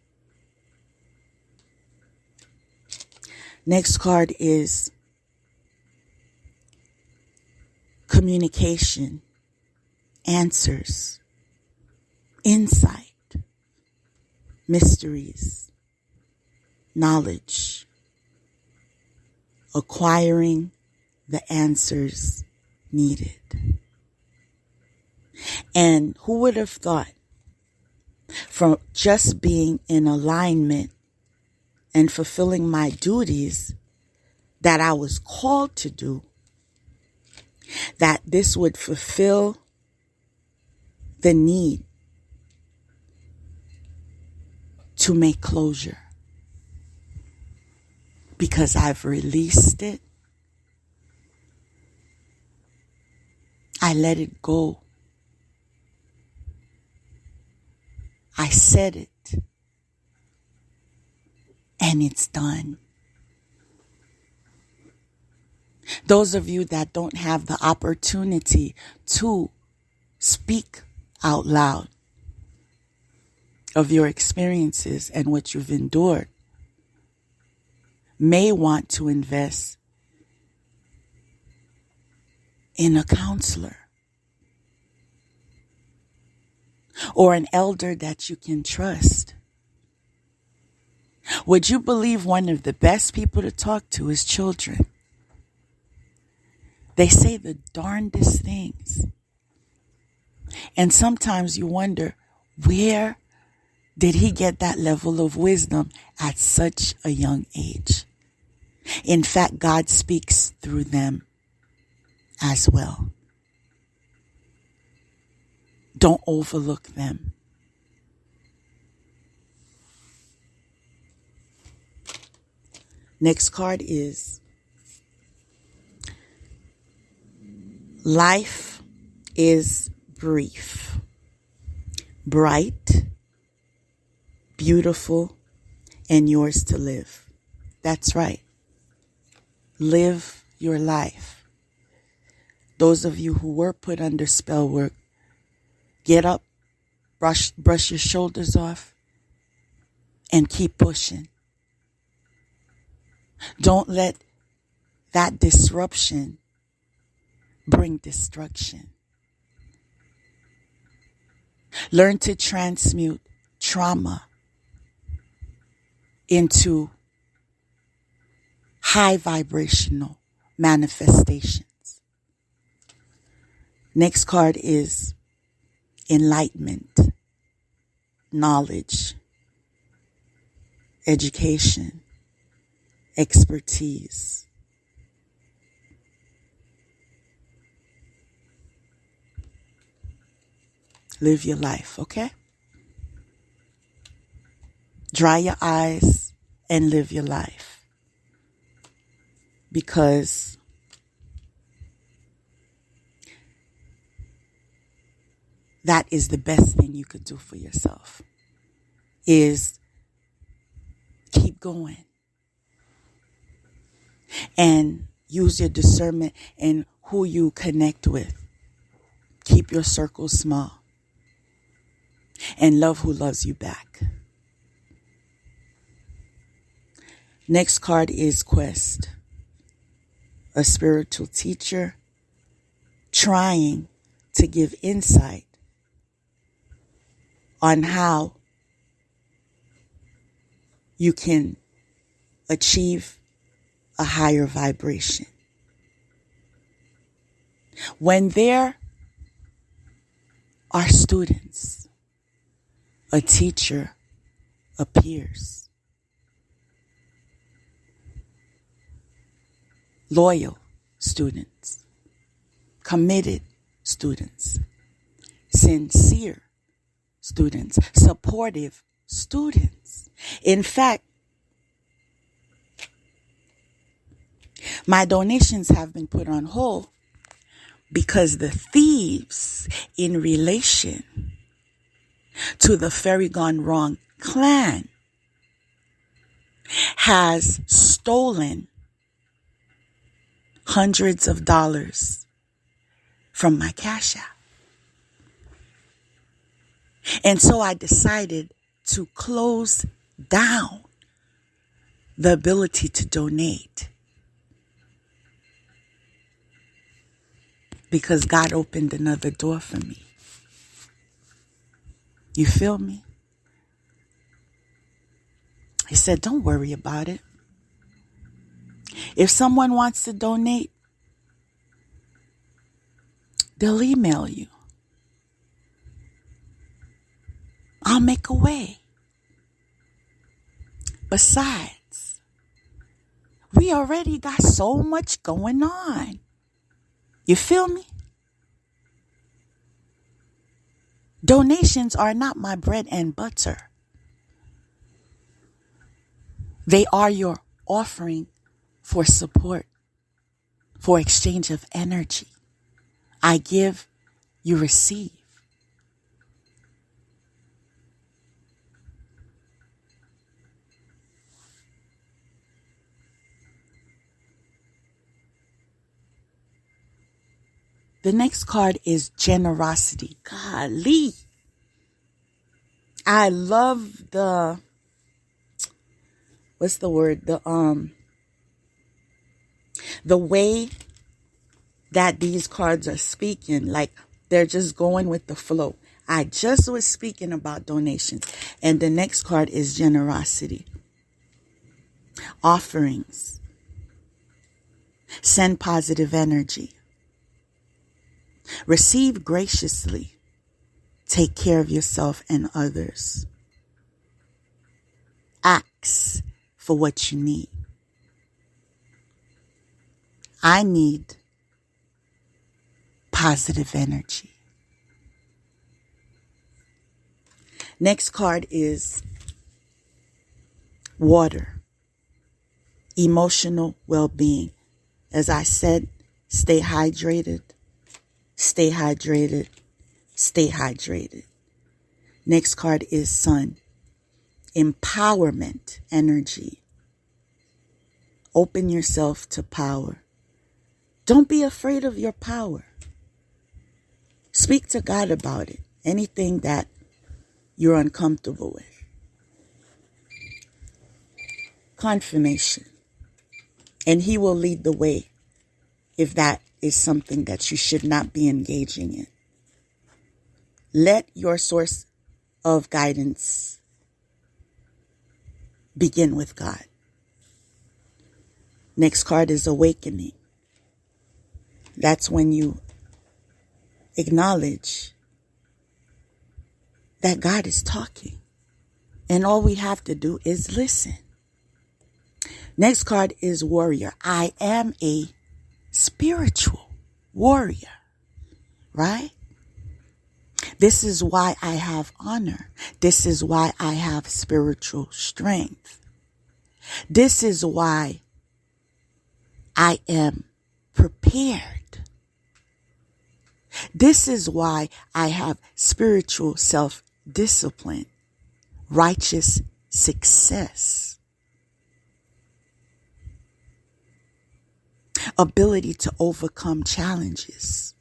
Speaker 1: Next card is communication, answers, insight, mysteries, knowledge, acquiring the answers needed. And who would have thought, from just being in alignment and fulfilling my duties, that I was called to do, that this would fulfill the need to make closure. Because I've released it. I let it go. I said it. And it's done. Those of you that don't have the opportunity to speak out loud of your experiences and what you've endured may want to invest in a counselor or an elder that you can trust. Would you believe one of the best people to talk to is children? They say the darndest things. And sometimes you wonder, where did he get that level of wisdom at such a young age? In fact, God speaks through them as well. Don't overlook them. Next card is life is brief, bright, beautiful, and yours to live. That's right. Live your life. Those of you who were put under spell work, get up, brush your shoulders off, and keep pushing. Don't let that disruption bring destruction. Learn to transmute trauma into high vibrational manifestations. Next card is enlightenment, knowledge, education, expertise. Live your life, okay? Dry your eyes and live your life. Because that is the best thing you could do for yourself, is keep going and use your discernment in who you connect with. Keep your circle small and love who loves you back. Next card is Quest, a spiritual teacher trying to give insight on how you can achieve a higher vibration. When there are students, a teacher appears. Loyal students, committed students, sincere students, supportive students. In fact, my donations have been put on hold because the thieves in relation to the Fairy Gone Wrong clan has stolen hundreds of dollars from my Cash App. And so I decided to close down the ability to donate, because God opened another door for me. You feel me? He said, don't worry about it. If someone wants to donate, they'll email you. I'll make a way. Besides, we we already got so much going on. You feel me? Donations are not my bread and butter. They are your offering for support, for exchange of energy. I give, you receive. The next card is generosity. Golly. I love what's the word? The way that these cards are speaking, like they're just going with the flow. I just was speaking about donations, and the next card is generosity. Offerings. Send positive energy. Receive graciously. Take care of yourself and others. Ask for what you need. I need positive energy. Next card is water. Emotional well-being. As I said, stay hydrated. Stay hydrated. Stay hydrated. Next card is sun. Empowerment energy. Open yourself to power. Don't be afraid of your power. Speak to God about it. Anything that you're uncomfortable with. Confirmation. And He will lead the way if that is something that you should not be engaging in. Let your source of guidance begin with God. Next card is awakening. That's when you acknowledge that God is talking. And all we have to do is listen. Next card is warrior. I am a spiritual warrior, right? This is why I have honor. This is why I have spiritual strength. This is why I am prepared. This is why I have spiritual self-discipline, righteous success, ability to overcome challenges.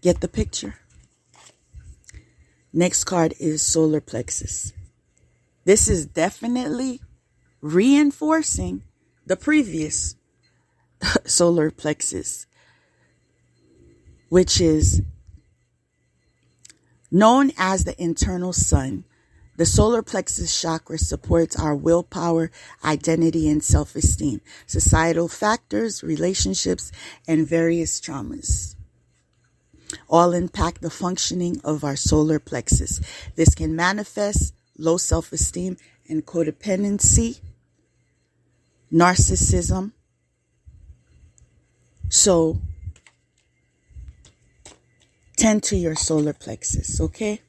Speaker 1: Get the picture? Next card is solar plexus. This is definitely reinforcing the previous solar plexus, which is known as the internal sun. The solar plexus chakra supports our willpower, identity, and self-esteem, societal factors, relationships, and various traumas. All impact the functioning of our solar plexus. This can manifest low self-esteem and codependency, narcissism. So, tend to your solar plexus, okay?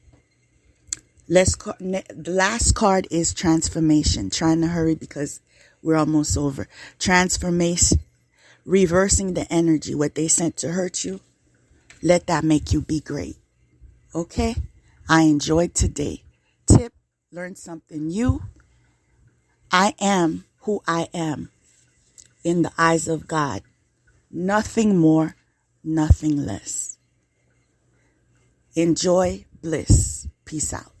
Speaker 1: The last card is transformation. Trying to hurry because we're almost over. Transformation, reversing the energy. What they sent to hurt you, let that make you be great. Okay? I enjoyed today. Tip, learn something new. I am who I am in the eyes of God. Nothing more, nothing less. Enjoy bliss. Peace out.